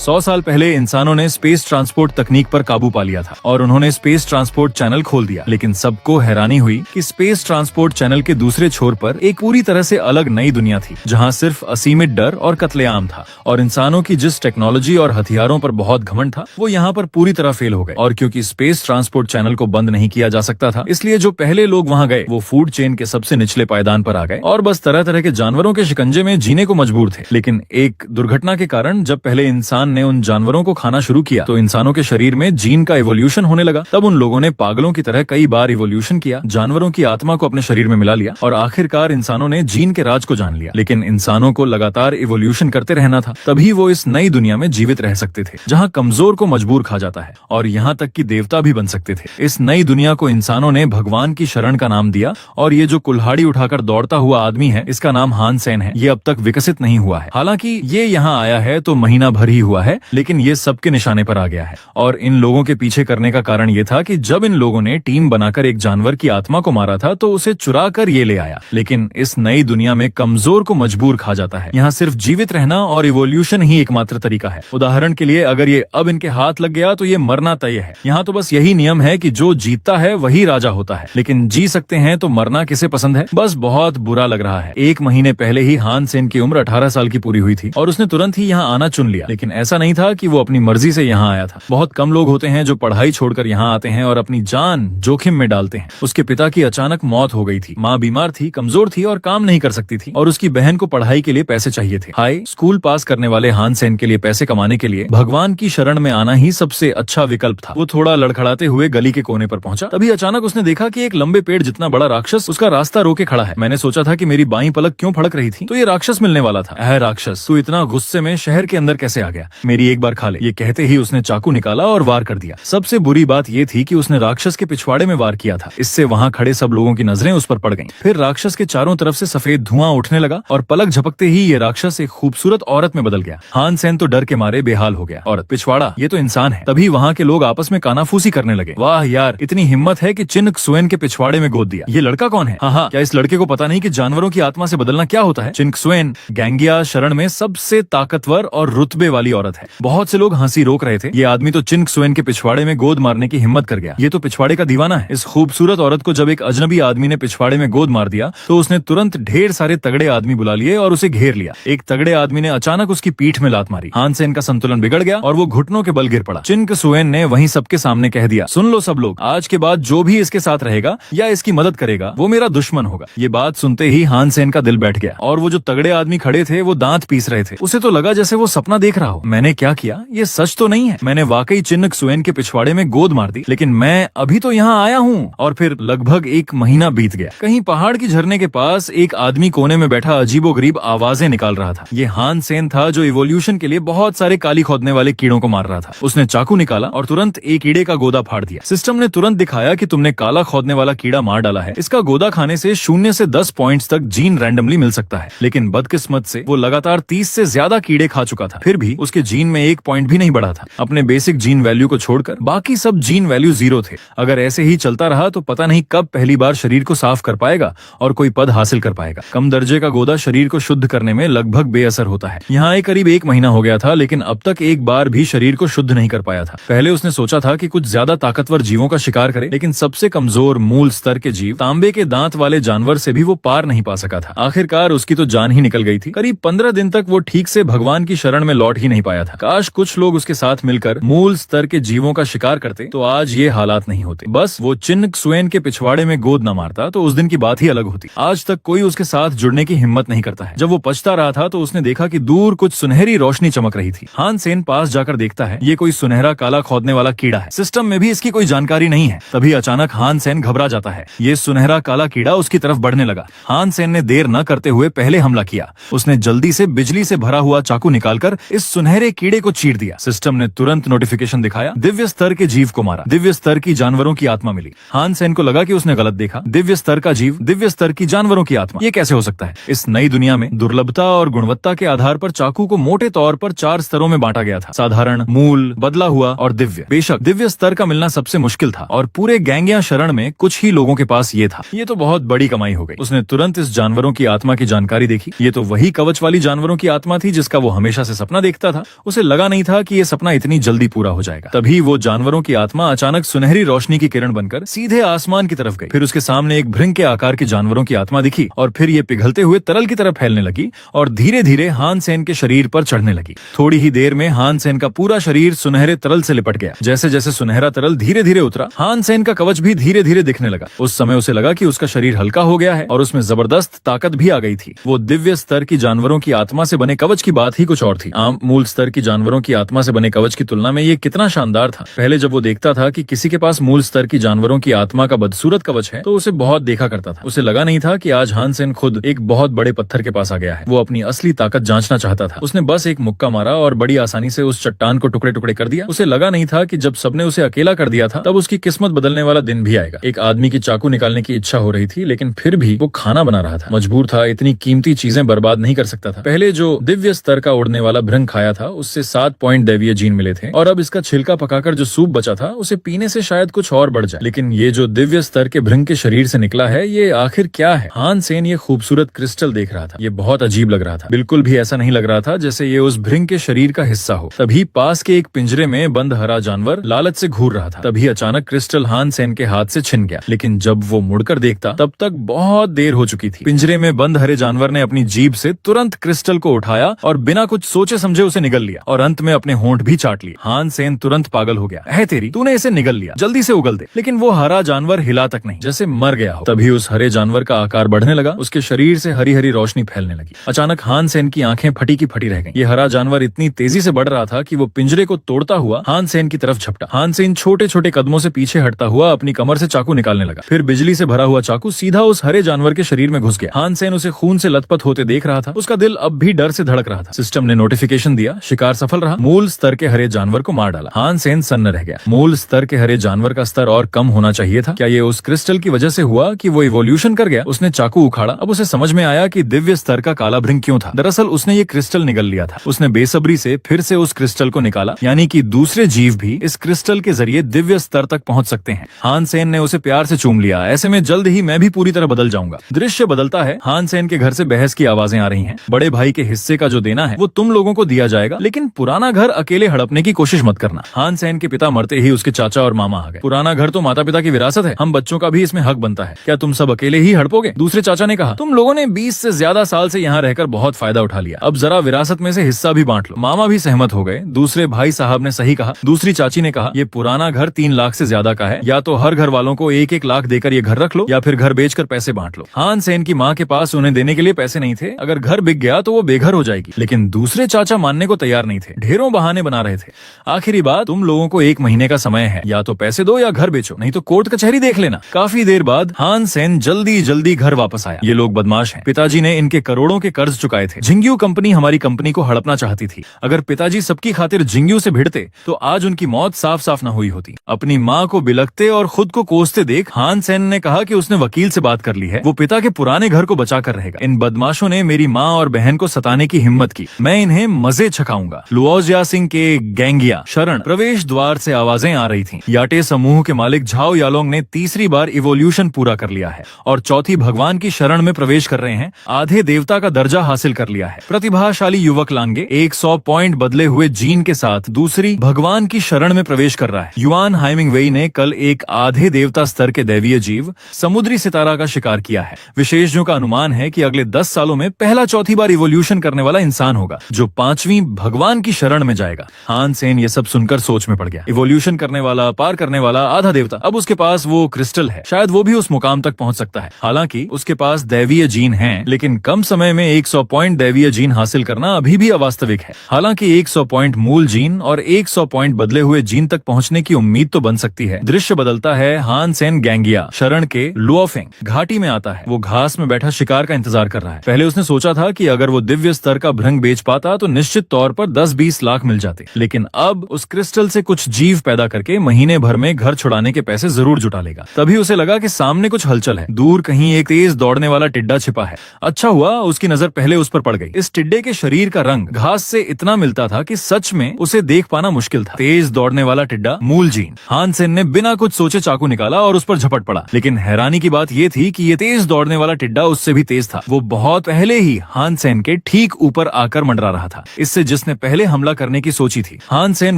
100 साल पहले इंसानों ने स्पेस ट्रांसपोर्ट तकनीक पर काबू पा लिया था और उन्होंने स्पेस ट्रांसपोर्ट चैनल खोल दिया। लेकिन सबको हैरानी हुई कि स्पेस ट्रांसपोर्ट चैनल के दूसरे छोर पर एक पूरी तरह से अलग नई दुनिया थी, जहां सिर्फ असीमित डर और कत्लेआम था। और इंसानों की जिस टेक्नोलॉजी और हथियारों पर बहुत घमंड था, वो यहाँ पर पूरी तरह फेल हो गए। और क्योंकि स्पेस ट्रांसपोर्ट चैनल को बंद नहीं किया जा सकता था, इसलिए जो पहले लोग वहाँ गए वो फूड चेन के सबसे निचले पायदान पर आ गए और बस तरह तरह के जानवरों के शिकंजे में जीने को मजबूर थे। लेकिन एक दुर्घटना के कारण जब पहले इंसान ने उन जानवरों को खाना शुरू किया तो इंसानों के शरीर में जीन का इवोल्यूशन होने लगा। तब उन लोगों ने पागलों की तरह कई बार इवोल्यूशन किया, जानवरों की आत्मा को अपने शरीर में मिला लिया और आखिरकार इंसानों ने जीन के राज को जान लिया। लेकिन इंसानों को लगातार इवोल्यूशन करते रहना था, तभी वो इस नई दुनिया में जीवित रह सकते थे, जहाँ कमजोर को मजबूर खा जाता है और यहाँ तक कि देवता भी बन सकते थे। इस नई दुनिया को इंसानों ने भगवान की शरण का नाम दिया और ये जो कुल्हाड़ी उठाकर दौड़ता हुआ आदमी है, इसका नाम हान सेन है। ये अब तक विकसित नहीं हुआ है। हालांकि ये यहाँ आया है तो महीना भर ही हुआ है, लेकिन ये सबके निशाने पर आ गया है। और इन लोगों के पीछे करने का कारण ये था कि जब इन लोगों ने टीम बनाकर एक जानवर की आत्मा को मारा था तो उसे चुरा कर ये ले आया। लेकिन इस नई दुनिया में कमजोर को मजबूर खा जाता है। यहाँ सिर्फ जीवित रहना और इवोल्यूशन ही एकमात्र तरीका है। उदाहरण के लिए अगर ये अब इनके हाथ लग गया तो ये मरना तय है। यहाँ तो बस यही नियम है कि जो जीतता है वही राजा होता है। लेकिन जी सकते हैं तो मरना किसे पसंद है? बस बहुत बुरा लग रहा है। 1 महीने पहले ही हान सेन की उम्र 18 साल की पूरी हुई थी और उसने तुरंत ही यहाँ आना चुन लिया। लेकिन ऐसा नहीं था कि वो अपनी मर्जी से यहाँ आया था। बहुत कम लोग होते हैं जो पढ़ाई छोड़कर यहाँ आते हैं और अपनी जान जोखिम में डालते हैं। उसके पिता की अचानक मौत हो गई थी। माँ बीमार थी, कमजोर थी और काम नहीं कर सकती थी और उसकी बहन को पढ़ाई के लिए पैसे चाहिए थे। हाई स्कूल पास करने वाले हान सेन के लिए पैसे कमाने के लिए भगवान की शरण में आना ही सबसे अच्छा विकल्प था। वो थोड़ा लड़खड़ाते हुए गली के कोने पर पहुंचा। तभी अचानक उसने देखा कि एक लंबे पेड़ जितना बड़ा राक्षस उसका रास्ता रोके खड़ा है। मैंने सोचा था कि मेरी बाईं पलक क्यों फड़क रही थी, तो ये राक्षस मिलने वाला था। अह राक्षस, तू इतना गुस्से में शहर के अंदर कैसे आ गया? मेरी एक बार खा ले। ये कहते ही उसने चाकू निकाला और वार कर दिया। सबसे बुरी बात ये थी कि उसने राक्षस के पिछवाड़े में वार किया था। इससे वहाँ खड़े सब लोगों की नजरें उस पर पड़ गईं। फिर राक्षस के चारों तरफ से सफेद धुआं उठने लगा और पलक झपकते ही ये राक्षस एक खूबसूरत औरत में बदल गया। हान सेन तो डर के मारे बेहाल हो गया। औरत, पिछवाड़ा, ये तो इंसान है। तभी वहाँ के लोग आपस में कानाफूसी करने लगे। वाह यार, इतनी हिम्मत है कि चिन क्सुएन के पिछवाड़े में गोद दिया। ये लड़का कौन है? हाँ, क्या इस लड़के को पता नहीं कि जानवरों की आत्मा से बदलना क्या होता है? चिन क्सुएन गैंगिया शरण में सबसे ताकतवर और रुतबे वाली औरत है। बहुत से लोग हंसी रोक रहे थे। ये आदमी तो चिन क्सुएन के पिछवाड़े में गोद मारने की हिम्मत कर गया। ये तो पिछवाड़े का दीवाना है। इस खूबसूरत औरत को जब एक अजनबी आदमी ने पिछवाड़े में गोद मार दिया तो उसने तुरंत ढेर सारे तगड़े आदमी बुला लिए और उसे घेर लिया। एक तगड़े आदमी ने अचानक उसकी पीठ में लात मारी। हान सेन का संतुलन बिगड़ गया और वो घुटनों के बल गिर पड़ा। चिन क्सुएन ने वहीं सबके सामने कह दिया, सुन लो सब लोग, आज के बाद जो भी इसके साथ रहेगा या इसकी मदद करेगा वो मेरा दुश्मन होगा। ये बात सुनते ही हान सेन का दिल बैठ गया और वो जो तगड़े आदमी खड़े थे वो दांत पीस रहे थे। उसे तो लगा जैसे वो सपना देख रहा हो। मैंने क्या किया? ये सच तो नहीं है। मैंने वाकई चिन क्सुएन के पिछवाड़े में गोद मार दी, लेकिन मैं अभी तो यहाँ आया हूँ। और फिर लगभग 1 महीना बीत गया। कहीं पहाड़ की झरने के पास एक आदमी कोने में बैठा अजीबोगरीब आवाजें निकाल रहा था। ये हान सेन था जो इवोल्यूशन के लिए बहुत सारे काली खोदने वाले कीड़ों को मार रहा था। उसने चाकू निकाला और तुरंत एक कीड़े का गोदा फाड़ दिया। सिस्टम ने तुरंत दिखाया कि तुमने काला खोदने वाला कीड़ा मार डाला है। इसका गोदा खाने से 0 से 10 पॉइंट्स तक जीन रैंडमली मिल सकता है। लेकिन बदकिस्मत से वो लगातार 30 से ज्यादा कीड़े खा चुका था। फिर भी उसके जीन में 1 पॉइंट भी नहीं बढ़ा था। अपने बेसिक जीन वैल्यू को छोड़कर बाकी सब जीन वैल्यू 0 थे। अगर ऐसे ही चलता रहा तो पता नहीं कब पहली बार शरीर को साफ कर पाएगा और कोई पद हासिल कर पाएगा। कम दर्जे का गोदा शरीर को शुद्ध करने में लगभग बेअसर होता है। यहाँ करीब 1 महीना हो गया था, लेकिन अब तक एक बार भी शरीर को शुद्ध नहीं कर पाया था। पहले उसने सोचा था कि कुछ ज्यादा ताकतवर जीवों का शिकार करे, लेकिन सबसे कमजोर मूल स्तर के जीव तांबे के दांत वाले जानवर से भी वो पार नहीं पा सका था। आखिरकार उसकी तो जान ही निकल गई थी। करीब 15 दिन तक वो ठीक से भगवान की शरण में लौट ही नहीं पाया था। काश कुछ लोग उसके साथ मिलकर मूल स्तर के जीवों का शिकार करते तो आज ये हालात नहीं होते। बस वो चिन क्सुएन के पिछवाड़े में गोद न मारता तो उस दिन की बात ही अलग होती। आज तक कोई उसके साथ जुड़ने की हिम्मत नहीं करता है। जब वो पछता रहा था तो उसने देखा कि दूर कुछ सुनहरी रोशनी चमक रही थी। हान सेन पास जाकर देखता है ये कोई सुनहरा काला खोदने वाला कीड़ा है। सिस्टम में भी इसकी कोई जानकारी नहीं है। तभी अचानक हान सेन घबरा जाता है। ये सुनहरा काला कीड़ा उसकी तरफ बढ़ने लगा। हान सेन ने देर न करते हुए पहले हमला किया। उसने जल्दी से बिजली से भरा हुआ चाकू निकालकर इस सुनहरे कीड़े को चीर दिया। सिस्टम ने तुरंत नोटिफिकेशन दिखाया, दिव्य स्तर के जीव को मारा। दिव्य स्तर की जानवरों की आत्मा मिली। हान सेन को लगा कि उसने गलत देखा। दिव्य स्तर का जीव, दिव्य स्तर की जानवरों की आत्मा, ये कैसे हो सकता है? इस नई दुनिया में दुर्लभता और गुणवत्ता के आधार पर चाकू को मोटे तौर पर 4 स्तरों में बांटा गया था। साधारण, मूल, बदला हुआ और दिव्य। बेशक दिव्य स्तर का मिलना सबसे मुश्किल था और पूरे गैंगिया शरण में कुछ ही लोगों के पास ये था। ये तो बहुत बड़ी कमाई हो गई। उसने तुरंत इस जानवरों की आत्मा की जानकारी देखी। ये तो वही कवच वाली जानवरों की आत्मा थी जिसका वो हमेशा से सपना देखता था। उसे लगा नहीं था कि ये सपना इतनी जल्दी पूरा हो जाएगा। तभी वो जानवरों की आत्मा अचानक सुनहरी रोशनी की किरण बनकर सीधे आसमान की तरफ गई। फिर उसके सामने एक भृंग के आकार की जानवरों की आत्मा दिखी और फिर ये पिघलते हुए तरल की तरफ फैलने लगी और धीरे धीरे हान सेन के शरीर पर चढ़ने लगी। थोड़ी ही देर में हान सेन का पूरा शरीर सुनहरे तरल से लिपट गया। जैसे जैसे सुनहरा तरल धीरे धीरे उतरा, हान सेन का कवच भी धीरे धीरे दिखने लगा। उस समय उसे लगा कि उसका शरीर हल्का हो गया है और उसमें जबरदस्त ताकत भी आ गई थी। वो दिव्य स्तर की जानवरों की आत्मा से बने कवच की बात ही कुछ और थी। आम मूल स्तर की जानवरों की आत्मा से बने कवच की तुलना में ये कितना शानदार था। पहले जब वो देखता था कि किसी के पास मूल स्तर की जानवरों की आत्मा का बदसूरत कवच है तो उसे बहुत देखा करता था। उसे लगा नहीं था कि आज हान सेन खुद एक बहुत बड़े पत्थर के पास आ गया है। वो अपनी असली ताकत जांचना चाहता था। उसने बस एक मुक्का मारा और बड़ी आसानी से उस चट्टान को टुकड़े टुकड़े कर दिया। उसे लगा नहीं था कि जब सबने उसे अकेला कर दिया था तब उसकी किस्मत बदलने वाला दिन भी आएगा। एक आदमी की चाकू निकालने की इच्छा हो रही थी, लेकिन फिर भी वो खाना बना रहा था। मजबूर था, इतनी कीमती चीजें बर्बाद नहीं कर सकता था। पहले जो दिव्य स्तर का उड़ने वाला भृंग खाया था उससे 7 पॉइंट दैवीय जीन मिले थे और अब इसका छिलका पकाकर जो सूप बचा था उसे पीने से शायद कुछ और बढ़ जाए। लेकिन ये जो दिव्य स्तर के भृंग के शरीर से निकला है ये आखिर क्या है? हान सेन ये खूबसूरत क्रिस्टल देख रहा था। ये बहुत अजीब लग रहा था। बिल्कुल भी ऐसा नहीं लग रहा था जैसे ये उस भृंग के शरीर का हिस्सा हो। तभी पास के एक पिंजरे में बंद हरा जानवर लालच से घूर रहा था। तभी अचानक क्रिस्टल हान सेन के हाथ से छिन गया। लेकिन जब वो मुड़कर देखता तब तक बहुत देर हो चुकी थी। पिंजरे में बंद हरे जानवर ने अपनी जीभ से तुरंत क्रिस्टल को उठाया और बिना कुछ सोचे समझे उसे निगल लिया और अंत में अपने होंठ भी चाट लिए। हान सेन तुरंत पागल हो गया। है तेरी, तूने इसे निगल लिया, जल्दी से उगल दे। लेकिन वो हरा जानवर हिला तक नहीं, जैसे मर गया हो। तभी उस हरे जानवर का आकार बढ़ने लगा, उसके शरीर से हरी हरी रोशनी फैलने लगी। अचानक हान सेन की आंखें फटी की फटी रह गईं। ये हरा जानवर इतनी तेजी से बढ़ रहा था कि वो पिंजरे को तोड़ता हुआ हान सेन की तरफ झपटा। हान सेन छोटे छोटे कदमों से पीछे हटता हुआ अपनी कमर से चाकू निकालने लगा। फिर बिजली से भरा हुआ चाकू सीधा उस हरे जानवर के शरीर में घुस गया। हान सेन उसे खून से लथपथ होते देख रहा था। उसका दिल अब भी डर से धड़क रहा था। सिस्टम ने नोटिफिकेशन दिया, शिकार सफल रहा, मूल स्तर के हरे जानवर को मार डाला। हान सेन सन्न रह गया। मूल स्तर के हरे जानवर का स्तर और कम होना चाहिए था। क्या ये उस क्रिस्टल की वजह से हुआ कि वो इवोल्यूशन कर गया? उसने चाकू उखाड़ा। अब उसे समझ में आया कि दिव्य स्तर का काला भृंग क्यों था। दरअसल उसने ये क्रिस्टल निगल लिया था। उसने बेसब्री से फिर से उस क्रिस्टल को निकाला, यानी कि दूसरे जीव भी इस क्रिस्टल के जरिए दिव्य स्तर तक पहुंच सकते हैं। हान सेन ने उसे प्यार से चूम लिया। ऐसे में जल्द ही मैं भी पूरी तरह बदल जाऊंगा। दृश्य बदलता है। हान सेन के घर से बहस की आवाजें आ रही हैं। बड़े भाई के हिस्से का जो देना है वो तुम लोगों को दिया जाएगा, लेकिन पुराना घर अकेले हड़पने की कोशिश मत करना। हान सेन के पिता मरते ही उसके चाचा और मामा आ गए। पुराना घर तो माता पिता की विरासत है, हम बच्चों का भी इसमें हक बनता है। क्या तुम सब अकेले ही हड़पोगे? दूसरे चाचा ने कहा, तुम लोगों ने 20 से ज्यादा साल से यहाँ रहकर बहुत फायदा उठा लिया, अब जरा विरासत में से हिस्सा भी बांट लो। मामा भी सहमत हो गए। दूसरे भाई साहब ने सही कहा। दूसरी चाची ने कहा, ये पुराना घर 3 लाख से ज्यादा का है, या तो हर घर वालों को 1-1 लाख देकर ये घर रख लो या फिर घर बेचकर पैसे बांट लो। हान सेन की माँ के पास उन्हें देने के लिए पैसे नहीं थे। अगर घर बिक गया तो वो बेघर हो जाएगी। लेकिन दूसरे चाचा मानने को तैयार नहीं थे, ढेरों बहाने बना रहे थे। आखिरी बात, तुम लोगों को 1 महीने का समय है, या तो पैसे दो या घर बेचो, नहीं तो कोर्ट कचहरी देख लेना। काफी देर बाद हान सेन जल्दी जल्दी घर वापस आया। ये लोग बदमाश हैं। पिताजी ने इनके करोड़ों के कर्ज चुकाए थे। जिंग्यू कंपनी हमारी कंपनी को हड़पना चाहती थी। अगर पिताजी सबकी खातिर जिंग्यू से भिड़ते तो आज उनकी मौत साफ साफ न हुई होती। अपनी माँ को बिलखते और खुद को कोसते देख हान सेन ने कहा कि उसने वकील से बात कर ली है, वो पिता के पुराने घर को बचा कर रहेगा। इन बदमाशों ने मेरी माँ और बहन को सताने की हिम्मत की, मैं इन्हें मजे छकाऊंगा। लुओजिया सिंह के गैंगिया शरण प्रवेश द्वार से आवाजें आ रही थीं। याटे समूह के मालिक झाओ यालोंग ने तीसरी बार इवोल्यूशन पूरा कर लिया है और चौथी भगवान की शरण में प्रवेश कर रहे हैं। आधे देवता का दर्जा हासिल कर लिया है। प्रतिभाशाली युवक लांगे 100 पॉइंट बदले हुए जीन के साथ दूसरी भगवान की शरण में प्रवेश कर रहा है। युआन हाइमिंगवेई ने कल एक आधे देवता स्तर के दैवीय जीव समुद्री सितारा का शिकार किया है। विशेषज्ञों का अनुमान है कि अगले 10 सालों में पहला चौथी बार इवोल्यूशन करने वाला इंसान होगा जो 5वीं भगवान की शरण में जाएगा। हान सेन ये सब सुनकर सोच में पड़ गया। इवोल्यूशन करने वाला, पार करने वाला, आधा देवता। अब उसके पास वो क्रिस्टल है, शायद वो भी उस मुकाम तक पहुंच सकता है। हालांकि उसके पास दैवीय जीन हैं, लेकिन कम समय में 100 पॉइंट दैवीय जीन हासिल करना अभी भी अवास्तविक है। हालांकि 100 पॉइंट मूल जीन और 100 पॉइंट बदले हुए जीन तक पहुंचने की उम्मीद तो बन सकती है। दृश्य बदलता है। हान सेन गैंगिया शरण के लुओफेंग घाटी में आता है। वो घास में बैठा शिकार का इंतजार कर रहा है। पहले उसने सोचा था कि अगर वो दिव्य स्तर का भृंग बेच पाता तो निश्चित तौर पर 10-20 लाख मिल जाते, लेकिन अब उस क्रिस्टल से कुछ जीव पैदा करके महीने भर में घर छुड़ाने के पैसे जरूर जुटा लेगा। तभी उसे लगा कि सामने कुछ हलचल है। दूर कहीं एक तेज दौड़ने वाला टिड्डा छिपा है। अच्छा हुआ उसकी नजर पहले उस पर पड़ गई। इस टिड्डे के शरीर का रंग घास से इतना मिलता था कि सच में उसे देख पाना मुश्किल था। तेज दौड़ने वाला टिड्डा मूल जीन। हान सेन ने बिना कुछ सोचे चाकू निकाला और उस पर झपट पड़ा। लेकिन हैरानी की बात यह थी कि ये तेज दौड़ने वाला टिड्डा उससे भी तेज था। वो बहुत पहले ही हान सेन के ठीक ऊपर आकर मंडरा रहा था। इससे जिस जिसने पहले हमला करने की सोची थी। हान सेन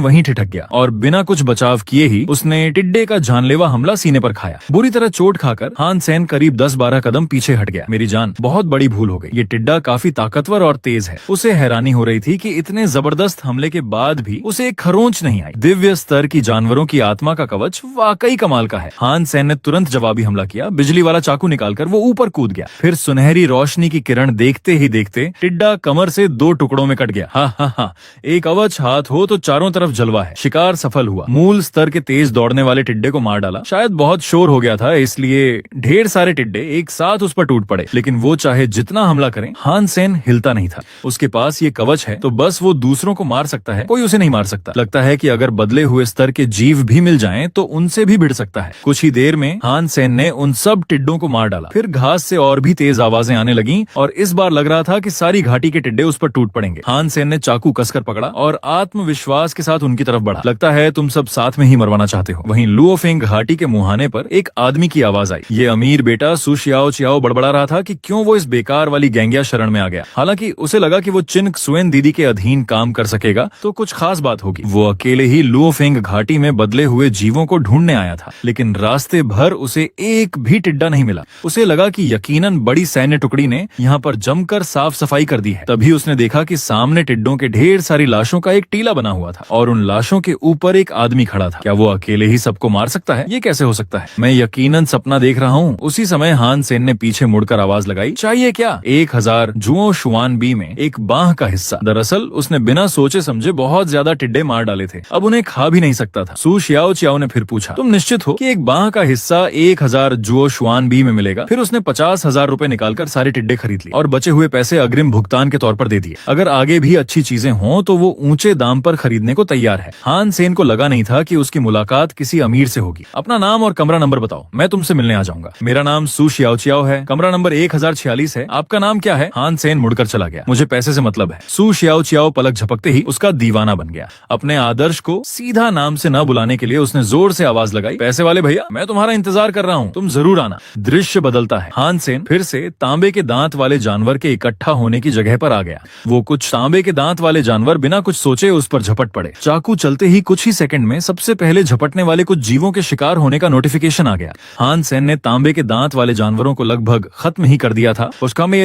वहीं ठिठक गया और बिना कुछ बचाव किए ही उसने टिड्डे का जानलेवा हमला सीने पर खाया। बुरी तरह चोट खाकर हान सेन करीब 10-12 कदम पीछे हट गया। मेरी जान, बहुत बड़ी भूल हो गई। ये टिड्डा काफी ताकतवर और तेज है। उसे हैरानी हो रही थी कि इतने जबरदस्त हमले के बाद भी उसे एक खरोंच नहीं आई। दिव्य स्तर की जानवरों की आत्मा का कवच वाकई कमाल का है। हान सेन ने तुरंत जवाबी हमला किया। बिजली वाला चाकू निकालकर वो ऊपर कूद गया। फिर सुनहरी रोशनी की किरण देखते ही देखते टिड्डा कमर से 2 टुकड़ों में कट गया। हा, एक कवच हाथ हो तो चारों तरफ जलवा है। शिकार सफल हुआ। मूल स्तर के तेज दौड़ने वाले टिड्डे को मार डाला। शायद बहुत शोर हो गया था, इसलिए ढेर सारे टिड्डे एक साथ उस पर टूट पड़े। लेकिन वो चाहे जितना हमला करें, हान सेन हिलता नहीं था। उसके पास ये कवच है तो बस वो दूसरों को मार सकता है, कोई उसे नहीं मार सकता। लगता है कि अगर बदले हुए स्तर के जीव भी मिल जाएं तो उनसे भी भिड़ सकता है। कुछ ही देर में हान सेन ने उन सब टिड्डों को मार डाला। फिर घास से और भी तेज आवाजें आने लगी और इस बार लग रहा था कि सारी घाटी के टिड्डे उस पर टूट पड़ेंगे। हान सेन ने चाकू कसकर पकड़ा और आत्मविश्वास के साथ उनकी तरफ बढ़ा। लगता है तुम सब साथ में ही मरवाना चाहते हो। वहीं लुओफेंग घाटी के मुहाने पर एक आदमी की आवाज आई। ये अमीर बेटा सु शियाओ चियाओ बड़बड़ा रहा था कि क्यों वो इस बेकार वाली गैंगिया शरण में आ गया। हालांकि उसे लगा कि वो चिन्ह सुएन दीदी के अधीन काम कर सकेगा तो कुछ खास बात होगी। वो अकेले ही लुओफेंग घाटी में बदले हुए जीवों को ढूंढने आया था, लेकिन रास्ते भर उसे एक भी टिड्डा नहीं मिला। उसे लगा कि यकीनन बड़ी सैन्य टुकड़ी ने यहाँ पर जमकर साफ सफाई कर दी है। तभी उसने देखा कि सामने टिड्डों के ढेर सारी लाशों का एक टीला बना हुआ था और उन लाशों के ऊपर एक आदमी खड़ा था। क्या वो अकेले ही सबको मार सकता है? ये कैसे हो सकता है? मैं यकीनन सपना देख रहा हूँ। उसी समय हान सेन ने पीछे मुड़कर आवाज लगाई, चाहिए क्या? 1000 जुओ शुआन बी में एक बाह का हिस्सा। दरअसल उसने बिना सोचे समझे बहुत ज्यादा टिड्डे मार डाले थे, अब उन्हें खा भी नहीं सकता था। सु शियाओ चियाओ ने फिर पूछा, तुम निश्चित हो कि एक बाह का हिस्सा 1000 जुओ शुआन बी में मिलेगा? फिर उसने 50,000 रुपए निकालकर सारे टिड्डे खरीद लिए और बचे हुए पैसे अग्रिम भुगतान के तौर पर दे दिए। अगर आगे भी अच्छी चीजें हों तो वो ऊंचे दाम पर खरीदने को तैयार है। हान सेन को लगा नहीं था कि उसकी मुलाकात किसी अमीर से होगी। अपना नाम और कमरा नंबर बताओ, मैं तुमसे मिलने आ जाऊंगा। मेरा नाम सु शियाओ चियाओ है, कमरा नंबर 1046 है। आपका नाम क्या है? हान सेन मुड़कर चला गया। मुझे पैसे से मतलब है। सु शियाओ चियाओ पलक झपकते ही उसका दीवाना बन गया। अपने आदर्श को सीधा नाम से न बुलाने के लिए उसने जोर से आवाज लगाई, पैसे वाले भैया, मैं तुम्हारा इंतजार कर रहा हूँ, तुम जरूर आना। दृश्य बदलता है। हान सेन फिर से तांबे के दांत वाले जानवर के इकट्ठा होने की जगह पर आ गया। वो कुछ तांबे के दांत वाले जानवर बिना कुछ सोचे उस पर झपट पड़े। चाकू चलते ही कुछ ही सेकंड में सबसे पहले झपटने वाले कुछ जीवों के शिकार होने का नोटिफिकेशन आ गया। हान सेन ने तांबे के दांत वाले जानवरों को लगभग खत्म ही कर दिया था। उसका में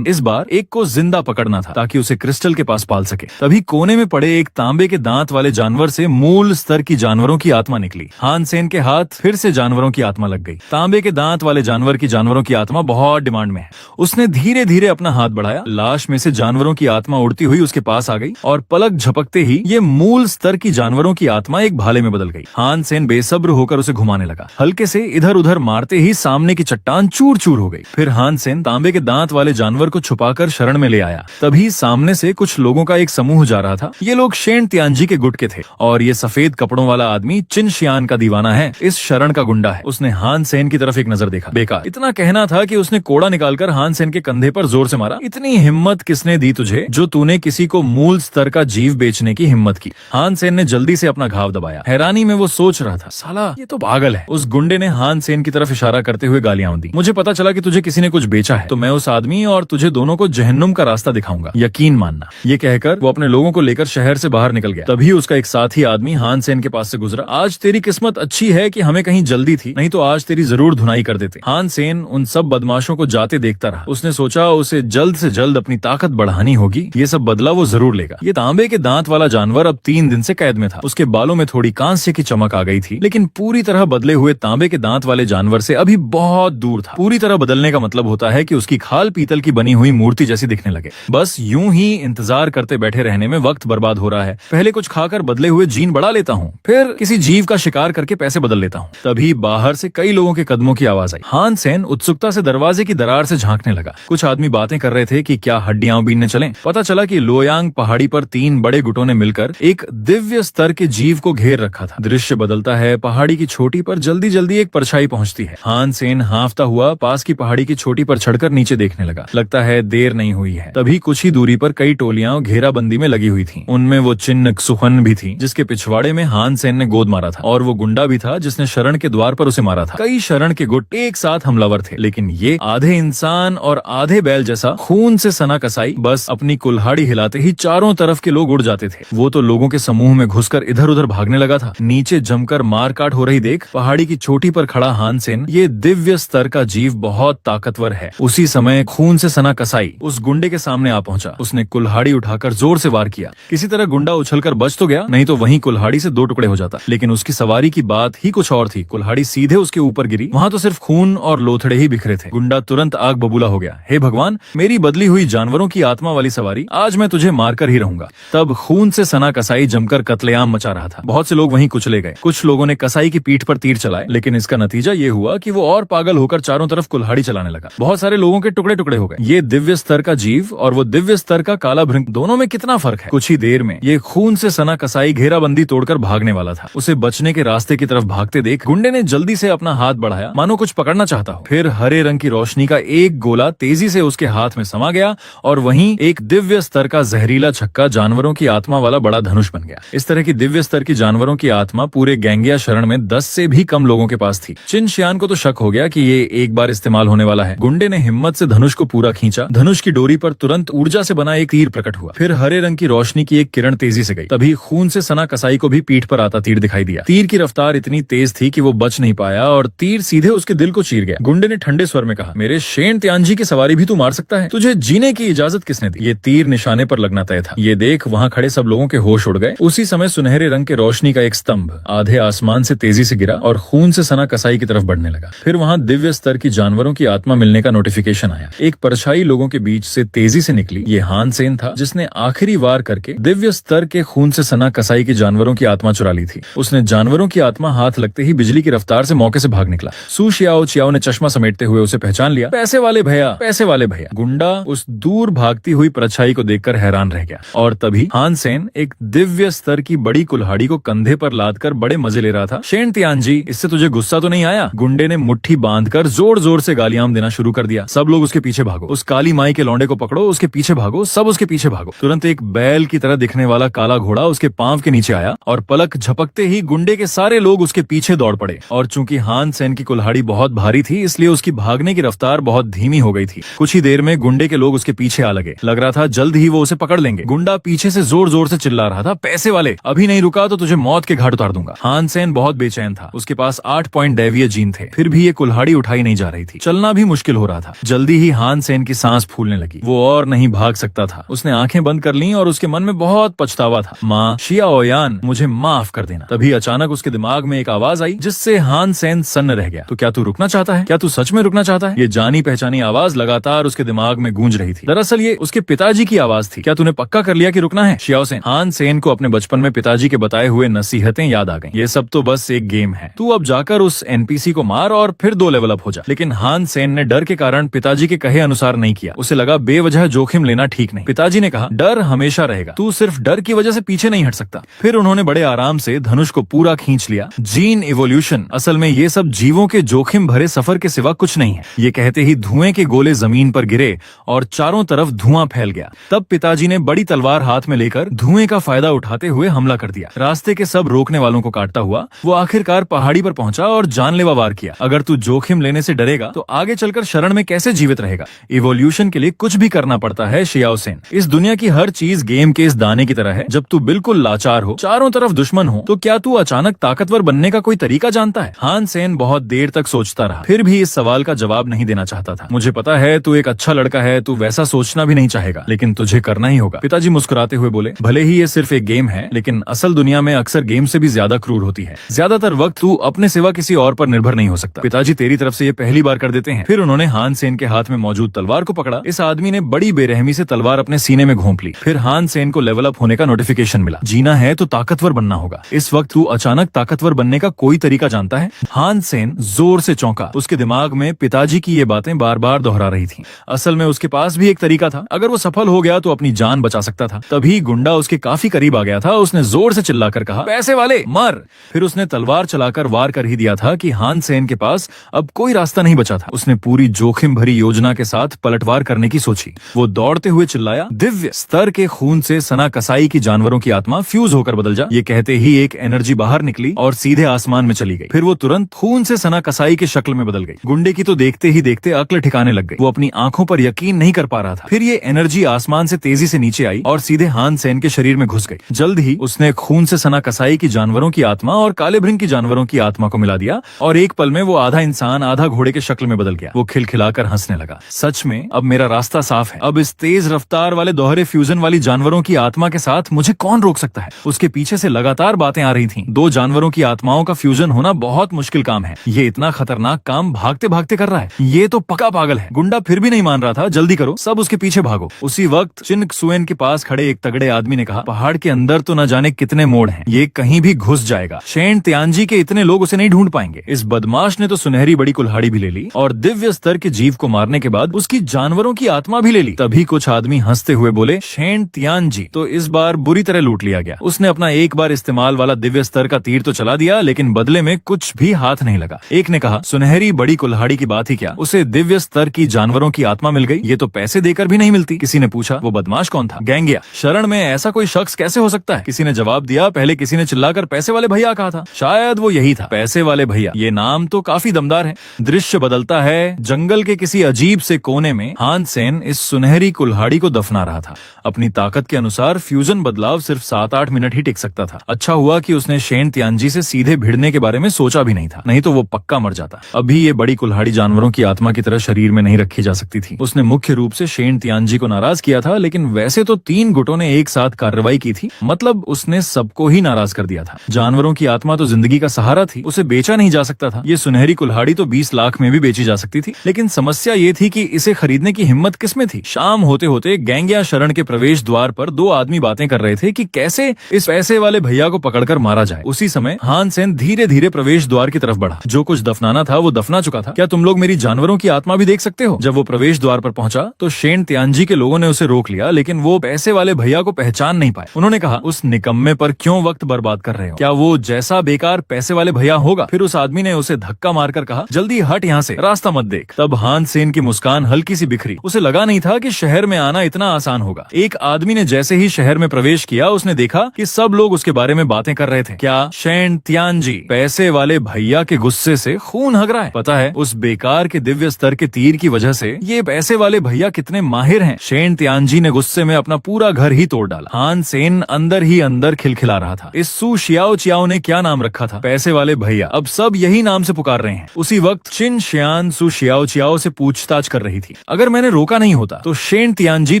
इस बार एक को जिंदा पकड़ना था ताकि उसे क्रिस्टल के पास पाल सके। तभी कोने में पड़े एक तांबे के दांत वाले जानवर से मूल स्तर की जानवरों की आत्मा निकली। हान सेन के हाथ फिर से जानवरों की आत्मा लग गई। तांबे के दांत वाले जानवर की जानवरों की आत्मा बहुत डिमांड में है। उसने धीरे धीरे अपना हाथ बढ़ाया। लाश में से जानवरों की आत्मा उड़ती हुई उसके पास आ गई और पलक झपकते ही ये मूल स्तर की जानवरों की आत्मा एक भाले में बदल गई। हान सेन बेसब्र होकर उसे घुमाने लगा। हल्के से इधर उधर मारते ही सामने की चट्टान चूर चूर हो गई। फिर हान सेन तांबे के दांत वाले जानवर को छुपाकर शरण में ले आया। तभी सामने से कुछ लोगों का एक समूह जा रहा था। ये लोग शेन तियानजी के गुट के थे और ये सफेद कपड़ों वाला आदमी चिन शियान का दीवाना है, इस शरण का गुंडा है। उसने हान सेन की तरफ एक नजर देखा। बेकार, इतना कहना था कि उसने कोड़ा निकालकर हान सेन के कंधे पर जोर से मारा। इतनी हिम्मत किसने दी तुझे जो तूने किसी को मूल स्तर का जीव बेचने की हिम्मत की? हान सेन ने जल्दी से अपना घाव दबाया। हैरानी में वो सोच रहा था, साला ये तो पागल है। उस गुंडे ने हान सेन की तरफ इशारा करते हुए गालियां दी। मुझे पता चला कि तुझे किसी ने कुछ बेचा है तो मैं उस आदमी और तुझे दोनों को जहन्नुम का रास्ता दिखाऊंगा, यकीन मानना। ये कहकर वो अपने लोगों को लेकर शहर से बाहर निकल गया। तभी उसका एक साथी आदमी हान सेन के पास से गुजरा। आज तेरी किस्मत अच्छी है कि हमें कहीं जल्दी थी, नहीं तो आज तेरी जरूर धुनाई कर देते। हान सेन उन सब बदमाशों को जाते देखता रहा। उसने सोचा उसे जल्द से जल्द अपनी ताकत बढ़ानी होगी, ये सब बदला वो जरूर लेगा। ये तांबे के दांत वाला जानवर अब 3 दिन से कैद में था। उसके बालों में थोड़ी कांस्य की चमक आ गई थी, लेकिन पूरी तरह बदले हुए तांबे के दांत वाले जानवर से अभी बहुत दूर था। पूरी तरह बदलने का मतलब होता है कि उसकी खाल पीतल की बनी हुई मूर्ति जैसी दिखने लगे। बस यूं ही इंतजार करते बैठे रहने में वक्त बर्बाद हो रहा है। पहले कुछ खाकर बदले हुए जीन बढ़ा लेता हूँ, फिर किसी जीव का शिकार करके पैसे बदल लेता हूँ। तभी बाहर से कई लोगों के कदमों की आवाज आई। हान सेन उत्सुकता से दरवाजे की दरार से झांकने लगा। कुछ आदमी बातें कर रहे थे कि क्या हड्डियां बीनने चलें। पता चला कि लोयांग पहाड़ी पर 3 बड़े गुटों ने मिलकर एक दिव्य स्तर के जीव को घेर रखा था। दृश्य बदलता है। पहाड़ी की छोटी पर जल्दी जल्दी एक परछाई पहुंचती है। हान सेन हांफता हुआ पास की पहाड़ी की छोटी पर चढ़कर नीचे देखने लगा। लगता है देर नहीं हुई है। तभी कुछ ही दूरी पर कई टोलियां घेराबंदी में लगी हुई थी। उनमें वो चिन्ह सुखन भी थी जिसके पिछवाड़े में हान सेन ने गोद मारा था, और वो गुंडा भी था जिसने शरण के द्वार पर उसे मारा था। कई शरण के गुट एक साथ हमलावर थे, लेकिन ये आधे इंसान और आधे बैल जैसा खून से सना कसाई बस अपनी कुल्हाड़ी हिलाते आते ही चारों तरफ के लोग उड़ जाते थे। वो तो लोगों के समूह में घुसकर इधर उधर भागने लगा था। नीचे जमकर मार काट हो रही देख पहाड़ी की चोटी पर खड़ा हानसेन, ये दिव्य स्तर का जीव बहुत ताकतवर है। उसी समय खून से सना कसाई उस गुंडे के सामने आ पहुंचा। उसने कुल्हाड़ी उठाकर जोर से वार किया। किसी तरह गुंडा उछलकर बच तो गया, नहीं तो वहीं कुल्हाड़ी से 2 टुकड़े हो जाता। लेकिन उसकी सवारी की बात ही कुछ और थी। कुल्हाड़ी सीधे उसके ऊपर गिरी। वहां तो सिर्फ खून और लोथड़े ही बिखरे थे। गुंडा तुरंत आग बबूला हो गया। हे भगवान, मेरी बदली हुई जानवरों की आत्मा वाली सवारी, आज मैं तुझे मारकर ही रहूंगा। तब खून से सना कसाई जमकर कत्लेआम मचा रहा था। बहुत से लोग वहीं कुचले गए। कुछ लोगों ने कसाई की पीठ पर तीर चलाए, लेकिन इसका नतीजा ये हुआ कि वो और पागल होकर चारों तरफ कुल्हाड़ी चलाने लगा। बहुत सारे लोगों के टुकड़े टुकड़े हो गए। ये दिव्य स्तर का जीव और वो दिव्य स्तर का काला भृंग, दोनों में कितना फर्क है। कुछ ही देर में ये खून से सना कसाई घेराबंदी तोड़कर भागने वाला था। उसे बचने के रास्ते की तरफ भागते देख गुंडे ने जल्दी से अपना हाथ बढ़ाया, मानो कुछ पकड़ना चाहता हो। फिर हरे रंग की रोशनी का एक गोला तेजी से उसके हाथ में समा गया और वहीं एक दिव्य स्तर का जहरीला छक्का जानवरों की आत्मा वाला बड़ा धनुष बन गया। इस तरह की दिव्य स्तर की जानवरों की आत्मा पूरे गैंगिया शरण में 10 से भी कम लोगों के पास थी। चिन शियान को तो शक हो गया कि ये एक बार इस्तेमाल होने वाला है। गुंडे ने हिम्मत से धनुष को पूरा खींचा। धनुष की डोरी पर तुरंत ऊर्जा से बना एक तीर प्रकट हुआ। फिर हरे रंग की रोशनी की एक किरण तेजी से गई। तभी खून से सना कसाई को भी पीठ पर आता तीर दिखाई दिया। तीर की रफ्तार इतनी तेज थी कि वो बच नहीं पाया और तीर सीधे उसके दिल को चीर गया। गुंडे ने ठंडे स्वर में कहा, मेरे शेन त्यांजी की सवारी भी तू मार सकता है? तुझे जीने की इजाजत किसने दी? ये तीर निशाने पर लगना तय था। ये देख वहां खड़े सब लोगों के होश उड़ गए। उसी समय सुनहरे रंग के रोशनी का एक स्तंभ आधे आसमान से तेजी से गिरा और खून से सना कसाई की तरफ बढ़ने लगा। फिर वहां दिव्य स्तर की जानवरों की आत्मा मिलने का नोटिफिकेशन आया। एक परछाई लोगों के बीच से तेजी से निकली। ये हानसेन था जिसने आखिरी वार करके दिव्य स्तर के खून से सना कसाई की जानवरों की आत्मा चुरा ली थी। उसने जानवरों की आत्मा हाथ लगते ही बिजली की रफ्तार से मौके से भाग निकला। सू शियाओ चियाओ ने चश्मा समेटते हुए उसे पहचान लिया। पैसे वाले भैया, पैसे वाले भैया। गुंडा उस दूर भागती हुई परछाई को देखकर हैरान रह गया। और तभी हानसेन एक दिव्य स्तर की बड़ी कुल्हाड़ी को कंधे पर लादकर बड़े मजे ले रहा था। शेन तियानजी, इससे तुझे गुस्सा तो नहीं आया? गुंडे ने मुट्ठी बांधकर जोर जोर से गालियां देना शुरू कर दिया। सब लोग उसके पीछे भागो, उस काली माई के लौंडे को पकड़ो, उसके पीछे भागो, सब उसके पीछे भागो। तुरंत एक बैल की तरह दिखने वाला काला घोड़ा उसके पांव के नीचे आया और पलक झपकते ही गुंडे के सारे लोग उसके पीछे दौड़ पड़े। और चूंकि हानसेन की कुल्हाड़ी बहुत भारी थी, इसलिए उसकी भागने की रफ्तार बहुत धीमी हो गई थी। कुछ ही देर में गुंडे के लोग उसके पीछे आ लगे। लग रहा था जल्द ही वो उसे पकड़ लेंगे। गुंडा पीछे से जोर जोर से चिल्ला रहा था, पैसे वाले, अभी नहीं रुका तो तुझे मौत के घाट उतार दूंगा। हानसेन बहुत बेचैन था। उसके पास 8 पॉइंट दैवीय जीन थे। फिर भी ये कुल्हाड़ी उठाई नहीं जा रही थी। चलना भी मुश्किल हो रहा था। जल्दी ही हानसेन की सांस फूलने लगी। वो और नहीं भाग सकता था। उसने आंखें बंद कर लीं और उसके मन में बहुत पछतावा था। माँ शियाओयान, मुझे माफ कर देना। तभी अचानक उसके दिमाग में एक आवाज आई जिससे हानसेन सन्न रह गया। तो क्या तू रुकना चाहता है? क्या तू सच में रुकना चाहता है? ये जानी पहचानी आवाज लगातार उसके दिमाग में गूंज रही थी। दरअसल ये उसके पिताजी की आवाज थी। क्या तूने पक्का कर लिया कि रुकना है? शियाओसेन, हानसेन को अपने बचपन में पिताजी के बताए हुए नसीहतें याद आ गईं। ये सब तो बस एक गेम है। तू अब जाकर उस एनपीसी को मार और फिर 2 लेवल अप हो जा। लेकिन हानसेन ने डर के कारण पिताजी के कहे अनुसार नहीं किया। उसे लगा बेवजह जोखिम लेना ठीक नहीं। पिताजी ने कहा, डर हमेशा रहेगा, तू सिर्फ डर की वजह से पीछे नहीं हट सकता। फिर उन्होंने बड़े आराम से धनुष को पूरा खींच लिया। जीन इवोल्यूशन, असल में ये सब जीवों के जोखिम भरे सफर के सिवा कुछ नहीं है। ये कहते ही धुएं के गोले जमीन पर गिरे और चारों तरफ धुआं फैल गया। तब पिताजी ने बड़ी तलवार हाथ में लेकर धुएं का फायदा उठाते हुए हमला कर दिया। रास्ते के सब रोकने वालों को काटता हुआ वो आखिरकार पहाड़ी पर पहुंचा और जानलेवा वार किया। अगर तू जोखिम लेने से डरेगा तो आगे चलकर शरण में कैसे जीवित रहेगा? इवोल्यूशन के लिए कुछ भी करना पड़ता है शियाओसेन। इस दुनिया की हर चीज गेम के इस दाने की तरह है। जब तू बिल्कुल लाचार हो, चारों तरफ दुश्मन हो, तो क्या तू अचानक ताकतवर बनने का कोई तरीका जानता है? हानसेन बहुत देर तक सोचता रहा, फिर भी इस सवाल का जवाब नहीं देना चाहता था। मुझे पता है तू एक अच्छा लड़का है, तू वैसा सोचना भी नहीं चाहेगा, लेकिन तुझे करना ही होगा। पिताजी मुस्कुराते हुए बोले, भले ही ये सिर्फ एक गेम है, लेकिन असल दुनिया में अक्सर गेम से भी ज्यादा क्रूर होती है। ज्यादातर वक्त तू अपने सिवा किसी और पर निर्भर नहीं हो सकता। पिताजी तेरी तरफ से ये पहली बार कर देते हैं। फिर उन्होंने हानसेन के हाथ में मौजूद तलवार को पकड़ा। इस आदमी ने बड़ी बेरहमी से तलवार अपने सीने में घोंप ली। फिर हानसेन को लेवल अप होने का नोटिफिकेशन मिला। जीना है तो ताकतवर बनना होगा। इस वक्त तू अचानक ताकतवर बनने का कोई तरीका जानता है? हानसेन जोर से चौंका। उसके दिमाग में पिताजी की ये बातें बार बार दोहरा रही थी। असल में उसके पास भी एक तरीका था। अगर वो सफल हो गया तो अपनी जान बचा सकता था। तभी गुंडा उसके काफी करीब आ गया था। उसने जोर से चिल्लाकर कहा, पैसे वाले मर। फिर उसने तलवार चलाकर वार कर ही दिया था कि हानसेन के पास अब कोई रास्ता नहीं बचा था। उसने पूरी जोखिम भरी योजना के साथ पलटवार करने की सोची। वो दौड़ते हुए चिल्लाया, दिव्य स्तर के खून से सना कसाई की जानवरों की आत्मा फ्यूज होकर बदल जा। ये कहते ही एक एनर्जी बाहर निकली और सीधे आसमान में चली गई। फिर वो तुरंत खून से सना कसाई की शक्ल में बदल गई। गुंडे की तो देखते ही देखते अक्ल ठिकाने लग गई। वो अपनी आंखों पर यकीन नहीं कर पा रहा था। फिर ये एनर्जी आसमान से तेजी तेजी से नीचे आई और सीधे हान सेन के शरीर में घुस गई। जल्द ही उसने खून से सना कसाई की जानवरों की आत्मा और काले भृंग की जानवरों की आत्मा को मिला दिया और एक पल में वो आधा इंसान आधा घोड़े के शक्ल में बदल गया। वो खिलखिलाकर हंसने लगा। सच में अब मेरा रास्ता साफ है। अब इस तेज रफ्तार वाले दोहरे फ्यूजन वाली जानवरों की आत्मा के साथ मुझे कौन रोक सकता है। उसके पीछे से लगातार बातें आ रही थीं। दो जानवरों की आत्माओं का फ्यूजन होना बहुत मुश्किल काम है। ये इतना खतरनाक काम भागते भागते कर रहा है। ये तो पक्का पागल है। गुंडा फिर भी नहीं मान रहा था। जल्दी करो, सब उसके पीछे भागो। उसी वक्त चिन सुएन के पास खड़े एक तगड़े आदमी ने कहा, पहाड़ के अंदर तो न जाने कितने मोड़ हैं। ये कहीं भी घुस जाएगा। शेन तियानजी के इतने लोग उसे नहीं ढूंढ पाएंगे। इस बदमाश ने तो सुनहरी बड़ी कुल्हाड़ी भी ले ली और दिव्य स्तर के जीव को मारने के बाद उसकी जानवरों की आत्मा भी ले ली। तभी कुछ आदमी हंसते हुए बोले, शेन तियानजी तो इस बार बुरी तरह लूट लिया गया। उसने अपना एक बार इस्तेमाल वाला दिव्य स्तर का तीर तो चला दिया, लेकिन बदले में कुछ भी हाथ नहीं लगा। एक ने कहा, सुनहरी बड़ी कुल्हाड़ी की बात ही क्या, उसे दिव्य स्तर की जानवरों की आत्मा मिल गई। ये तो पैसे देकर भी नहीं मिलती। किसी ने पूछा, वो बदमाश कौन था? गैंगिया। शरण में ऐसा कोई शख्स कैसे हो सकता है? किसी ने जवाब दिया, पहले किसी ने चिल्लाकर पैसे वाले भैया कहा था। शायद वो यही था, पैसे वाले भैया। ये नाम तो काफी दमदार है। दृश्य बदलता है। जंगल के किसी अजीब से कोने में हान सेन इस सुनहरी कुल्हाड़ी को दफना रहा था। अपनी ताकत के अनुसार फ्यूजन बदलाव सिर्फ 7-8 मिनट ही टिक सकता था। अच्छा हुआ कि उसने शेन तियानजी से सीधे भिड़ने के बारे में सोचा भी नहीं था, नहीं तो वो पक्का मर जाता। अभी ये बड़ी कुल्हाड़ी जानवरों की आत्मा की तरह शरीर में नहीं रखी जा सकती थी। उसने मुख्य रूप से शेन तियानजी को नाराज किया था, लेकिन वैसे तो 3 गुटों ने एक साथ कार्रवाई की थी। मतलब उसने सबको ही नाराज कर दिया था। जानवरों की आत्मा तो जिंदगी का सहारा थी, उसे बेचा नहीं जा सकता था। ये सुनहरी कुल्हाड़ी तो 20 लाख में भी बेची जा सकती थी, लेकिन समस्या ये थी कि इसे खरीदने की हिम्मत किसमें थी। शाम होते होते गैंगिया शरण के प्रवेश द्वार पर 2 आदमी बातें कर रहे थे कि कैसे इस पैसे वाले भैया को पकड़कर मारा जाए। उसी समय हान सेन धीरे धीरे प्रवेश द्वार की तरफ बढ़ा। जो कुछ दफनाना था वो दफना चुका था। क्या तुम लोग मेरी जानवरों की आत्मा भी देख सकते हो? जब वो प्रवेश द्वार पर पहुंचा तो शेन तियानजी के लोगों ने उसे रोक लिया, लेकिन वो पैसे वाले भैया को पहचान नहीं पाए। उन्होंने कहा, उस निकम्मे पर क्यों वक्त बर्बाद कर रहे हो? क्या वो जैसा बेकार पैसे वाले भैया होगा? फिर उस आदमी ने उसे धक्का मारकर कहा, जल्दी हट यहाँ से, रास्ता मत देख। तब हान सेन की मुस्कान हल्की सी बिखरी। उसे लगा नहीं था कि शहर में आना इतना आसान होगा। एक आदमी ने जैसे ही शहर में प्रवेश किया, उसने देखा कि सब लोग उसके बारे में बातें कर रहे थे। क्या शेन तियानजी पैसे वाले भैया के गुस्से से खून हग रहा है? पता है, उस बेकार के दिव्य स्तर के तीर की वजह से ये पैसे वाले भैया कितने माहिर हैं। शेन तियानजी ने गुस्से में अपना पूरा घर ही तोड़ डाला। हान सेन अंदर ही अंदर खिलखिला रहा था। इस सू शियाओ चियाओ ने क्या नाम रखा था? पैसे वाले भैया। अब सब यही नाम से पुकार रहे हैं। उसी वक्त चिन शियान सू शियाओ चियाओ से पूछताछ कर रही थी। अगर मैंने रोका नहीं होता तो शेन तियानजी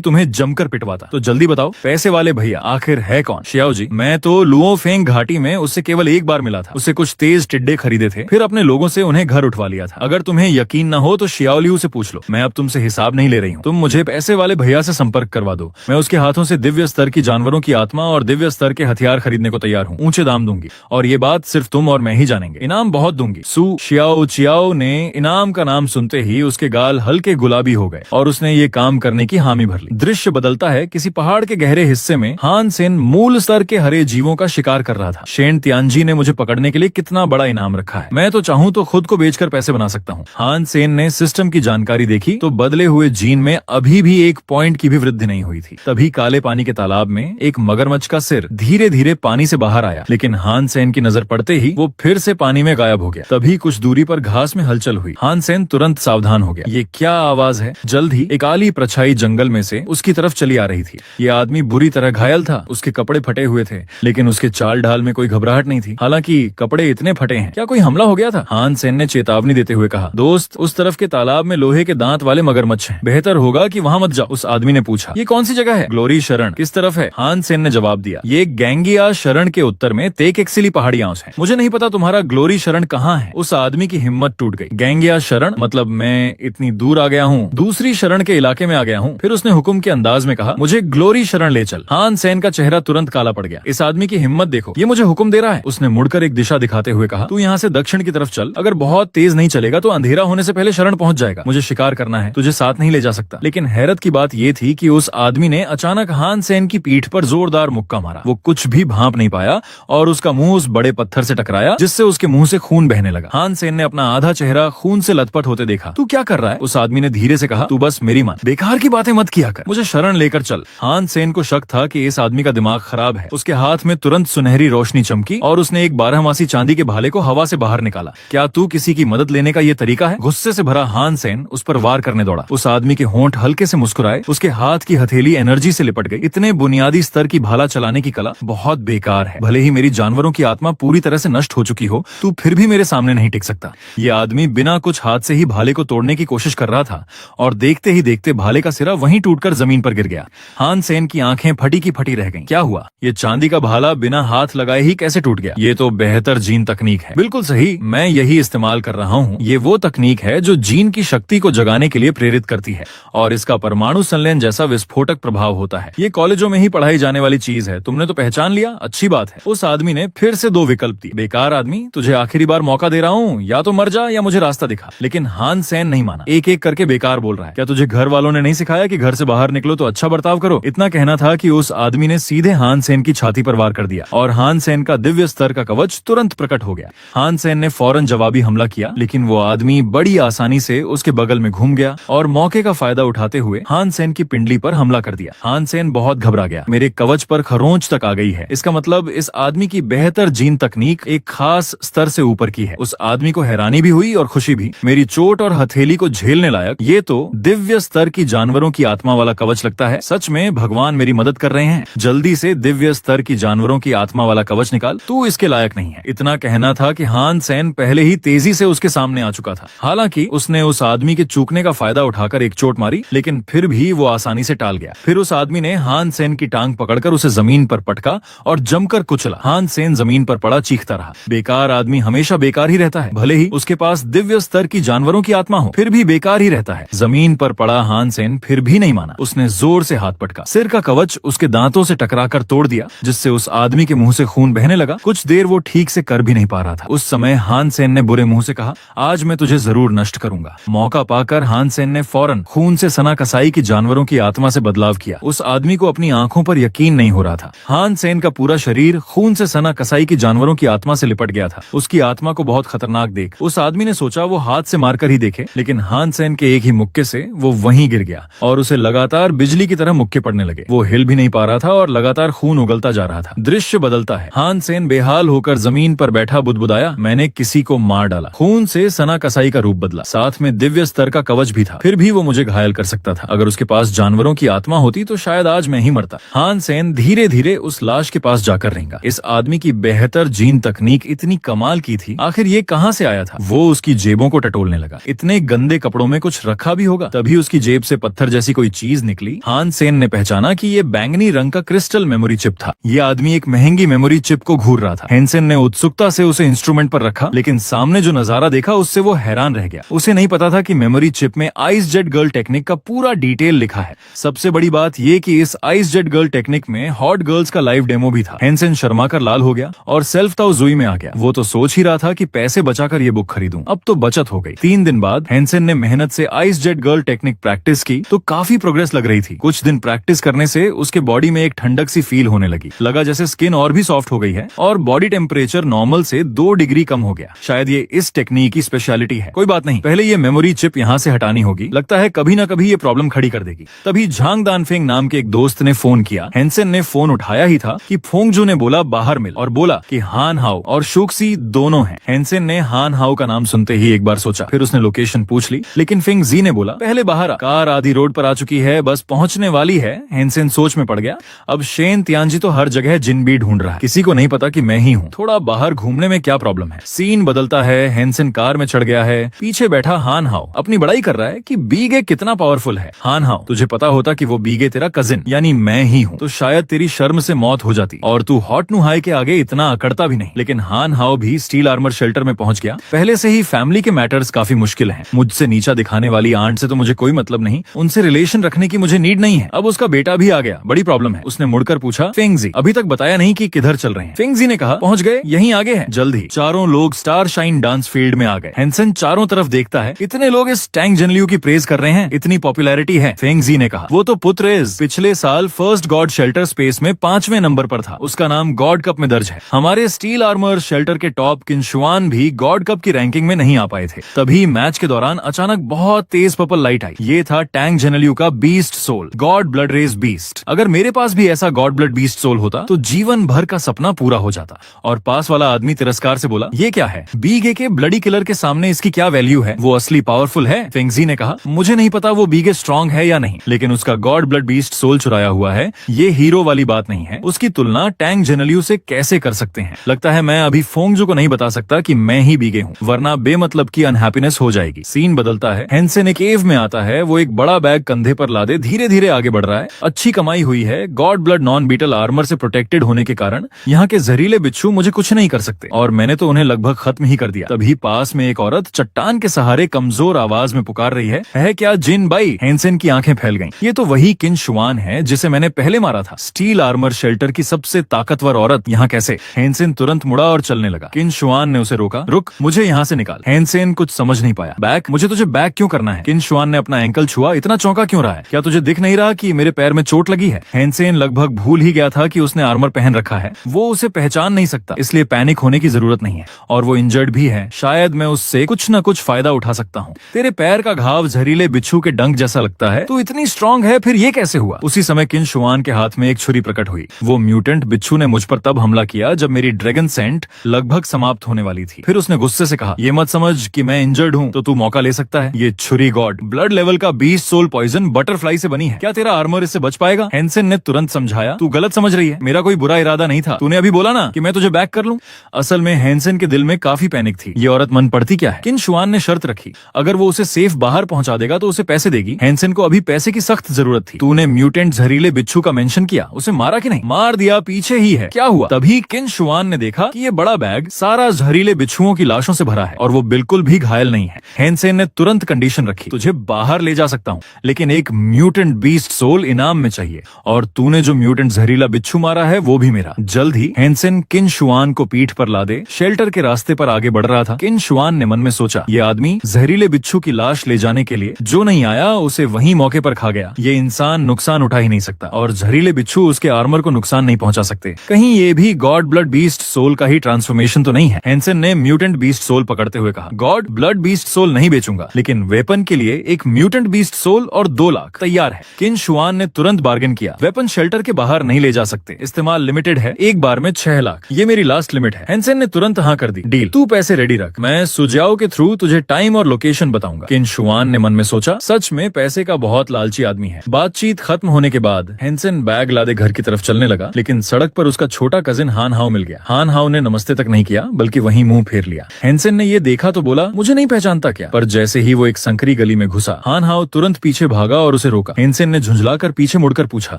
तुम्हें जमकर पिटवाता। तो जल्दी बताओ, पैसे वाले भैया आखिर है कौन? शियाओ जी, मैं तो लुओफेंग घाटी में उससे केवल एक बार मिला था। उससे कुछ तेज टिड्डे खरीदे थे, फिर अपने लोगों से उन्हें घर उठवा लिया था। अगर तुम्हें यकीन न हो तो शियाओलियू से पूछ लो। मैं अब तुमसे हिसाब नहीं ले रही हूँ। तुम मुझे पैसे वाले भैया से संपर्क करवा दो। मैं उसके हाथों से दिव्य स्तर की जानवरों की आत्मा और दिव्य स्तर के हथियार खरीदने को तैयार हूँ। ऊंचे दाम दूंगी और ये बात सिर्फ तुम और मैं ही जानेंगे। इनाम बहुत दूंगी। सू शियाओ चियाओ ने इनाम का नाम सुनते ही उसके गाल हल्के गुलाबी हो गए और उसने ये काम करने की हामी भर ली। दृश्य बदलता है। किसी पहाड़ के गहरे हिस्से में हान सेन मूल स्तर के हरे जीवों का शिकार कर रहा था। शेन तियानजी ने मुझे पकड़ने के लिए कितना बड़ा इनाम रखा है। मैं तो चाहूँ तो खुद को बेचकर पैसे बना सकता हूँ। हान सेन ने सिस्टम की जानकारी देखी तो बदले हुए जीन में अभी भी 1 पॉइंट की भी वृद्धि नहीं हुई थी। तभी काले पानी के तालाब में एक मगरमच्छ का सिर धीरे धीरे पानी से बाहर आया, लेकिन हान सेन की नजर पड़ते ही वो फिर से पानी में गायब हो गया। तभी कुछ दूरी पर घास में हलचल हुई। हान सेन तुरंत सावधान हो गया। ये क्या आवाज है? जल्द ही एक काली परछाई जंगल में से उसकी तरफ चली आ रही थी। ये आदमी बुरी तरह घायल था। उसके कपड़े फटे हुए थे, लेकिन उसके चाल ढाल में कोई घबराहट नहीं थी। हालांकि कपड़े इतने फटे हैं, क्या कोई हमला हो गया था? हान सेन ने चेतावनी देते हुए कहा, दोस्त, उस तरफ के तालाब में लोहे के दांत वाले मगरमच्छ हैं। बेहतर होगा कि वहाँ मत जाओ। उस आदमी ने पूछा, ये कौन सी जगह है? ग्लोरी शरण। किस तरफ है? हान सेन ने जवाब दिया, ये गैंगिया शरण के उत्तर में तेकेक्सिली पहाड़ियां है। मुझे नहीं पता तुम्हारा ग्लोरी शरण कहाँ है। उस आदमी की हिम्मत टूट गई। गैंगिया शरण मतलब मैं इतनी दूर आ गया हूँ, दूसरी शरण के इलाके में आ गया हूँ। फिर उसने हुक्म के अंदाज में कहा, मुझे ग्लोरी शरण ले चल। हान सेन का चेहरा तुरंत काला पड़ गया। इस आदमी की हिम्मत देखो, ये मुझे हुक्म दे रहा है। उसने मुड़कर एक दिशा दिखाते हुए कहा, तू यहाँ से दक्षिण की तरफ चल। अगर बहुत तेज नहीं चलेगा तो अंधेरा होने से पहले शरण पहुंच जाएगा। मुझे शिकार करना है, तुझे साथ नहीं ले जा सकता। लेकिन हैरत की बात ये थी कि उस आदमी ने अचानक हान सेन की पीठ पर जोरदार मुक्का मारा। वो कुछ भी भांप नहीं पाया और उसका मुंह उस बड़े पत्थर से टकराया, जिससे उसके मुंह से खून बहने लगा। हान सेन ने अपना आधा चेहरा खून से लथपथ होते देखा। तू क्या कर रहा है? उस आदमी ने धीरे से कहा, तू बस मेरी मान, बेकार की बातें मत किया कर, मुझे शरण लेकर चल। हान सेन को शक था कि इस आदमी का दिमाग खराब है। उसके हाथ में तुरंत सुनहरी रोशनी चमकी और उसने एक 12मासी चांदी के भाले को हवा से बाहर निकाला। क्या तू किसी की मदद लेने का ये तरीका है? गुस्से से भरा हान सेन उस पर वार करने दौड़ा। उस आदमी के होंठ हल्के से मुस्कुराए, उसके हाथ की हथेली एनर्जी से लिपट गई। इतने बुनियादी स्तर की भाला चलाने की कला बहुत बेकार है। भले ही मेरी जानवरों की आत्मा पूरी तरह से नष्ट हो चुकी हो, तू फिर भी मेरे सामने नहीं टिक सकता। ये आदमी बिना कुछ हाथ से ही भाले को तोड़ने की कोशिश कर रहा था और देखते ही देखते भाले का सिरा वहीं टूटकर जमीन पर गिर गया। हान सेन की आंखें फटी की फटी रह गईं। क्या हुआ? ये चांदी का भाला बिना हाथ लगाए ही कैसे टूट गया? ये तो बेहतर जीन तकनीक है। बिल्कुल सही, मैं यही इस्तेमाल कर रहा हूँ। ये वो तकनीक है जो जीन की शक्ति को जगाने के लिए प्रेरित करती है और इसका परमाणु संलयन जैसा विस्फोटक प्रभाव होता है। ये कॉलेजों में ही पढ़ाई जाने वाली चीज है। तुमने तो पहचान लिया, अच्छी बात है। उस आदमी ने फिर से दो विकल्प दिए। बेकार आदमी, तुझे आखिरी बार मौका दे रहा हूँ, या तो मर जा या मुझे रास्ता दिखा। लेकिन हान सेन नहीं माना, एक एक करके बेकार बोल रहा है। क्या तुझे घर वालों ने नहीं सिखाया कि घर से बाहर निकलो तो अच्छा बर्ताव करो? इतना कहना था कि उस आदमी ने सीधे हान सेन की छाती पर वार कर दिया और हान सेन का दिव्य स्तर का कवच तुरंत प्रकट हो गया। हान सेन ने फौरन जवाबी हमला किया, लेकिन वो आदमी बड़ी आसानी से उसके बगल में घूम गया और मौके का फायदा उठाते हुए हान सेन की पिंडली पर हमला कर दिया। हान सेन बहुत घबरा गया। मेरे कवच पर खरोंच तक आ गई है। इसका मतलब इस आदमी की बेहतर जीन तकनीक एक खास स्तर से ऊपर की है। उस आदमी को हैरानी भी हुई और खुशी भी। मेरी चोट और हथेली को झेलने लायक ये तो दिव्य स्तर की जानवरों की आत्मा वाला कवच लगता है। सच में भगवान मेरी मदद कर रहे हैं। जल्दी से दिव्य स्तर की जानवरों की आत्मा वाला कवच निकाल, तू इसके लायक नहीं है। इतना कहना था कि हान सेन पहले ही तेजी से उसके सामने आ चुका था। हालांकि उसने उस आदमी के चूकने का फायदा उठाकर एक चोट मारी, लेकिन फिर भी वो आसानी से टाल गया। फिर उस आदमी ने हान सेन की टांग पकड़कर उसे जमीन पर पटका और जमकर कुचला। हान सेन जमीन पर पड़ा चीखता रहा। बेकार आदमी हमेशा बेकार ही रहता है। भले ही उसके पास दिव्य स्तर की जानवरों की आत्मा हो, फिर भी बेकार ही रहता है। जमीन पर पड़ा हान सेन फिर भी नहीं माना। उसने जोर से हाथ पटका। सिर का कवच उसके दांतों से टकराकर तोड़ दिया, जिससे उस आदमी के मुंह से खून बहने लगा। कुछ देर वो ठीक से कर भी नहीं पा रहा था। उस समय हान सेन ने बुरे मुंह से कहा, आज मैं तुझे जरूर नष्ट करूंगा। मौका पाकर हान सेन ने फौरन खून से सना कसाई की जानवरों की आत्मा से बदलाव किया। उस आदमी को अपनी आंखों पर यकीन नहीं हो रहा था। हान सेन का पूरा शरीर खून से सना कसाई की जानवरों की आत्मा से लिपट गया था। उसकी आत्मा को बहुत खतरनाक देख उस आदमी ने सोचा वो हाथ से मारकर ही देखे, लेकिन हान सेन के एक ही मुक्के से वो वहीं गिर गया और उसे लगातार बिजली की तरह मुक्के पड़ने लगे। वो हिल भी नहीं पा रहा था और लगातार खून उगलता जा रहा था। दृश्य बदलता है। हान सेन बेहाल होकर जमीन पर बैठा बुदबुदाया, मैंने किसी को मार डाला। खून से सना कसाई का रूप बदला, साथ में दिव्य स्तर का कवच भी था। फिर भी वो मुझे घायल कर सकता था। अगर उसके पास जानवरों की आत्मा होती तो शायद आज मैं ही मरता। हान सेन धीरे धीरे उस लाश के पास जाकर रेंगा। इस आदमी की बेहतर जीन तकनीक इतनी कमाल की थी, आखिर ये कहाँ से आया था? वो उसकी जेबों को टटोलने लगा। इतने गंदे कपड़ों में कुछ रखा भी होगा। तभी उसकी जेब से पत्थर जैसी कोई चीज निकली। हान सेन ने पहचाना कि ये बैंगनी रंग का क्रिस्टल मेमोरी चिप था। ये आदमी एक महंगी मेमोरी चिप को घूर रहा था। हेंसेन ने उत्सुकता से उसे इंस्ट्रूमेंट पर रखा, लेकिन सामने जो नजारा देखा उससे वो हैरान रह गया। उसे नहीं पता था कि मेमोरी चिप में आइस जेट गर्ल टेक्निक का पूरा डिटेल लिखा है। सबसे बड़ी बात ये कि इस आइस जेट गर्ल टेक्निक में हॉट गर्ल्स का लाइव डेमो भी था। हेंसेन शर्मा कर लाल हो गया और सेल्फ ताओ जुई में आ गया। वो तो सोच ही रहा था कि पैसे बचाकर ये बुक खरीदूं। अब तो बचत हो गई। 3 दिन बाद हेंसेन ने मेहनत से ice jet girl technique practice की तो काफी प्रोग्रेस लग रही थी। कुछ दिन प्रैक्टिस करने से उसके बॉडी में एक ठंडक सी फील होने लगी। लगा जैसे स्किन और भी सॉफ्ट हो गई है और बॉडी टेम्परेचर नॉर्मल से 2 डिग्री कम हो गया। शायद ये इस टेक्निक की स्पेशलिटी है। कोई बात नहीं, पहले ये मेमोरी चिप यहाँ से हटानी होगी। लगता है कभी ना कभी ये प्रॉब्लम खड़ी कर देगी। तभी झांग दानफेंग नाम के एक दोस्त ने फोन किया। हेंसेन ने फोन उठाया ही था कि फोंगजू ने बोला बाहर मिल और बोला कि हान हाओ और शुक्सी दोनों हैं। हेंसेन ने हान हाओ का नाम सुनते ही एक बार सोचा, फिर उसने लोकेशन पूछ ली, लेकिन फिंग जी ने बोला पहले बाहर आ। कार आधी रोड पर आ चुकी है, बस पहुंचने वाली है। हेंसेन सोच में पड़ गया। अब शेन तियानजी तो हर जगह जिन भी ढूंढ रहा है, किसी को नहीं पता कि मैं ही हूँ। थोड़ा बाहर घूमने में क्या प्रॉब्लम है? सीन बदलता है। हेंसेन कार में चढ़ गया है। पीछे बैठा हान हाओ अपनी बड़ाई कर रहा है कि बीगे कितना पावरफुल है। हान हाओ, तुझे पता होता कि वो बीगे तेरा कजिन यानी मैं ही हूँ तो शायद तेरी शर्म से मौत हो जाती और तू हॉट नु हाई के आगे इतना अकड़ता भी नहीं। लेकिन हान हाओ भी स्टील आर्मर शेल्टर में पहुंच गया। पहले से ही फैमिली के मैटर्स काफी मुश्किल हैं। मुझसे नीचा दिखाने वाली आंट से तो मुझे कोई मतलब नहीं, उनसे रिलेशन रखने की मुझे नीड नहीं है। अब उसका बेटा भी आ गया, बड़ी प्रॉब्लम है। उसने मुड़कर पूछा, फेंगजी अभी तक बताया नहीं कि किधर चल रहे हैं? फेंगजी ने कहा, पहुंच गए, यहीं आगे है। जल्द ही चारों लोग स्टार शाइन डांस फील्ड में आ गए। हेंसेन चारों तरफ देखता है, इतने लोग इस टैंग जनलियू की प्रेज कर रहे हैं, इतनी पॉपुलैरिटी है। फेंगजी ने कहा, वो तो पुत्र पिछले साल फर्स्ट गॉड शेल्टर स्पेस में 5वें नंबर पर था। उसका नाम गॉड कप में दर्ज है। हमारे स्टील आर्मर शेल्टर के टॉप किंशुआन भी गॉड कप की रैंकिंग में नहीं आ पाए थे। तभी मैच के दौरान अचानक बहुत तेज पर्पल लाइट आई। ये था टैंग जनलियू का beast soul, god blood race beast. अगर मेरे पास भी ऐसा गॉड ब्लड बीस्ट सोल होता तो जीवन भर का सपना पूरा हो जाता। और पास वाला आदमी तिरस्कार से बोला, ये क्या है? बीगे के ब्लडी किलर के सामने इसकी क्या वैल्यू है? वो असली पावरफुल है। फेंगजी ने कहा, मुझे नहीं पता वो बीगे स्ट्रांग है या नहीं, लेकिन उसका का गॉड ब्लड बीस्ट सोल चुराया हुआ है, ये हीरो वाली बात नहीं है। उसकी तुलना टैंग जेनलियू से कैसे कर सकते हैं? लगता है मैं अभी फोंगजो को नहीं बता सकता कि मैं ही बीगे हूँ, वरना बेमतलब की अनहैप्पीनेस हो जाएगी। सीन बदलता है, हेंसेन एक केव में आता है, वो एक बड़ा बैग कंधे पर लादे धीरे धीरे आगे बढ़ रहा है। अच्छी कमाई हुई है, god blood non beetle armour से प्रोटेक्टेड होने के कारण यहाँ के जहरीले बिच्छू मुझे कुछ नहीं कर सकते, और मैंने तो उन्हें लगभग खत्म ही कर दिया। तभी पास में एक औरत चट्टान के सहारे कमजोर आवाज में पुकार रही है क्या जिन बाई? हेंसेन की आंखें फैल गईं। ये तो वही किन शुआन है जिसे मैंने पहले मारा था। स्टील आर्मर शेल्टर की सबसे ताकतवर औरत यहाँ कैसे? हेंसेन तुरंत मुड़ा और चलने लगा। किन शुआन ने उसे रोका। रुक, मुझे यहाँ से निकाल। हेंसेन कुछ समझ नहीं पाया। बैक? मुझे तुझे बैक क्यों करना है? किन शुआन ने अपना एंकल छुआ। इतना चौंका क्यों रहा है? क्या तुझे दिख नहीं रहा कि मेरे पैर में चोट लगी है? हेंसेन लगभग भूल ही गया था कि उसने आर्मर पहन रखा है। वो उसे पहचान नहीं सकता, इसलिए पैनिक होने की जरूरत नहीं है। और वो इंजर्ड भी है, शायद मैं उससे कुछ न कुछ फायदा उठा सकता हूँ। तेरे पैर का घाव जहरीले बिच्छू के डंक जैसा लगता है, तू इतनी स्ट्रांग है, फिर ये कैसे हुआ? उसी समय किन शुआन के हाथ में एक छुरी प्रकट हुई। वो म्यूटेंट बिच्छू ने मुझ पर तब हमला किया जब मेरी ड्रैगन सेंट लगभग समाप्त होने वाली थी। फिर उसने गुस्से से कहा, ये मत समझ कि मैं इंजर्ड हूँ तो तू मौका ले सकता है। ये छुरी गॉड ब्लड लेवल का 20 सोल पॉइजन बटरफ्लाई से बनी है। क्या तेरा आर्मर इससे बच पाएगा? हेंसेन ने तुरंत समझाया, तू गलत समझ रही है, मेरा कोई बुरा इरादा नहीं था। तूने अभी बोला ना कि मैं तुझे बैक कर लूं। असल में हेंसेन के दिल में काफी पैनिक थी। ये औरत मन पड़ती क्या है? किन शुआन ने शर्त रखी, अगर वो उसे सेफ बाहर पहुंचा देगा तो उसे पैसे देगी। हेंसेन को अभी पैसे की सख्त जरूरत थी। तूने म्यूटेंट जहरीले बिच्छू का मेंशन किया, उसे मारा कि नहीं? मार दिया, पीछे ही है। क्या हुआ? तभी किन शुआन ने देखा कि ये बड़ा बैग सारा जहरीले बिच्छुओं की लाशों से भरा है और वो बिल्कुल भी घायल नहीं है। हेंसेन ने तुरंत कंडीशन रखी, तुझे बाहर ले जा सकता हूँ, लेकिन एक म्यूटेंट बीस्ट सोल इनाम में चाहिए, और तूने जो म्यूटेंट जहरीला बिच्छू मारा है वो भी मेरा। जल्द ही हेंसेन किन शुआन को पीठ पर लादे शेल्टर के रास्ते पर आगे बढ़ रहा था। किन शुआन ने मन में सोचा, ये आदमी जहरीले बिच्छू की लाश ले जाने के लिए जो नहीं आया उसे वहीं मौके पर खा गया। ये इंसान नुकसान उठा ही नहीं सकता, और जहरीले बिच्छू उसके आर्मर को नुकसान नहीं पहुंचा सकते। कहीं ये भी गॉड ब्लड बीस्ट सोल का ही ट्रांसफॉर्मेशन तो नहीं है? हेंसेन ने म्यूटेंट बीस्ट सोल पकड़ते हुए कहा, गॉड ब्लड बीस्ट सोल नहीं बेचूंगा, लेकिन वेपन के लिए एक म्यूटेंट बीस्ट सोल और 2 लाख तैयार है। किन शुआन ने तुरंत बार्गेन किया, वेपन शेल्टर के बाहर नहीं ले जा सकते, इस्तेमाल लिमिटेड है, एक बार में 6 लाख, ये मेरी लास्ट लिमिट है। हेंसेन ने तुरंत हाँ कर दी, डील, तू पैसे रेडी रख, मैं सुजाओ के थ्रू तुझे टाइम और लोकेशन बताऊंगा। किन शुआन ने मन में सोचा, सच में पैसे का बहुत लालची आदमी है। बातचीत खत्म होने के बाद हेंसेन बैग लादे घर की तरफ चलने लगा, लेकिन सड़क पर उसका छोटा कजिन हान हाउ मिल गया। हान हाउ ने नमस्ते तक नहीं किया, बल्कि वहीं मुंह फेर लिया। हेंसेन ने ये देखा तो बोला, मुझे नहीं पहचानता क्या? पर जैसे ही वो एक संकरी गली में घुसा, हान हाउ तुरंत पीछे भागा और उसे रोका। हेंसेन ने झुंझलाकर पीछे मुड़कर पूछा,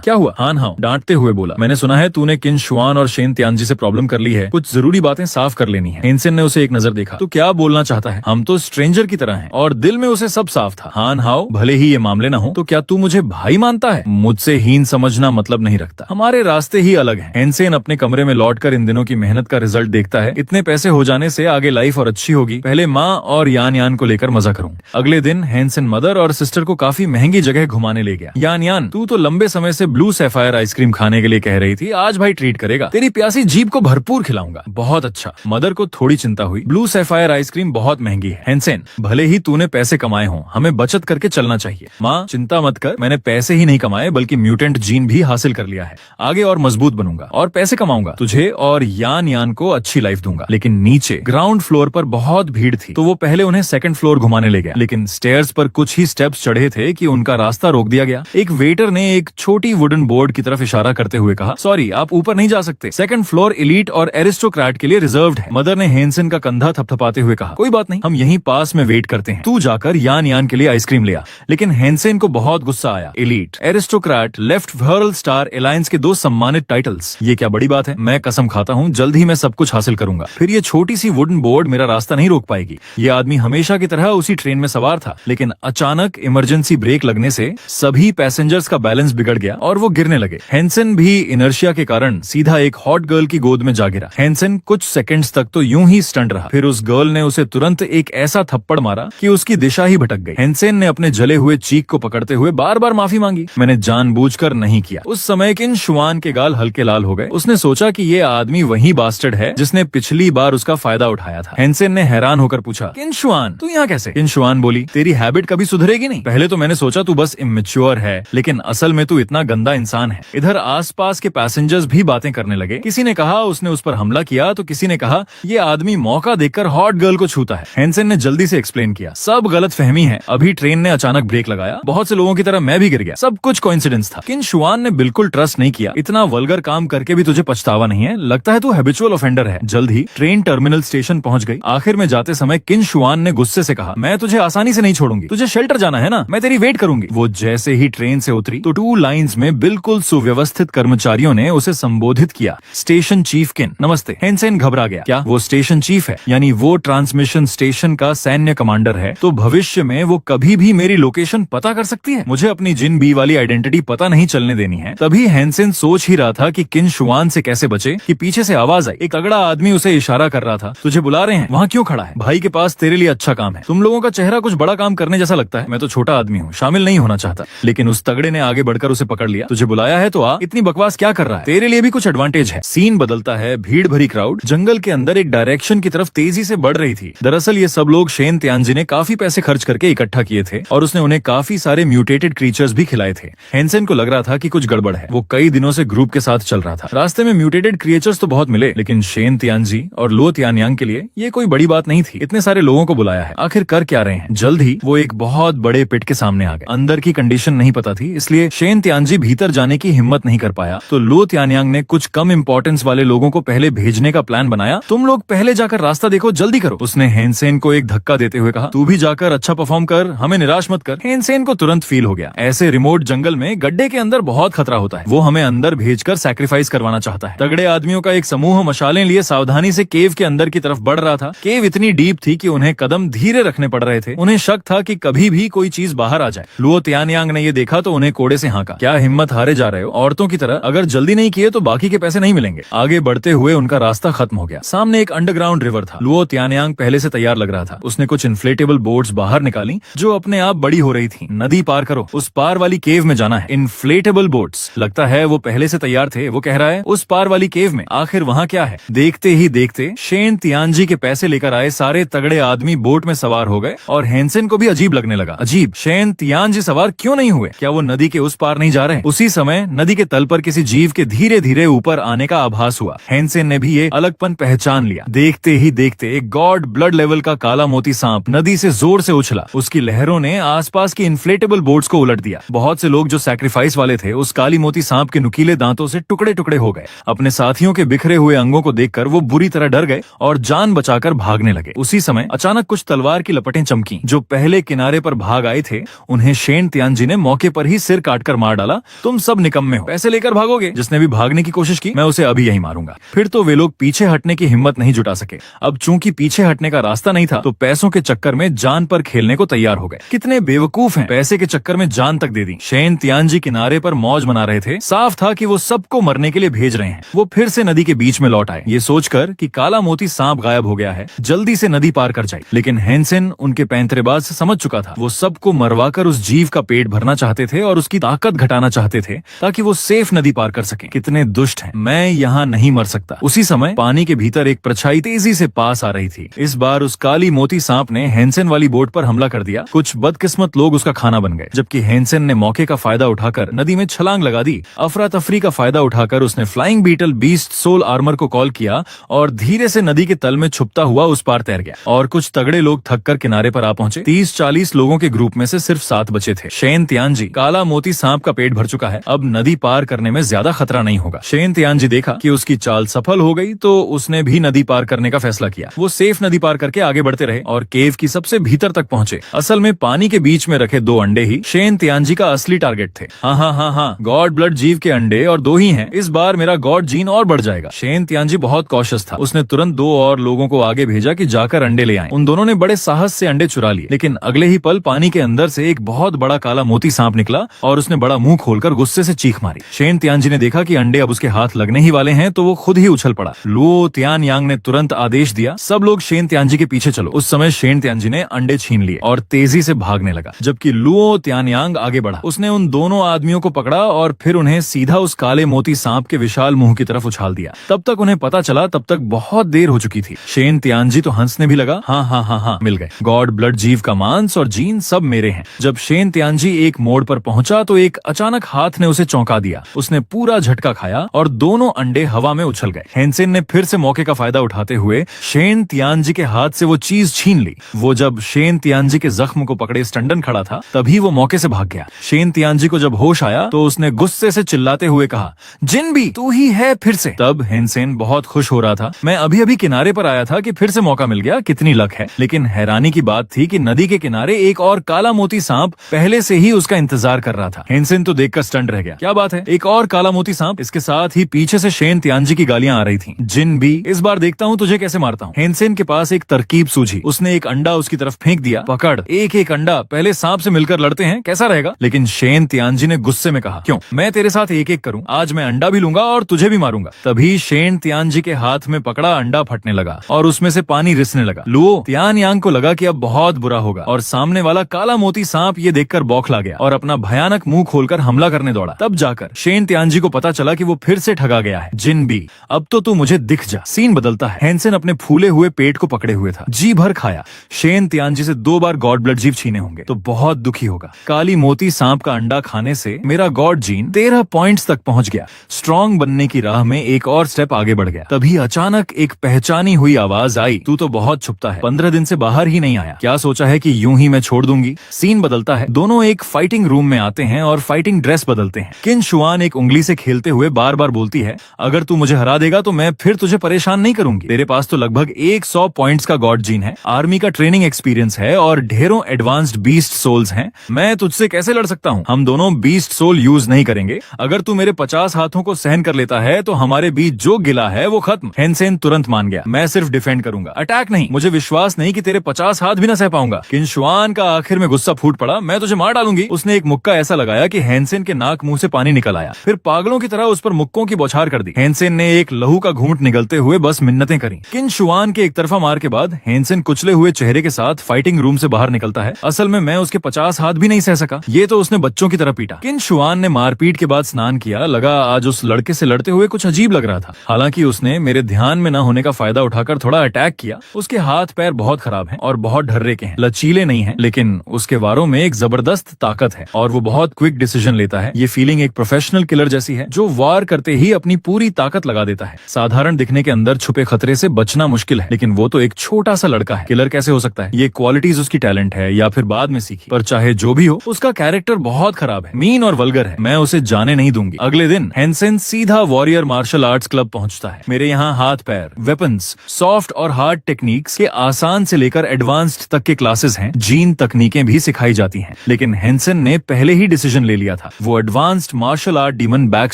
क्या हुआ? हान हाउ डांटते हुए बोला, मैंने सुना है तूने किन शुआन और शेन त्यानजी से प्रॉब्लम कर ली है, कुछ जरूरी बातें साफ कर लेनी है। हेंसेन ने उसे एक नजर देखा, तू क्या बोलना चाहता है? हम तो स्ट्रेंजर की तरह हैं, और दिल में उसे सब साफ था। हान हाउ, भले ही ये मामले ना हो, तो क्या तू मुझे भाई मानता है? मुझसे हीन समझना मतलब नहीं रखता, हमारे रास्ते ही अलग हैं। हेंसेन अपने कमरे में लौटकर इन दिनों की मेहनत का रिजल्ट देखता है। इतने पैसे हो जाने से आगे लाइफ और अच्छी होगी, पहले माँ और यान यान को लेकर मजा करूं। अगले दिन हेंसेन मदर और सिस्टर को काफी महंगी जगह घुमाने ले गया। यान यान, तू तो लंबे समय से ब्लू सैफायर आइसक्रीम खाने के लिए कह रही थी, आज भाई ट्रीट करेगा, तेरी प्यासी जीभ को भरपूर खिलाऊंगा। बहुत अच्छा। मदर को थोड़ी चिंता हुई, ब्लू सैफायर आइसक्रीम बहुत महंगी है। हेंसेन, भले ही तूने पैसे कमाए हों, हमें बचत करके चलना चाहिए। माँ चिंता मत कर, मैंने पैसे ही नहीं कमाए बल्कि म्यूटेंट जीन भी हासिल कर लिया है। आगे और मजबूत बनूंगा और पैसे कमाऊंगा, तुझे और यान यान को अच्छी लाइफ दूंगा। लेकिन नीचे ग्राउंड फ्लोर पर बहुत भीड़ थी, तो वो पहले उन्हें सेकंड फ्लोर घुमाने ले गया, लेकिन स्टेयर्स पर कुछ ही स्टेप्स चढ़े थे कि उनका रास्ता रोक दिया गया। एक वेटर ने एक छोटी वुडन बोर्ड की तरफ इशारा करते हुए कहा, सॉरी आप ऊपर नहीं जा सकते, सेकंड फ्लोर एलीट और एरिस्टोक्रेट के लिए रिजर्व्ड है। मदर ने हेंसेन का कंधा थपथपाते हुए कहा, कोई बात नहीं, हम यहीं पास में वेट करते हैं, तू जाकर यान यान के लिए आइसक्रीम ले आ। लेकिन हेंसेन को बहुत गुस्सा आया। Elite, aristocrat, left world star alliance के 2 सम्मानित टाइटल्स, ये क्या बड़ी बात है? मैं कसम खाता हूँ जल्द ही मैं सब कुछ हासिल करूंगा, फिर ये छोटी सी वुडन बोर्ड मेरा रास्ता नहीं रोक पाएगी। ये आदमी हमेशा की तरह उसी ट्रेन में सवार था, लेकिन अचानक इमरजेंसी ब्रेक लगने से सभी पैसेंजर्स का बैलेंस बिगड़ गया और वो गिरने लगे। हेंसेन भी इनर्शिया के कारण सीधा एक हॉट गर्ल की गोद में जा गिरा। हेंसेन कुछ सेकंड्स तक तो यूं ही स्टंट रहा, फिर उस गर्ल ने उसे तुरंत एक ऐसा थप्पड़ मारा कि उसकी दिशा ही भटक गई। हेंसेन ने अपने जले हुए चीक को पकड़ते हुए बार बार माफी मांगी, मैंने जानबूझकर नहीं किया। उस समय किन शुआन के गाल हल्के लाल हो गए। उसने सोचा कि ये आदमी वही बास्टर्ड है जिसने पिछली बार उसका फायदा उठाया था। हेंसेन ने हैरान होकर पूछा, किन शुआन तू यहाँ कैसे? किन शुआन बोली, तेरी हैबिट कभी सुधरेगी नहीं। पहले तो मैंने सोचा तू बस इमेच्योर है, लेकिन असल में तू इतना गंदा इंसान है। इधर आसपास के पैसेंजर्स भी बातें करने लगे। किसी ने कहा उसने उस पर हमला किया, तो किसी ने कहा ये आदमी मौका देखकर हॉट गर्ल को छूता है। हेंसेन ने जल्दी से एक्सप्लेन किया, सब गलत फहमी है, अभी ट्रेन ने अचानक ब्रेक लगाया, बहुत से लोगों की तरह मैं भी भी गिर गया। सब कुछ कोइंसिडेंस था। किन शुआन ने बिल्कुल ट्रस्ट नहीं किया। इतना वल्गर काम करके भी तुझे पछतावा नहीं है? लगता है तू हैबिचुअल ऑफेंडर है। जल्द ही ट्रेन टर्मिनल स्टेशन पहुंच गई। आखिर में जाते समय किन शुआन ने गुस्से से कहा, मैं तुझे आसानी से नहीं छोड़ूंगी, तुझे शेल्टर जाना है ना, मैं तेरी वेट करूंगी। वो जैसे ही ट्रेन से उतरी तो 2 लाइन्स में बिल्कुल सुव्यवस्थित कर्मचारियों ने उसे संबोधित किया, स्टेशन चीफ किन, नमस्ते। हेनसेन घबरा गया। क्या वो स्टेशन चीफ है, यानी वो ट्रांसमिशन स्टेशन का सैन्य कमांडर है, तो भविष्य में वो कभी भी मेरी लोकेशन पता कर सकती है। मुझे अपनी जिन बी वाली आइडेंटिटी पता नहीं चलने देनी है। तभी हेनसेन सोच ही रहा था कि किन शुआन से कैसे बचे कि पीछे से आवाज आई। एक तगड़ा आदमी उसे इशारा कर रहा था, तुझे बुला रहे हैं, वहाँ क्यों खड़ा है? भाई के पास तेरे लिए अच्छा काम है। तुम लोगों का चेहरा कुछ बड़ा काम करने जैसा लगता है। मैं तो छोटा आदमी हूँ, शामिल नहीं होना चाहता। लेकिन उस तगड़े ने आगे बढ़कर उसे पकड़ लिया। तुझे बुलाया है तो आ, इतनी बकवास क्या कर रहा है? तेरे लिए भी कुछ एडवांटेज है। सीन बदलता है। भीड़ भरी क्राउड जंगल के अंदर एक डायरेक्शन की तरफ तेजी से बढ़ रही थी। दरअसल ये सब लोग शेन त्यानजी ने काफी पैसे खर्च करके इकट्ठा किए थे और उसने उन्हें काफी सारे म्यूटेटेड क्रीचर्स भी खिलाए थे। हेनसेन को लग रहा था कि कुछ गड़बड़ है। वो कई दिनों से ग्रुप के साथ चल रहा था। रास्ते में म्यूटेटेड क्रिएचर्स तो बहुत मिले, लेकिन शेन त्यानजी और लो त्यानयांग के लिए ये कोई बड़ी बात नहीं थी। इतने सारे लोगों को बुलाया है, आखिर कर क्या रहे हैं? जल्द ही वो एक बहुत बड़े पिट के सामने आ गए। अंदर की कंडीशन नहीं पता थी, इसलिए शेन त्यानजी भीतर जाने की हिम्मत नहीं कर पाया। तो लो त्यानयांग ने कुछ कम इंपॉर्टेंस वाले लोगों को पहले भेजने का प्लान बनाया। तुम लोग पहले जाकर रास्ता देखो, जल्दी करो। उसने हेनसेन को एक धक्का देते हुए कहा, तू भी जाकर अच्छा परफॉर्म कर, हमें निराश मत कर। हेनसेन को तुरंत फील हो गया, ऐसे रिमोट जंगल में गड्ढे के अंदर बहुत खतरा होता है। वो हमें अंदर भेजकर सैक्रिफाइस करवाना चाहता है। तगड़े आदमियों का एक समूह मशालें लिए सावधानी से केव के अंदर की तरफ बढ़ रहा था। केव इतनी डीप थी कि उन्हें कदम धीरे रखने पड़ रहे थे। उन्हें शक था कि कभी भी कोई चीज बाहर आ जाए। लुओ त्यानयांग ने ये देखा तो उन्हें कोड़े से हाँका, क्या हिम्मत हारे जा रहे हो? औरतों की तरह अगर जल्दी नहीं किए तो बाकी के पैसे नहीं मिलेंगे। आगे बढ़ते हुए उनका रास्ता खत्म हो गया। सामने एक अंडरग्राउंड रिवर था। लुओ त्यानयांग पहले से तैयार लग रहा था। उसने कुछ इन्फ्लेटेबल बोट्स बाहर निकाली जो अपने आप बड़ी हो रही थी। नदी पार करो, उस पार वाली केव में जाना है। इन्फ्लेटेबल बोट्स, लगता है वो पहले से तैयार थे। वो कह रहा है उस पार वाली केव में। आखिर वहाँ क्या है? देखते ही देखते शेन त्यानजी के पैसे लेकर आए सारे तगड़े आदमी बोट में सवार हो गए और हेनसेन को भी अजीब लगने लगा। अजीब, शेन त्यानजी सवार क्यों नहीं हुए? क्या वो नदी के उस पार नहीं जा रहे? उसी समय नदी के तल पर किसी जीव के धीरे धीरे ऊपर आने का आभास हुआ। हेनसेन ने भी ये अलगपन पहचान लिया। देखते ही देखते एक गॉड ब्लड लेवल का काला मोती सांप नदी से जोर से उछला। उसकी लहरों ने आसपास की इन्फ्लेटेबल बोट्स को उलट दिया। बहुत से लोग जो सैक्रिफाइस वाले थे उस काली मोती सांप के नुकीले दांतों से टुकड़े टुकड़े हो गए। अपने साथियों के बिखरे हुए अंगों को देखकर वो बुरी तरह डर गए और जान बचाकर भागने लगे। उसी समय अचानक कुछ तलवार की लपटें चमकी। जो पहले किनारे पर भाग आए थे उन्हें शेन त्यानजी ने मौके पर ही सिर काटकर मार डाला। तुम सब निकम्मे हो, पैसे लेकर भागोगे। जिसने भी भागने की कोशिश की मैं उसे अभी यही मारूंगा। फिर तो वे लोग पीछे हटने की हिम्मत नहीं जुटा सके। अब चूंकि पीछे हटने का रास्ता नहीं था तो पैसों के चक्कर में जान पर खेलने को तैयार हो गए। कितने बेवकूफ हैं, पैसे के चक्कर में जान तक दे दी। शेन त्यानजी किनारे पर मौज मना रहे थे। साफ था कि वो सबको मरने के लिए भेज रहे हैं। वो फिर से नदी के बीच में लौट आए, ये सोचकर कि काला मोती सांप गायब हो गया है, जल्दी से नदी पार कर जाए। लेकिन हेनसेन उनके पैंतरेबाज से समझ चुका था। वो सबको मरवाकर उस जीव का पेट भरना चाहते थे और उसकी ताकत घटाना चाहते थे ताकि वो सेफ नदी पार कर सके। कितने दुष्ट हैं, मैं यहाँ नहीं मर सकता। उसी समय पानी के भीतर एक परछाई तेजी से पास आ रही थी। इस बार उस काली मोती सांप ने हेनसेन वाली बोट पर हमला कर दिया। कुछ बदकिस्मत लोग उसका खाना बन गए, जबकि हेनसेन ने मौके का फायदा उठाकर नदी में छलांग लगा दी। अफरा तफरी का फायदा उठाकर उसने flying beetle beast soul armour को कॉल किया और धीरे से नदी के तल में छुपता हुआ उस पार तैर गया। और कुछ तगड़े लोग थककर किनारे पर आ पहुंचे। 30-40 लोगों के ग्रुप में से सिर्फ 7 बचे थे। शेन त्यानजी, काला मोती सांप का पेट भर चुका है, अब नदी पार करने में ज्यादा खतरा नहीं होगा। शेन त्यानजी देखा कि उसकी चाल सफल हो गई तो उसने भी नदी पार करने का फैसला किया। वो सेफ नदी पार करके आगे बढ़ते रहे और केव की सबसे भीतर तक पहुंचे। असल में पानी के बीच में रखे 2 अंडे ही शेन त्यानजी का असली टारगेट थे। हाँ, गॉड ब्लड जीव के अंडे और 2 ही हैं। इस बार मेरा गॉड जीन और बढ़ जाएगा। शेन त्यानजी बहुत कॉशियस था। उसने तुरंत 2 और लोगों को आगे भेजा कि जाकर अंडे ले आएं। उन दोनों ने बड़े साहस से अंडे चुरा लिए, लेकिन अगले ही पल पानी के अंदर से एक बहुत बड़ा काला मोती सांप निकला और उसने बड़ा मुंह खोलकर गुस्से से चीख मारी। शेन त्यानजी ने देखा कि अंडे अब उसके हाथ लगने ही वाले हैं तो वो खुद ही उछल पड़ा। लुओ त्यानयांग ने तुरंत आदेश दिया, सब लोग शेन त्यानजी के पीछे चलो। उस समय शेन त्यानजी ने अंडे छीन लिए और तेजी से भागने लगा, जबकि लुओ त्यानयांग आगे बढ़ा। उसने उन दोनों आदमियों को पकड़ा और फिर उन्हें सीधा उस काले मोती सांप के विशाल मुंह की तरफ उछाल दिया। तब तक उन्हें पता चला तब तक बहुत देर हो चुकी थी। शेन त्यानजी तो हंसने भी लगा। हाँ, मिल गए। गॉड ब्लड जीव का मांस और जीन सब मेरे हैं। जब शेन त्यानजी एक मोड़ पर पहुंचा तो एक अचानक हाथ ने उसे चौंका दिया। उसने पूरा झटका खाया और दोनों अंडे हवा में उछल गए। हेनसेन ने फिर से मौके का फायदा उठाते हुए शेन त्यानजी के हाथ से वो चीज छीन ली। वो जब शेन त्यानजी के जख्म को पकड़े स्टंडन खड़ा था तभी वो मौके से भाग गया। गया। शेन तियानजी को जब होश आया तो उसने गुस्से से चिल्लाते हुए कहा, जिनबी तू ही है फिर से। तब हेनसेन बहुत खुश हो रहा था। मैं अभी अभी किनारे पर आया था कि फिर से मौका मिल गया, कितनी लक है। लेकिन हैरानी की बात थी कि नदी के किनारे एक और काला मोती सांप पहले से ही उसका इंतजार कर रहा था। हेनसेन तो देखकर स्टंट रह गया। क्या बात है, एक और काला मोती सांप, इसके साथ ही पीछे से शेन तियानजी की गालियां आ रही थी। जिनबी, इस बार देखता हूँ तुझे कैसे मारता हूँ। हेनसेन के पास एक तरकीब सूझी। उसने एक अंडा उसकी तरफ फेंक दिया। पकड़, एक एक अंडा, पहले सांप से मिलकर लड़ते हैं, कैसा रहेगा। लेकिन शेन तियानजी ने गुस्से में कहा, क्यों, मैं तेरे साथ एक एक करूं, आज मैं अंडा भी लूंगा और तुझे भी मारूंगा। तभी शेन तियानजी के हाथ में पकड़ा अंडा फटने लगा और उसमें से पानी रिसने लगा। लुओ तियान यांग को लगा कि अब बहुत बुरा होगा और सामने वाला काला मोती सांप ये देखकर बौखला गया और अपना भयानक मुंह खोलकर हमला करने दौड़ा। तब जाकर शेन तियानजी को पता चला कि वो फिर से ठगा गया है। जिनबी, अब तो तू मुझे दिख जा। सीन बदलता है। हेनसेन अपने फूले हुए पेट को पकड़े हुए था, जी भर खाया। शेन तियानजी से 2 बार गॉड ब्लड जीव छीने होंगे तो बहुत दुखी होगा। काली मोती सांप का अंडा खाने से मेरा गॉड जीन 13 पॉइंट्स तक पहुंच गया। स्ट्रॉन्ग बनने की राह में एक और स्टेप आगे बढ़ गया। तभी अचानक एक पहचानी हुई आवाज आई, तू तो बहुत छुपता है, 15 दिन से बाहर ही नहीं आया, क्या सोचा है कि यूं ही मैं छोड़ दूंगी। सीन बदलता है। दोनों एक फाइटिंग रूम में आते हैं और फाइटिंग ड्रेस बदलते हैं। किन शुआन एक उंगली से खेलते हुए बार बार बोलती है, अगर तू मुझे हरा देगा तो मैं फिर तुझे परेशान नहीं करूंगी। तेरे पास तो लगभग 100 पॉइंट्स का गॉड जीन है, आर्मी का ट्रेनिंग एक्सपीरियंस है और ढेरों एडवांस्ड बीस्ट सोल्स हैं। मैं तुझसे कैसे लड़ सकता हूँ। हम दोनों बीस्ट सोल यूज नहीं करेंगे। अगर तू मेरे 50 हाथों को सहन कर लेता है तो हमारे बीच जो गिला है वो खत्म। हेनसेन तुरंत मान गया, मैं सिर्फ डिफेंड करूंगा, अटैक नहीं। मुझे विश्वास नहीं कि तेरे 50 हाथ भी ना सह पाऊंगा। किन शुआन का आखिर में गुस्सा फूट पड़ा, मैं तुझे मार डालूंगी। उसने एक मुक्का ऐसा लगाया कि हेनसेन के नाक मुंह से पानी निकल आया। फिर पागलों की तरह उस पर मुक्कों की बौछार कर दी। हेनसेन ने एक लहू का घूंट निगलते हुए बस मिन्नतें करी। किन शुआन के एक तरफा मार के बाद हेनसेन कुचले हुए चेहरे के साथ फाइटिंग रूम से बाहर निकलता है। असल में मैं उसके 50 हाथ भी नहीं सह सका, ये तो उसने बच्चों की तरह पीटा। किन शुआन ने मारपीट के बाद स्नान किया। लगा आज उस लड़के से लड़ते हुए कुछ अजीब लग रहा था। हालांकि उसने मेरे ध्यान में न होने का फायदा उठाकर थोड़ा अटैक किया। उसके हाथ पैर बहुत खराब हैं और बहुत ढर्रे के हैं, लचीले नहीं हैं, लेकिन उसके वारों में एक जबरदस्त ताकत है और वो बहुत क्विक डिसीजन लेता है। ये फीलिंग एक प्रोफेशनल किलर जैसी है जो वार करते ही अपनी पूरी ताकत लगा देता है। साधारण दिखने के अंदर छुपे खतरे से बचना मुश्किल है, लेकिन वो तो एक छोटा सा लड़का है, किलर कैसे हो सकता है। ये क्वालिटीज उसकी टैलेंट है या फिर बाद में सीखी, पर चाहे जो भी हो उसका कैरेक्टर बहुत खराब है, मीन और वल्गर है। मैं उसे जाने नहीं दूंगी। अगले दिन हेनसेन सीधा वॉरियर मार्शल आर्ट्स क्लब पहुंचता है। मेरे यहाँ हाथ पैर, वेपन्स, सॉफ्ट और हार्ड टेक्निक्स के आसान से लेकर एडवांस्ड तक के क्लासेस हैं। जीन तकनीकें भी सिखाई जाती हैं। लेकिन हेनसेन ने पहले ही डिसीजन ले लिया था। वो advanced martial art demon back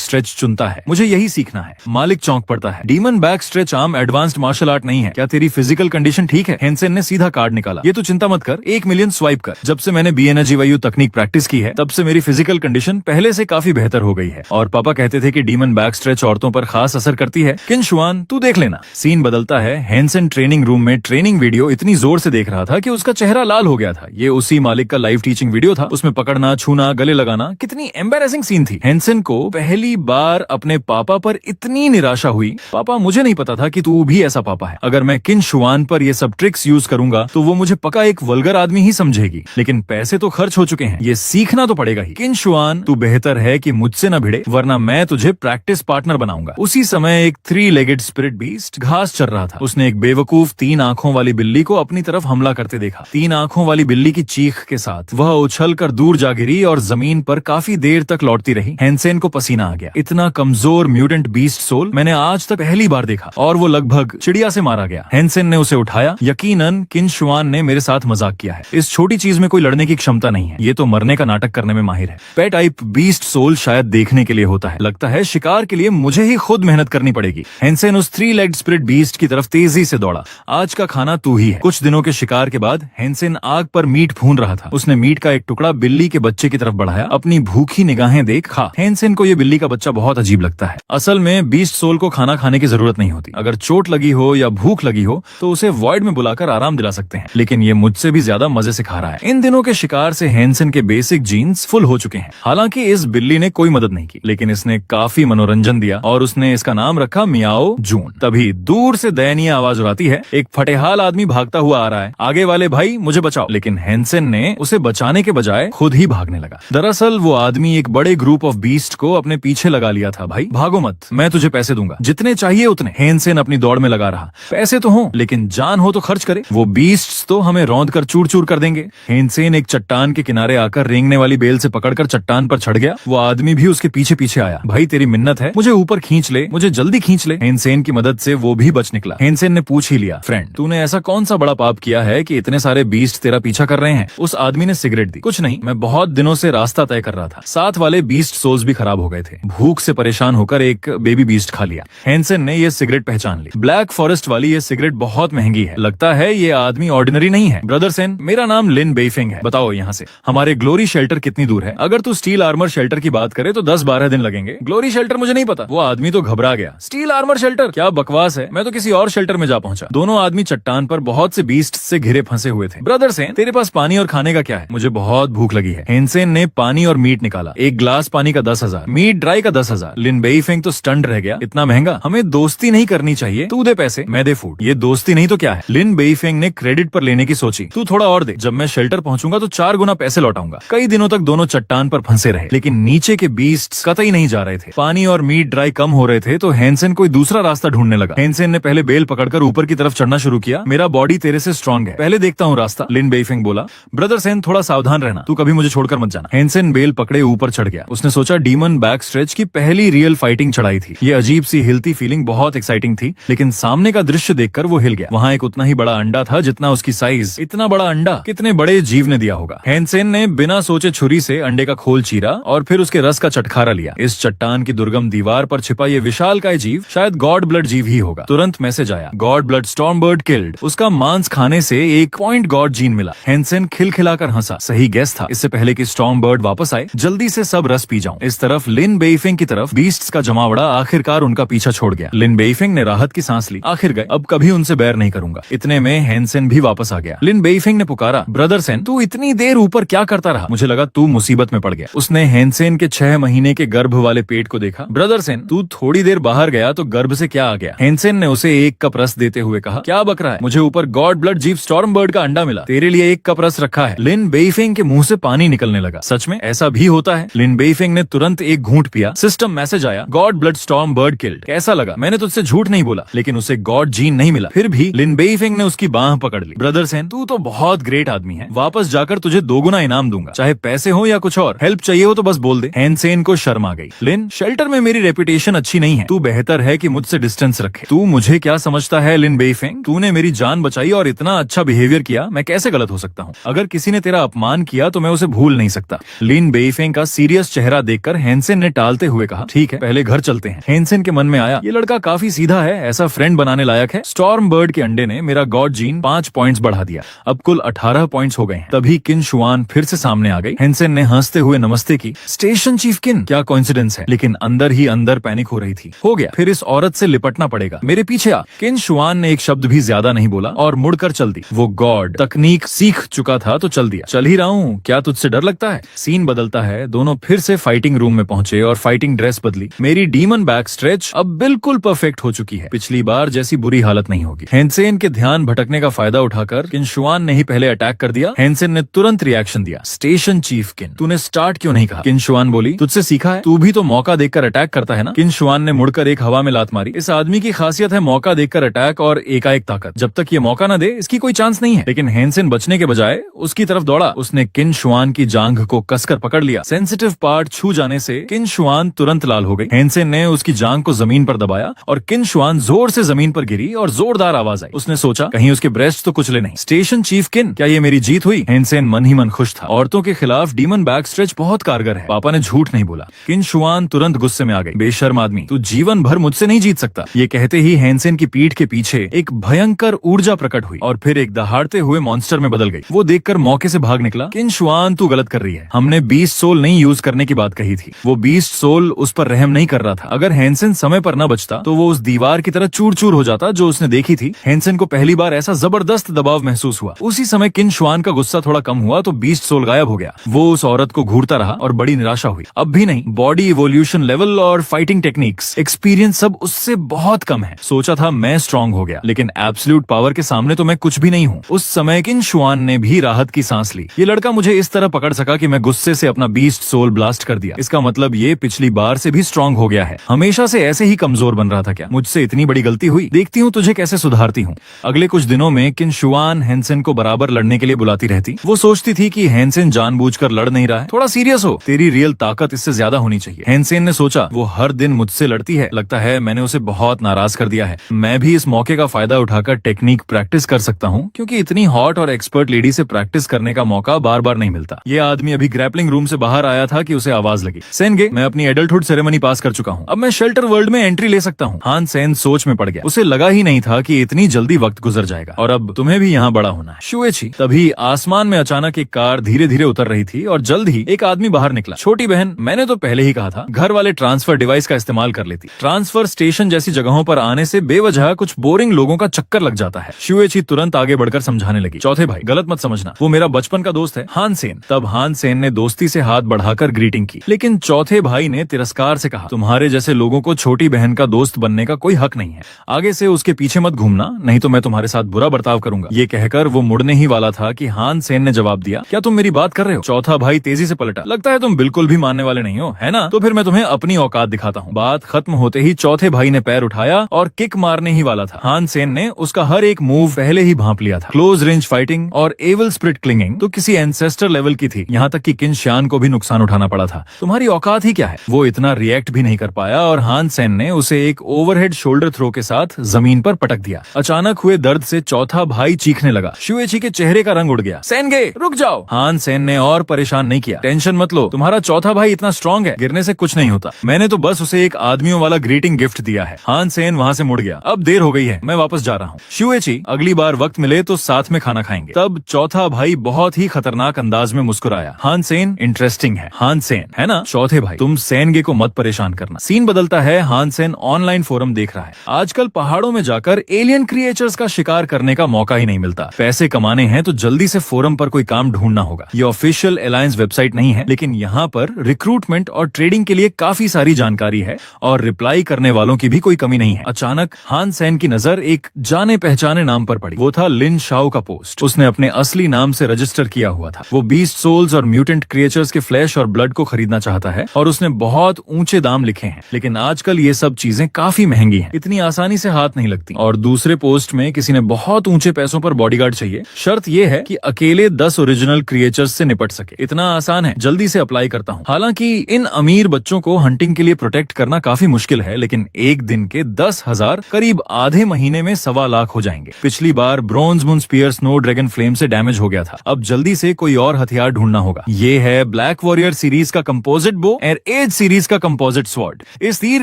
stretch चुनता है। मुझे यही सीखना है। मालिक चौंक पड़ता है। डीमन बैक स्ट्रेच आम एडवांस्ड मार्शल आर्ट नहीं है। क्या तेरी फिजिकल कंडीशन ठीक है। हेनसेन ने सीधा कार्ड निकाला। ये तो चिंता मत कर, 1 मिलियन स्वाइप कर। जब से मैंने BNGYU तकनीक प्रैक्टिस की है तब से मेरी फिजिकल कंडीशन पहले से काफी बेहतर हो गई है और पापा कहते थे कि डीमन बैक स्ट्रेच औरतों पर खास असर करती है। किन शुआन, तू देख लेना। सीन बदलता है। हेनसेन ट्रेनिंग रूम में ट्रेनिंग वीडियो इतनी जोर से देख रहा था कि उसका चेहरा लाल हो गया था। ये उसी मालिक का लाइव टीचिंग वीडियो था। उसमें पकड़ना, छूना, गले लगाना, कितनी एम्बैरेसिंग सीन थी। हेनसेन को पहली बार अपने पापा पर इतनी निराशा हुई। पापा, मुझे नहीं पता था कि तू भी ऐसा पापा है। अगर मैं किन शुआन पर ये सब ट्रिक्स यूज करूंगा तो वो मुझे पक्का एक वल्गर आदमी ही समझेगी। लेकिन पैसे तो खर्च हो चुके हैं, ये सीखना तो पड़ेगा ही। किन शुआन, तू बेहतर है कि मुझसे न भिड़े, वरना मैं तुझे प्रैक्टिस पार्टनर बनाऊंगा। उसी समय एक 3 लेगेड स्पिरिट बीस्ट घास चर रहा था। उसने एक बेवकूफ 3 आंखों वाली बिल्ली को अपनी तरफ हमला करते देखा। 3 आंखों वाली बिल्ली की चीख के साथ वह उछलकर दूर जा गिरी और जमीन पर काफी देर तक लौटती रही। हेनसेन को पसीना आ गया। इतना कमजोर म्यूटेंट बीस्ट सोल मैंने आज तक पहली बार देखा और वो लगभग चिड़िया से मारा गया। हेनसेन ने उसे उठाया। यकीनन किन शुआन ने मेरे साथ मजाक किया है। इस छोटी चीज में कोई लड़ने की क्षमता नहीं है, ये तो मरने का नाटक करने में माहिर है। पेट टाइप बीस्ट सोल शायद देखने के लिए होता है। लगता है शिकार के लिए मुझे ही खुद मेहनत करनी पड़ेगी। हेनसेन उस 3 लेग्ड स्पिरिट बीस्ट की तरफ तेजी से दौड़ा। आज का खाना तू ही है। कुछ दिनों के शिकार के बाद हेनसेन आग पर मीट भून रहा था। उसने मीट का एक टुकड़ा बिल्ली के बच्चे की तरफ बढ़ाया। अपनी भूखी निगाहें देख खा। हेनसेन को ये बिल्ली का बच्चा बहुत अजीब लगता है। असल में बीस्ट सोल को खाना खाने की जरूरत नहीं होती। अगर चोट लगी हो या भूख लगी हो तो उसे वॉइड में बुलाकर आराम दिला सकते हैं, लेकिन ये मुझसे भी ज्यादा मजे से खा रहा है। इन दिनों के शिकार से हेनसेन के बेसिक जीन्स फुल हो चुके हैं। हालांकि इस बिल्ली ने कोई मदद नहीं की, लेकिन इसने काफी मनोरंजन दिया और उसने इसका नाम रखा मियाओ जून। तभी दूर से दयनीय आवाज उड़ाती है। एक फटेहाल आदमी भागता हुआ आ रहा है। आगे वाले भाई मुझे बचाओ। लेकिन हेनसेन ने उसे बचाने के बजाय खुद ही भागने लगा। दरअसल वो आदमी एक बड़े ग्रुप ऑफ बीस्ट को अपने पीछे लगा लिया था। भाई भागो मत, मैं तुझे पैसे दूंगा, जितने चाहिए उतने। हेनसेन अपनी दौड़ में लगा रहा। पैसे तो हो लेकिन जान हो तो खर्च करे। वो बीस्ट्स तो हमें रौंद कर चूर चूर कर देंगे। हेनसेन एक चट्टान के किनारे आकर रेंगने वाली बेल से पकड़कर चट्टान पर चढ़ गया। वो आदमी भी उसके पीछे पीछे आया। भाई तेरी मिन्नत है, मुझे ऊपर खींच ले, मुझे जल्दी खींच ले। हेनसेन की मदद से वो भी बच निकला। हेनसेन ने पूछ ही लिया, फ्रेंड तूने ऐसा कौन सा बड़ा पाप किया है कि इतने सारे बीस्ट तेरा पीछा कर रहे हैं? उस आदमी ने सिगरेट दी। कुछ नहीं, मैं बहुत दिनों से रास्ता तय कर रहा था। साथ वाले बीस्ट सोल्स भी खराब हो गए थे। भूख से परेशान होकर एक बेबी बीस्ट खा लिया। हेनसेन ने ये सिगरेट पहचान ली। ब्लैक फॉरेस्ट वाली ये सिगरेट बहुत महंगी है। लगता है ये आदमी ऑर्डिनरी नहीं है। ब्रदर सेन, मेरा नाम लिन बेइफिंग है। बताओ यहाँ से हमारे ग्लोरी शेल्टर कितनी दूर है? अगर तू स्टील आर्मर शेल्टर की बात करे तो 10-12 दिन लगेंगे। ग्लोरी शेल्टर मुझे नहीं पता। वो आदमी तो घबरा गया। स्टील आर्मर शेल्टर क्या बकवास है, मैं तो किसी और शेल्टर में जा पहुंचा। दोनों आदमी चट्टान पर बहुत से बीस्ट से घिरे फंसे हुए थे। ब्रदर सेन, तेरे पास पानी और खाने का क्या है? मुझे बहुत भूख लगी है। हेनसेन ने पानी और मीट निकाला। एक ग्लास पानी का 10,000, मीट ड्राई का 10,000। लिन बेइफिंग तो स्टंट रह गया। इतना महंगा? हमें दोस्ती नहीं करनी चाहिए। तू दे पैसे, मैं दे फूड। ये दोस्ती नहीं तो क्या है? लिन बेइफिंग ने क्रेडिट पर लेने की सोची। तू थोड़ा और दे, जब मैं शेल्टर पहुंचूंगा तो 4 गुना पैसे लौटाऊंगा। कई दिनों तक दोनों चट्टान पर फंसे रहे, लेकिन नीचे के बीस्ट्स कतई नहीं जा रहे थे। पानी और मीट ड्राई कम हो रहे थे तो हेनसेन कोई दूसरा रास्ता ढूंढने लगा। हेनसेन ने पहले बेल पकड़कर ऊपर की तरफ चढ़ना शुरू किया। मेरा बॉडी तेरे से स्ट्रांग है, पहले देखता हूँ रास्ता, लिन बेइफिंग बोला। ब्रदर सेन, थोड़ा सावधान रहना, तू कभी मुझे छोड़कर मत जाना। हेनसेन बेल पकड़े ऊपर चढ़ गया। उसने सोचा डीमन बैक स्ट्रेच की पहली रियल फाइटिंग चढ़ाई थी। ये अजीब सी हिलती फीलिंग बहुत एक्साइटिंग थी, लेकिन सामने का दृश्य देखकर वो हिल गया। वहाँ एक उतना ही बड़ा अंडा था जितना उसकी साइज। इतना बड़ा अंडा कितने बड़े जीव ने दिया होगा। हेनसेन ने बिना सोचे छुरी से अंडे का खोल चीरा और फिर उसके रस का चटखारा लिया। इस चट्टान की दुर्गम दीवार पर छिपा ये विशालकाय जीव शायद गॉड ब्लड जीव ही होगा। तुरंत मैसेज आया, God blood storm bird killed. उसका मांस खाने से 1 पॉइंट गॉड जीन मिला। हेनसेन खिलखिलाकर हंसा। सही गेस था। इससे पहले कि स्टॉर्म बर्ड वापस आए, जल्दी से सब रस पी जाऊं। इस तरफ लिन बेइफिंग की तरफ बीस्ट्स का जमावड़ा आखिरकार उनका पीछा छोड़ गया। लिन बेइफिंग ने राहत की सांस ली। आखिर गए, अब कभी उनसे बैर नहीं करूंगा। इतने में हेनसेन भी वापस आ गया। लिन बेइफिंग ने पुकारा, ब्रदर सेन, तू इतनी देर ऊपर क्या करता रहा? मुझे लगा तू मुसीबत में पड़ गया। उसने हेनसेन के 6 महीने के गर्भ वाले पेट को देखा। ब्रदर सेन, तू थोड़ी देर बाहर गया तो गर्भ से क्या आ गया? हेनसेन ने उसे 1 कप रस देते हुए कहा, क्या बक रहा है? मुझे ऊपर गॉड ब्लड जीव स्टॉर्म बर्ड का अंडा मिला, तेरे लिए 1 कप रस रखा है। लिन बेइफिंग के मुंह से पानी निकलने लगा। सच में ऐसा भी होता है? लिन बेइफिंग ने तुरंत एक घूंट पिया। सिस्टम मैसेज आया, God blood storm bird killed. कैसा लगा? मैंने तुझसे झूठ नहीं बोला, लेकिन उसे गॉड जीन नहीं मिला। फिर भी लिन बेइफिंग ने उसकी बांह पकड़ ली। ब्रदर सेन, तू तो बहुत ग्रेट आदमी है। वापस जाकर तुझे 2 गुना इनाम दूंगा, चाहे पैसे हो या कुछ और। हेल्प चाहिए हो तो बस बोल दे। हेनसेन को शर्म आ गई। लिन, शेल्टर में मेरी रेपुटेशन अच्छी नहीं है। तू बेहतर है कि मुझसे डिस्टेंस रखे। तू मुझे क्या समझता है लिन बेइफिंग? तूने मेरी जान बचाई और इतना अच्छा बिहेवियर किया, मैं कैसे गलत हो सकता हूँ? अगर किसी ने तेरा अपमान किया तो मैं उसे भूल नहीं सकता। लिन बेइफिंग का सीरियस चेहरा देखकर हेनसेन ने टालते हुए कहा, ठीक है, पहले घर चलते हैं। हेनसेन के मन में आया, ये लड़का काफी सीधा है, ऐसा फ्रेंड बनाने लायक है। स्टॉर्म बर्ड के अंडे ने मेरा गॉड जीन 5 पॉइंट्स बढ़ा दिया। अब कुल 18 पॉइंट्स हो गए हैं। तभी किन शुआन फिर से सामने आ गई। हेनसेन ने हंसते हुए नमस्ते की। स्टेशन चीफ किन, क्या कोइंसिडेंस है। लेकिन अंदर ही अंदर पैनिक हो रही थी। हो गया, फिर इस औरत से लिपटना पड़ेगा। मेरे पीछे आ। किन शुआन ने एक शब्द भी ज्यादा नहीं बोला और मुड़कर चल दी। वो गॉड तकनीक सीख चुका था तो चल दिया। चल ही रहा हूँ, क्या तुझसे डर लगता है? सीन बदलता है। दोनों फिर से फाइटिंग रूम में पहुंचे और फाइटिंग ड्रेस बदली। मेरी डीमन बैक स्ट्रेच अब बिल्कुल परफेक्ट हो चुकी है। पिछली बार जैसी बुरी हालत नहीं होगी। हेनसेन के ध्यान भटकने का फायदा उठाकर किन शुआन ने ही पहले अटैक कर दिया। हेनसेन ने तुरंत रिएक्शन दिया, स्टेशन चीफ किन, तूने स्टार्ट क्यों नहीं कहा? किन शुआन बोली, तुझसे सीखा है, तू भी तो मौका देखकर अटैक करता है ना? किन शुआन ने मुड़कर एक हवा में लात मारी। इस आदमी की खासियत है मौका देखकर अटैक और एकाएक ताकत। जब तक ये मौका न दे इसकी कोई चांस नहीं है। लेकिन हेनसेन बचने के बजाय उसकी तरफ दौड़ा। उसने किन शुआन की जांघ को कसकर पकड़ लिया। सेंसिटिव पार्ट छू जाने से किन शुआन तुरंत लाल हो गई। हेनसेन ने उसकी जांघ को जमीन पर दबाया और किन शुआन जोर से जमीन पर गिरी और जोरदार आवाज आई। उसने सोचा कहीं उसके ब्रेस्ट तो कुचले नहीं। स्टेशन चीफ किन, क्या ये मेरी जीत हुई? हेनसेन मन ही मन खुश था। औरतों के खिलाफ डीमन बैक स्ट्रेच बहुत कारगर है। पापा ने झूठ नहीं बोला। किन शुआन तुरंत गुस्से में आ गई। बेशर्म आदमी, तू जीवन भर मुझसे नहीं जीत सकता। ये कहते ही हेनसेन की पीठ के पीछे एक भयंकर ऊर्जा प्रकट हुई और फिर एक दहाड़ते हुए मॉन्स्टर में बदल गई। वो देखकर मौके से भाग निकला। किन शुआन, तू गलत कर रही है। हमने 20 सोल नहीं यूज करने की बात कही थी। वो 20 सोल उस पर रहम नहीं कर रहा था। अगर हेनसेन समय पर न बचता तो वो उस दीवार की तरह चूर चूर हो जाता जो उसने देखी थी। हेनसेन को पहली बार ऐसा जबरदस्त दबाव महसूस हुआ। उसी समय किन शुआन का गुस्सा थोड़ा कम हुआ तो 20 सोल गायब हो गया। वो उस औरत को घूरता रहा और बड़ी निराशा हुई। अब भी नहीं, बॉडी इवोल्यूशन लेवल और फाइटिंग टेक्निक्स एक्सपीरियंस सब उससे बहुत कम है। सोचा था मैं स्ट्रांग हो गया, लेकिन एब्सोल्यूट पावर के सामने तो मैं कुछ भी नहीं हूँ। उस समय किन शुआन ने भी राहत की सांस ली। ये लड़का मुझे इस तरह पकड़ सका कि मैं गुस्से से अपना 20 सोल ब्लास्ट कर दिया। इसका मतलब ये पिछली बार से भी स्ट्रांग हो गया है। हमेशा से ऐसे ही कमजोर बन रहा था क्या? मुझसे इतनी बड़ी गलती हुई। देखती हूँ तुझे कैसे सुधारती हूँ। अगले कुछ दिनों में किन शुआन हेनसेन को बराबर लड़ने के लिए बुलाती रहती। वो सोचती थी कि हेनसेन जानबूझकर लड़ नहीं रहा है, थोड़ा सीरियस हो, तेरी रियल ताकत इससे ज्यादा होनी चाहिए। हैनसेन ने सोचा, वो हर दिन मुझसे लड़ती है, लगता है मैंने उसे बहुत नाराज कर दिया है। मैं भी इस मौके का फायदा उठाकर टेक्निक प्रैक्टिस कर सकता हूँ, क्योंकि इतनी हॉट और एक्सपर्ट लेडी से प्रैक्टिस करने का मौका बार बार नहीं मिलता। ये आदमी अभी ग्रैपलिंग रूम से बाहर आया था कि उसे आवाज लगी, सेनगे, मैं अपनी एडल्टहुड सेरेमनी पास कर चुका हूँ, अब मैं शेल्टर वर्ल्ड में एंट्री ले सकता हूँ। हान सेन सोच में पड़ गया, उसे लगा ही नहीं था कि इतनी जल्दी वक्त गुजर जाएगा और अब तुम्हें भी यहाँ बड़ा होना है। शुएची, तभी आसमान में अचानक एक कार धीरे धीरे उतर रही थी और जल्द ही एक आदमी बाहर निकला। छोटी बहन, मैंने तो पहले ही कहा था घर वाले ट्रांसफर डिवाइस का इस्तेमाल कर लेती। ट्रांसफर स्टेशन जैसी जगहों पर आने से बेवजह कुछ बोरिंग लोगों का चक्कर लग जाता है। शुएची तुरंत आगे बढ़कर समझाने लगी, चौथे भाई, गलत मत समझना, वो मेरा बचपन का दोस्त है, हान सेन। तब हान सेन ने दोस्ती से हाथ बढ़ाकर ग्रीटिंग की, लेकिन चौथे भाई ने तिरस्कार से कहा, तुम्हारे जैसे लोगों को छोटी बहन का दोस्त बनने का कोई हक नहीं है, आगे से उसके पीछे मत घूमना, नहीं तो मैं तुम्हारे साथ बुरा बर्ताव करूंगा। ये कहकर वो मुड़ने ही वाला था कि हान सेन ने जवाब दिया, क्या तुम मेरी बात कर रहे हो? चौथा भाई तेजी से पलटा, लगता है तुम बिल्कुल भी मानने वाले नहीं हो, है ना? तो फिर मैं तुम्हें अपनी औकात दिखाता हूँ। बात खत्म होते ही चौथे भाई ने पैर उठाया और किक मारने ही वाला था। हान सेन ने उसका हर एक मूव पहले ही भांप लिया था। क्लोज रेंज फाइटिंग और एविल स्प्रिट क्लिंगिंग तो किसी एंसेस्टर लेवल की थी, यहाँ तक कि किन शियान को भी नुकसान उठाना पड़ा था। तुम्हारी औकात ही क्या है? वो इतना रिएक्ट भी नहीं कर पाया और हान सेन ने उसे एक ओवरहेड शोल्डर थ्रो के साथ जमीन पर पटक दिया। अचानक हुए दर्द से चौथा भाई चीखने लगा। शुएची के चेहरे का रंग उड़ गया। सेनगे, रुक जाओ। हान सेन ने और परेशान नहीं किया, टेंशन मत लो, तुम्हारा चौथा भाई इतना स्ट्रांग है, गिरने से कुछ नहीं होता, मैंने तो बस उसे एक आदमियों वाला ग्रीटिंग गिफ्ट दिया है। हान सेन वहाँ से मुड़ गया, अब देर हो गई है, मैं वापस जा रहा हूँ। शुएची, अगली बार वक्त मिले तो साथ में खाना खाएंगे। तब चौथा भाई बहुत ही खतरनाक अंदाज में मुस्कुराया। हान सेन, इंटरेस्टिंग है। हान सेन, है ना? चौथे भाई, तुम सेनगे को मत परेशान करना। सीन बदलता है, हान सेन ऑनलाइन फोरम देख रहा है। आजकल पहाड़ों में जाकर एलियन क्रिएचर्स का शिकार करने का मौका ही नहीं मिलता। पैसे कमाने हैं तो जल्दी से फोरम पर कोई काम ढूंढना होगा। ये ऑफिशियल अलायंस वेबसाइट नहीं है, लेकिन यहाँ पर रिक्रूटमेंट और ट्रेडिंग के लिए काफी सारी जानकारी है और रिप्लाई करने वालों की भी कोई कमी नहीं है। अचानक हान सेन की नजर एक जाने पहचाने नाम पर पड़ी। वो था लिन शाओ का पोस्ट। उसने अपने असली नाम से रजिस्टर किया हुआ था। वो बीस्ट सोल्स और म्यूटेंट क्रिएचर्स के फ्लैश और ब्लड को खरीदना चाहता है और उसने बहुत ऊंचे दाम लिखे हैं, लेकिन आजकल ये सब चीजें काफी महंगी हैं, इतनी आसानी से हाथ नहीं लगती। और दूसरे पोस्ट में किसी ने बहुत ऊंचे पैसों पर बॉडीगार्ड चाहिए, शर्त ये है कि अकेले 10 ओरिजिनल क्रिएचर्स से निपट सके। इतना आसान है, जल्दी से अप्लाई करता हूँ। हालांकि इन अमीर बच्चों को हंटिंग के लिए प्रोटेक्ट करना काफी मुश्किल है, लेकिन एक दिन के 10,000 करीब आधे महीने में 1.25 लाख हो जाएंगे। पिछली बार bronze moon spear snow dragon flame से डैमेज हो गया था, अब जल्दी से कोई और हथियार ढूंढना होगा। ये है ब्लैक वॉरियर सीरीज का कंपोजिट बो और एज सीरीज का कंपोजिट स्वॉर्ड। इस तीर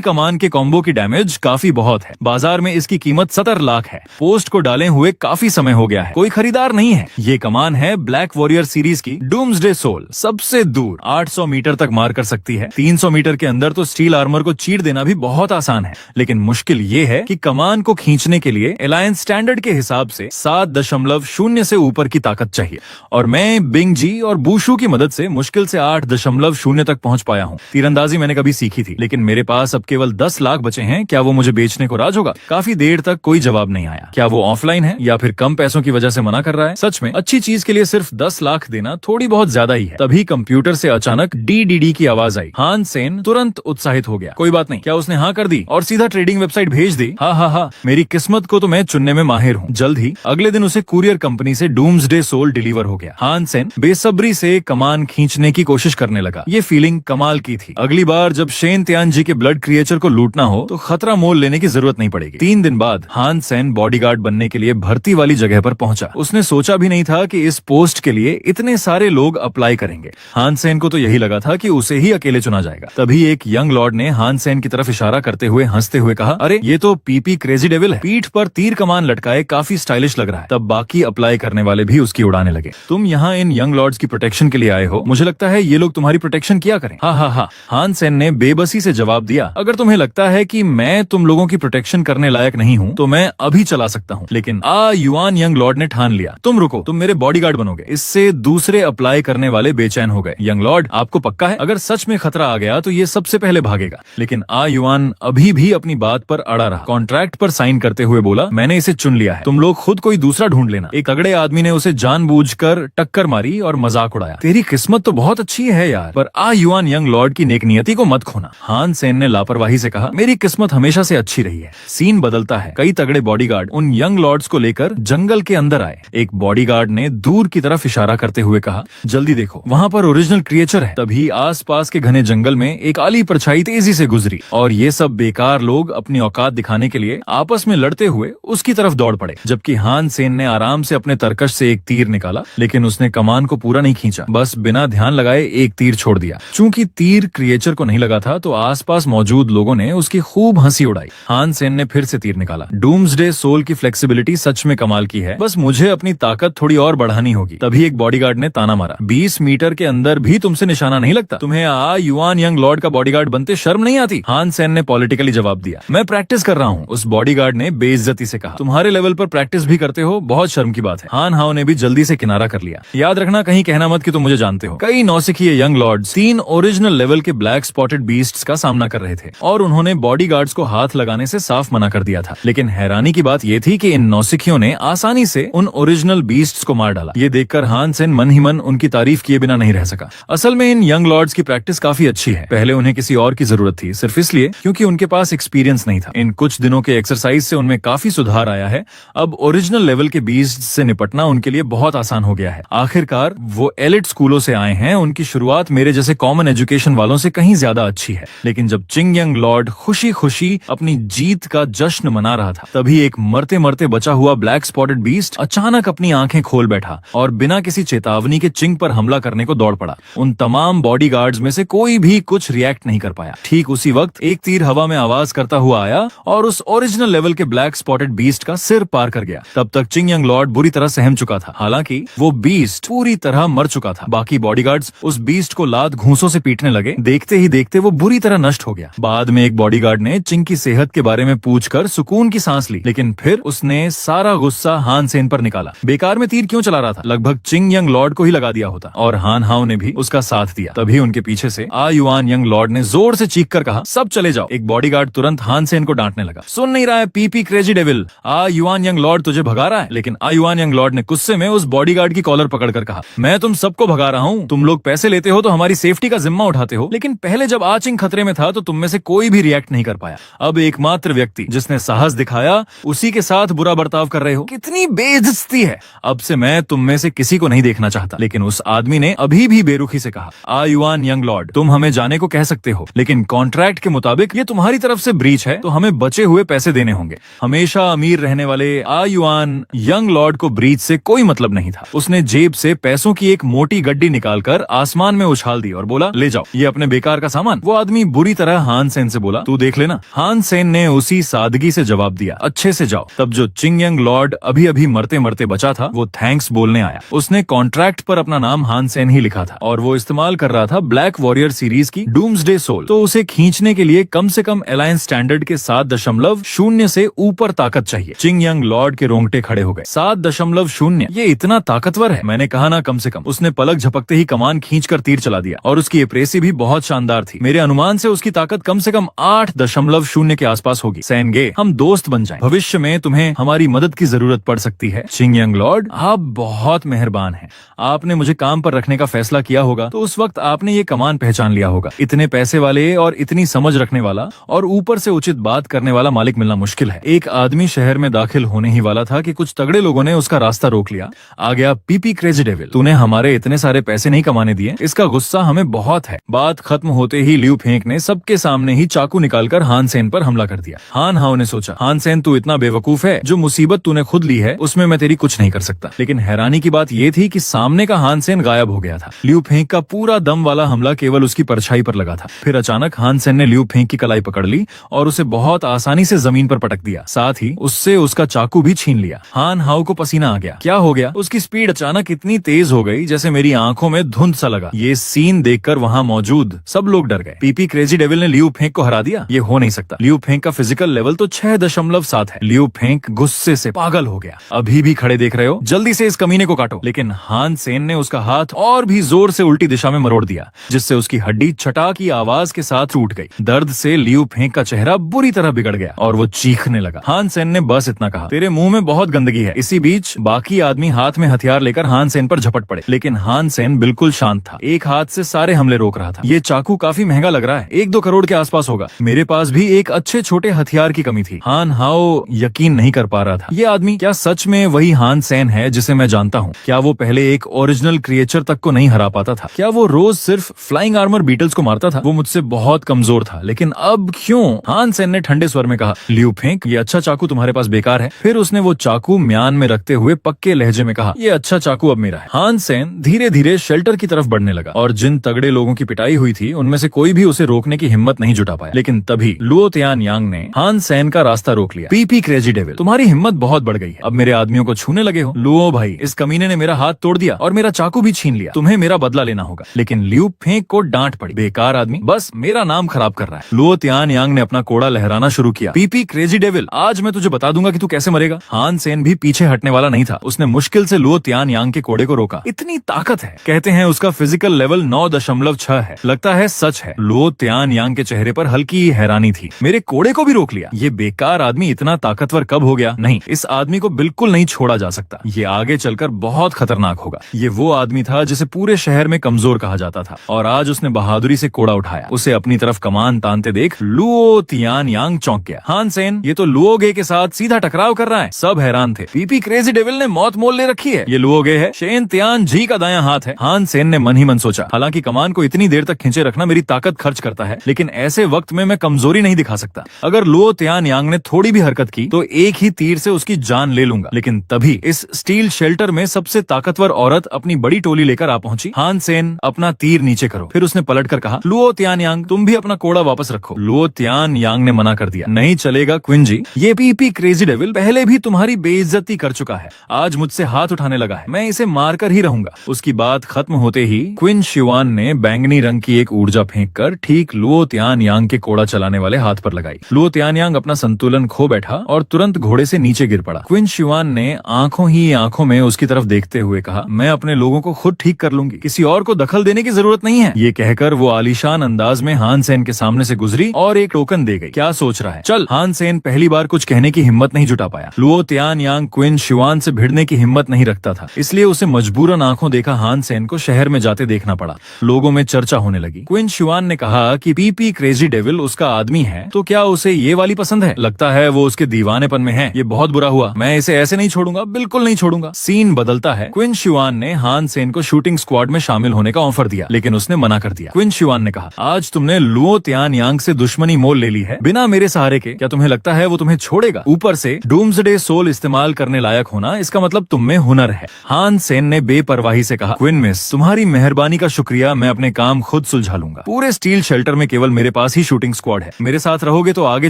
कमान के कॉम्बो की डैमेज काफी बहुत है। बाजार में इसकी कीमत 70 लाख है। पोस्ट को डाले हुए काफी समय हो गया है, कोई खरीदार नहीं है। ये कमान है ब्लैक वॉरियर सीरीज की डूम्सडे सोल। सबसे दूर 800 मीटर तक मार कर सकती है। 300 मीटर के अंदर तो स्टील आर्मर को चीर देना भी बहुत आसान है, लेकिन मुश्किल ये है कि कमान को खींचने के लिए अलायंस स्टैंडर्ड के हिसाब से 7.0 से ऊपर की ताकत चाहिए, और मैं बिंग जी और बूशू की मदद से मुश्किल से 8.0 तक पहुंच पाया हूं। तीरंदाजी मैंने कभी सीखी थी, लेकिन मेरे पास अब केवल 10 लाख बचे हैं। क्या वो मुझे बेचने को राज होगा? काफी देर तक कोई जवाब नहीं आया। क्या वो ऑफलाइन है या फिर कम पैसों की वजह से मना कर रहा है? सच में अच्छी चीज के लिए सिर्फ 10 लाख देना थोड़ी बहुत ज्यादा ही है। तभी कंप्यूटर से अचानक DDD की आवाज आई। हान सेन तुरंत उत्साहित हो गया। कोई बात नहीं, क्या उसने हाँ कर दी और सीधा ट्रेडिंग वेबसाइट भेज दी? हाँ, मेरी किस्मत को तो मैं चुनने में माहिर हूँ। जल्द ही अगले दिन उसे कुरियर कंपनी से डूम्सडे सोल डिलीवर हो गया। हान सेन बेसब्री से कमान खींचने की कोशिश करने लगा। ये फीलिंग कमाल की थी। अगली बार जब शेन त्यान जी के ब्लड क्रिएचर को लूटना हो तो खतरा मोल लेने की जरूरत नहीं पड़ेगी। 3 दिन बाद हान सेन बॉडीगार्ड बनने के लिए भर्ती वाली जगह पर पहुंचा। उसने सोचा भी नहीं था कि इस पोस्ट के लिए इतने सारे लोग अप्लाई करेंगे। हान सेन को तो यही लगा था कि उसे ही अकेले चुना जाएगा। तभी एक यंग लॉर्ड ने हान सेन की तरफ इशारा करते हुए हंसते हुए कहा, अरे ये तो पीपी क्रेजी डेविल है, पीठ पर तीर कमान लटकाए काफी स्टाइलिश लग रहा है। तब बाकी अप्लाई करने वाले भी उसकी उड़ाने लगे। तुम यहाँ इन यंग लॉर्ड्स की प्रोटेक्शन के लिए आए हो, मुझे लगता है ये लोग तुम्हारी प्रोटेक्शन किया करें। हाँ। हान सेन ने बेबसी से जवाब दिया, अगर तुम्हें लगता है कि मैं तुम लोगों की प्रोटेक्शन करने लायक नहीं हूँ तो मैं अभी चला सकता हूँ, लेकिन युआन यंग लॉर्ड ने ठान लिया, तुम रुको, तुम मेरे बॉडीगार्ड बनोगे। इससे दूसरे अप्लाई करने वाले बेचैन हो गए। यंग लॉर्ड, आपको पक्का है? अगर सच में खतरा आ गया तो ये सबसे पहले भागेगा। लेकिन युआन अभी भी अपनी बात पर अड़ा रहा। कॉन्ट्रैक्ट पर साइन करते हुए बोला, मैंने इसे चुन लिया है, तुम लोग खुद कोई दूसरा ढूंढ लेना। एक तगड़े आदमी ने उसे जानबूझकर टक्कर मारी और मजाक उड़ाया, तेरी किस्मत तो बहुत अच्छी है यार, पर युआन यंग लॉर्ड की नेकनियति को मत खोना। हान सेन ने लापरवाही से कहा, मेरी किस्मत हमेशा से अच्छी रही है। सीन बदलता है। कई तगड़े बॉडीगार्ड उन यंग लॉर्ड्स को लेकर जंगल के अंदर आए। एक बॉडीगार्ड ने दूर की तरफ इशारा करते हुए कहा, कहा, जल्दी देखो, वहाँ पर ओरिजिनल क्रिएचर है। तभी आसपास के घने जंगल में एक काली परछाई तेजी से गुजरी और ये सब बेकार लोग अपनी औकात दिखाने के लिए आपस में लड़ते हुए उसकी तरफ दौड़ पड़े, जबकि हान सेन ने आराम से अपने तरकश से एक तीर निकाला, लेकिन उसने कमान को पूरा नहीं खींचा, बस बिना ध्यान लगाए एक तीर छोड़ दिया। चूंकि तीर क्रिएचर को नहीं लगा था तो आसपास मौजूद लोगों ने उसकी खूब हंसी उड़ाई। हान सेन ने फिर से तीर निकाला। डूम्सडे सोल की फ्लेक्सिबिलिटी सच में कमाल की है, बस मुझे अपनी ताकत थोड़ी और बढ़ानी होगी। तभी एक बॉडीगार्ड ने ताना मारा, 20 मीटर के अंदर भी तुमसे निशाना नहीं लगता, तुम्हें आ युआन यंग लॉर्ड का बॉडीगार्ड बनते शर्म नहीं आती? हान सेन ने पॉलिटिकली जवाब दिया, मैं प्रैक्टिस कर रहा हूँ। उस बॉडीगार्ड ने बेइज्जती से कहा, तुम्हारे लेवल पर प्रैक्टिस भी करते हो, बहुत शर्म की बात है। हान हाओ ने भी जल्दी से किनारा कर लिया, याद रखना कहीं कहना मत कि तुम मुझे जानते हो। कई नौसिखिए यंग लॉर्ड्स 3 ओरिजिनल लेवल के ब्लैक स्पॉटेड बीस्ट्स का सामना कर रहे थे और उन्होंने बॉडीगार्ड्स को हाथ लगाने से साफ मना कर दिया था। लेकिन हैरानी की बात यह थी कि इन नौसिखियों ने आसानी से उन ओरिजिनल बीस्ट्स को मार डाला। ये देखकर हान सेन मन ही मन उनकी तारीफ किए बिना नहीं रह सका। असल में इन यंग लॉर्ड्स की प्रैक्टिस काफी अच्छी है। पहले उन्हें किसी और की जरूरत थी, सिर्फ इसलिए क्योंकि उनके पास एक्सपीरियंस नहीं था। इन कुछ दिनों के एक्सरसाइज से उनमें काफी सुधार आया है। अब ओरिजिनल लेवल के बीस्ट से निपटना उनके लिए बहुत आसान हो गया है। आखिरकार वो एलिट स्कूलों से आए हैं, उनकी शुरुआत मेरे जैसे कॉमन एजुकेशन वालों से कहीं ज्यादा अच्छी है। लेकिन जब चिंग यंग लॉर्ड खुशी खुशी अपनी जीत का जश्न मना रहा था, तभी एक मरते मरते बचा हुआ ब्लैक स्पॉटेड बीस्ट अचानक अपनी आंखें खोल बैठा और बिना किसी चेतावनी के चिंग पर हमला करने को दौड़ पड़ा। उन तमाम बॉडीगार्ड्स में से कोई भी कुछ रिएक्ट नहीं कर पाया। ठीक उसी वक्त एक तीर हवा में आवाज करता हुआ आया और उस ओरिजिनल लेवल के ब्लैक स्पॉटेड बीस्ट का सिर पार कर गया। तब तक चिंग यंग लॉर्ड बुरी तरह सहम चुका था। हालांकि वो बीस्ट पूरी तरह मर चुका था। बाकी बॉडीगार्ड्स उस बीस्ट को लात घूंसों से पीटने लगे। देखते ही देखते वो बुरी तरह नष्ट हो गया। बाद में एक बॉडीगार्ड ने चिंग की सेहत के बारे में पूछकर सुकून की सांस ली, लेकिन फिर उसने सारा गुस्सा हान सेन पर निकाला। बेकार में तीर क्यों चला रहा था? लगभग चिंग यंग लॉर्ड को ही लगा दिया होता। और हान हाओ ने भी उसका साथ दिया। तभी उनके पीछे से आ युआन यंग लॉर्ड ने जोर से चीख कर कहा, सब चले जाओ। एक बॉडीगार्ड तुरंत हान सेन को डांटने लगा, सुन नहीं रहा है पीपी क्रेजी डेविल, आ युआन यंग लॉर्ड तुझे भगा रहा है। लेकिन आ युआन यंग लॉर्ड ने गुस्से में उस बॉडीगार्ड की कॉलर पकड़कर कहा, मैं तुम सबको भगा रहा हूँ। तुम लोग पैसे लेते हो तो हमारी सेफ्टी का जिम्मा उठाते हो, लेकिन पहले जब आचिंग खतरे में था तो तुम में से कोई भी रिएक्ट नहीं कर पाया। अब एकमात्र व्यक्ति जिसने साहस दिखाया उसी के साथ बुरा बर्ताव कर रहे हो। कितनी बेइज्जती है। अब से मैं तुम में से किसी को नहीं देखना चाहता। लेकिन उस आदमी ने अभी भी बेरुखी से कहा, आ युआन यंग लॉर्ड, तुम हमें जाने को कह सकते हो, लेकिन कॉन्ट्रैक्ट के मुताबिक ये तुम्हारी तरफ से ब्रीच है, तो हमें बचे हुए पैसे देने होंगे। हमेशा अमीर रहने वाले आ युआन यंग लॉर्ड को ब्रीच से कोई मतलब नहीं था। उसने जेब से पैसों की एक मोटी गड्डी निकालकर आसमान में उछाल दी और बोला, ले जाओ ये अपने बेकार का सामान। वो आदमी बुरी तरह हान सेन से बोला, तू देख लेना। हान सेन ने उसी सादगी से जवाब दिया, अच्छे से जाओ। तब जो चिंग यंग लॉर्ड अभी अभी मरते मरते बचा था वो थैंक्स बोलने आया। उसने कॉन्ट्रैक्ट पर अपना नाम हान सेन ही लिखा था और वो इस्तेमाल कर रहा था ब्लैक वॉरियर सीरीज की डूम्सडे सोल। तो उसे खींचने के लिए कम से कम अलायंस स्टैंडर्ड के 7.0 से ऊपर ताकत चाहिए। चिंग यंग लॉर्ड के रोंगटे खड़े हो गए। 7.0 ये इतना ताकतवर है? मैंने कहा ना कम से कम। उसने पलक झपकते ही कमान खींचकर तीर चला दिया और उसकी एप्रेसी भी बहुत शानदार थी। मेरे अनुमान से उसकी ताकत कम से कम 8.0 के आसपास होगी। सेनगे, हम दोस्त बन जाएं। भविष्य में तुम्हें हमारी मदद की जरूरत पड़ सकती है। चिंग यंग लॉर्ड, आप बहुत मेहरबान हैं। आपने मुझे काम पर रखने का फैसला किया होगा तो उस वक्त आपने ये कमान पहचान लिया होगा। इतने पैसे वाले और इतनी समझ रखने वाला और ऊपर से उचित बात करने वाला मालिक मिलना मुश्किल है। एक आदमी शहर में दाखिल होने ही वाला था कि कुछ तगड़े लोगों ने उसका रास्ता रोक लिया। आ गया पीपी क्रेजी डेविल, तूने हमारे इतने सारे पैसे नहीं कमाने दिए, इसका गुस्सा हमें बहुत है। बात खत्म होते ही लियू फेंक ने सबके सामने ही चाकू निकालकर हान सेन पर हमला कर दिया। हान हाओ ने सोचा, हान सेन तू इतना बेवकूफ है, जो मुसीबत तूने खुद ली है उसमें मैं तेरी कुछ नहीं कर सकता। लेकिन हैरानी की बात यह थी कि सामने का हान सेन गायब हो गया था। लियू फेंक का पूरा दम वाला हमला केवल उसकी परछाई पर लगा था। फिर अचानक हान सेन ने लियू फेंक की कलाई पकड़ ली और उसे बहुत आसानी से जमीन पर पटक दिया। साथ ही उससे उसका चाकू भी छीन लिया। हान हाओ को पसीना आ गया। क्या हो गया? उसकी स्पीड अचानक इतनी तेज हो गई जैसे मेरी आंखों में धुंध सा लगा। ये सीन देखकर वहां मौजूद सब लोग डर गए। पीपी क्रेजी डेविल ने लियू फेंक को हरा दिया? ये हो नहीं सकता। लियू फेंक का फिजिकल लेवल तो 6.7 है। लियू फेंक गुस्से से पागल हो गया। अभी भी खड़े देख रहे हो? जल्दी से इस कमीने को काटो। लेकिन हान सेन ने उसका हाथ और भी जोर से उल्टी दिशा में मरोड़ दिया, जिससे उसकी हड्डी छटा की आवाज के साथ टूट गई। दर्द से लियू फेंक का चेहरा बुरी तरह बिगड़ गया और वो चीखने लगा। हान सेन ने बस इतना कहा, तेरे मुंह में बहुत गंदगी है। इसी बीच बाकी आदमी हाथ में हथियार लेकर हान सेन पर झपट पड़े, लेकिन हान सेन बिल्कुल शांत था। एक हाथ से सारे हमले रोक रहा था। ये चाकू काफी महंगा लग रहा है, 1-2 करोड़ के आसपास होगा। मेरे पास भी एक अच्छे छोटे हथियार की कमी थी। हान हाओ यकीन नहीं कर पा रहा था। ये आदमी क्या सच में वही हान सेन है जिसे मैं जानता हूँ? क्या वो पहले एक ओरिजिनल क्रिएचर तक को नहीं हरा पाता था? क्या वो रोज सिर्फ फ्लाइंग आर्मर बीटल्स को मारता था? वो मुझसे बहुत कमजोर था, लेकिन अब क्यों? हान सेन ने ठंडे स्वर में कहा, लियू फेंग, ये अच्छा चाकू तुम्हारे पास बेकार है। फिर उसने वो चाकू म्यान में रखते हुए पक्के लहजे में कहा, ये अच्छा चाकू अब मेरा है। हान सेन धीरे धीरे शेल्टर की तरफ बढ़ने लगा और जिन तगड़े लोगों की पिटाई हुई थी उनमें से कोई भी उसे रोकने की हिम्मत नहीं जुटा पाया। लेकिन तभी लुओ तियान यांग ने हान सेन का रास्ता रोक लिया। पीपी क्रेजी डेविल, तुम्हारी हिम्मत बहुत बढ़ गई है, अब मेरे आदमियों को छूने लगे हो। लुओ भाई, इस कमीने ने मेरा हाथ तोड़ दिया और मेरा चाकू भी छीन लिया, तुम्हें मेरा बदला लेना होगा। लेकिन लियू फेंग को डांट पड़ी, बेकार आदमी, बस मेरा नाम खराब कर रहा है। लुओ तियान यांग ने अपना कोड़ा लहराना शुरू किया। पीपी क्रेजी डेविल, आज मैं तुझे बता दूंगा कि तू कैसे मरेगा। हान सेन भी पीछे हटने वाला नहीं था। उसने मुश्किल से लुओ तियान यांग के कोड़े को रोका। इतनी ताकत है, कहते हैं उसका फिजिकल लेवल 9.6 है। लगता है सच है। लुओ तियान यांग के चेहरे पर हल्की हैरानी थी। मेरे कोड़े को भी रोक लिया? ये बेकार आदमी इतना ताकतवर कब हो गया? नहीं, इस आदमी को बिल्कुल नहीं छोड़ा जा सकता। ये आगे चलकर बहुत खतरनाक होगा। ये वो आदमी था जिसे पूरे शहर में कमजोर कहा जाता था और आज उसने बहादुरी से कोड़ा उठाया। उसे अपनी तरफ कमान तानते देख लुओ तियान यांग चौंक गया। हान सेन, ये तो लुओ गे के साथ सीधा टकराव कर रहा है। सब हैरान थे। पीपी क्रेजी डेविल ने मौत मोल ले रखी है। ये लुओ गे है, शेन तियान जी का दायां हाथ है। हान सेन ने मन ही मन सोचा, हालांकि कमान को इतनी देर तक खींचे रखना मेरी ताकत खर्च करता है, लेकिन ऐसे वक्त में मैं कमजोरी नहीं दिखा सकता। अगर लुओ तियान यांग ने थोड़ी भी हरकत की तो एक ही तीर से उसकी जान ले लूंगा। लेकिन तभी इस स्टील शेल्टर में सबसे ताकतवर औरत अपनी बड़ी टोली लेकर आ पहुंची। हान सेन, अपना तीर नीचे करो। फिर उसने पलटकर कहा, लुओ तियान यांग, तुम भी अपना कोड़ा वापस रखो। लुओ तियान यांग ने मना कर दिया, नहीं चलेगा क्विन जी, ये पीपी क्रेजी डेविल पहले भी तुम्हारी बेइज्जती कर चुका है, आज मुझसे हाथ उठाने लगा है, मैं इसे मारकर ही रहूंगा। उसकी बात खत्म होते ही क्विन शिवान ने बैंगनी रंग की एक ऊर्जा फेंककर ठीक लुओ तियान यांग के कोड़ा चलाने वाले हाथ पर लगाई। लुओ तियान यांग अपना संतुलन खो बैठा और तुरंत घोड़े से नीचे गिर पड़ा। क्विन शिवान ने आंखों ही आंखों में उसकी तरफ देखते हुए कहा, मैं अपने लोगों को खुद ठीक कर लूंगी, किसी और को दखल देने की जरूरत नहीं है। ये कहकर वो आलीशान अंदाज में हान सेन के सामने से गुजरी और एक टोकन दे गई। क्या सोच रहा है, चल। हान सेन पहली बार कुछ कहने की हिम्मत नहीं जुटा पाया। लुओ तियान यांग क्विन शिवान से भिड़ने की हिम्मत नहीं रखता था, इसलिए उसे मजबूरन आंखों देखा हान सेन को शहर में जाते देखना पड़ा। लोगों में चर्चा होने लगी। क्विन शिवान ने कहा कि पीपी क्रेजी डेविल उसका आदमी है, तो क्या उसे ये वाली पसंद है? लगता है वो उसके दीवानेपन में है। ये बहुत बुरा हुआ, मैं इसे ऐसे नहीं छोड़ूंगा, बिल्कुल नहीं छोड़ूंगा। सीन बदलता है। क्विन शिवान ने हान सेन को शूटिंग स्क्वाड में शामिल होने का ऑफर दिया, लेकिन उसने मना कर दिया। क्विन शिवान ने कहा, आज तुमने लुओ तियान यांग से दुश्मनी मोल ले ली है बिना मेरे सहारे के। क्या तुम्हें लगता है वो तुम्हें छोड़ेगा? ऊपर से डूम्सडे सोल इस्तेमाल करने लायक होना, इसका मतलब तुम में हुनर है। हान सेन ने बेपरवाही से कहा, क्विन मिस, तुम्हारी मेहरबानी का शुक्रिया, मैं अपने काम खुद सुलझा लूंगा। पूरे स्टील शेल्टर में केवल मेरे पास ही शूटिंग स्क्वाड है। मेरे साथ रहोगे तो आगे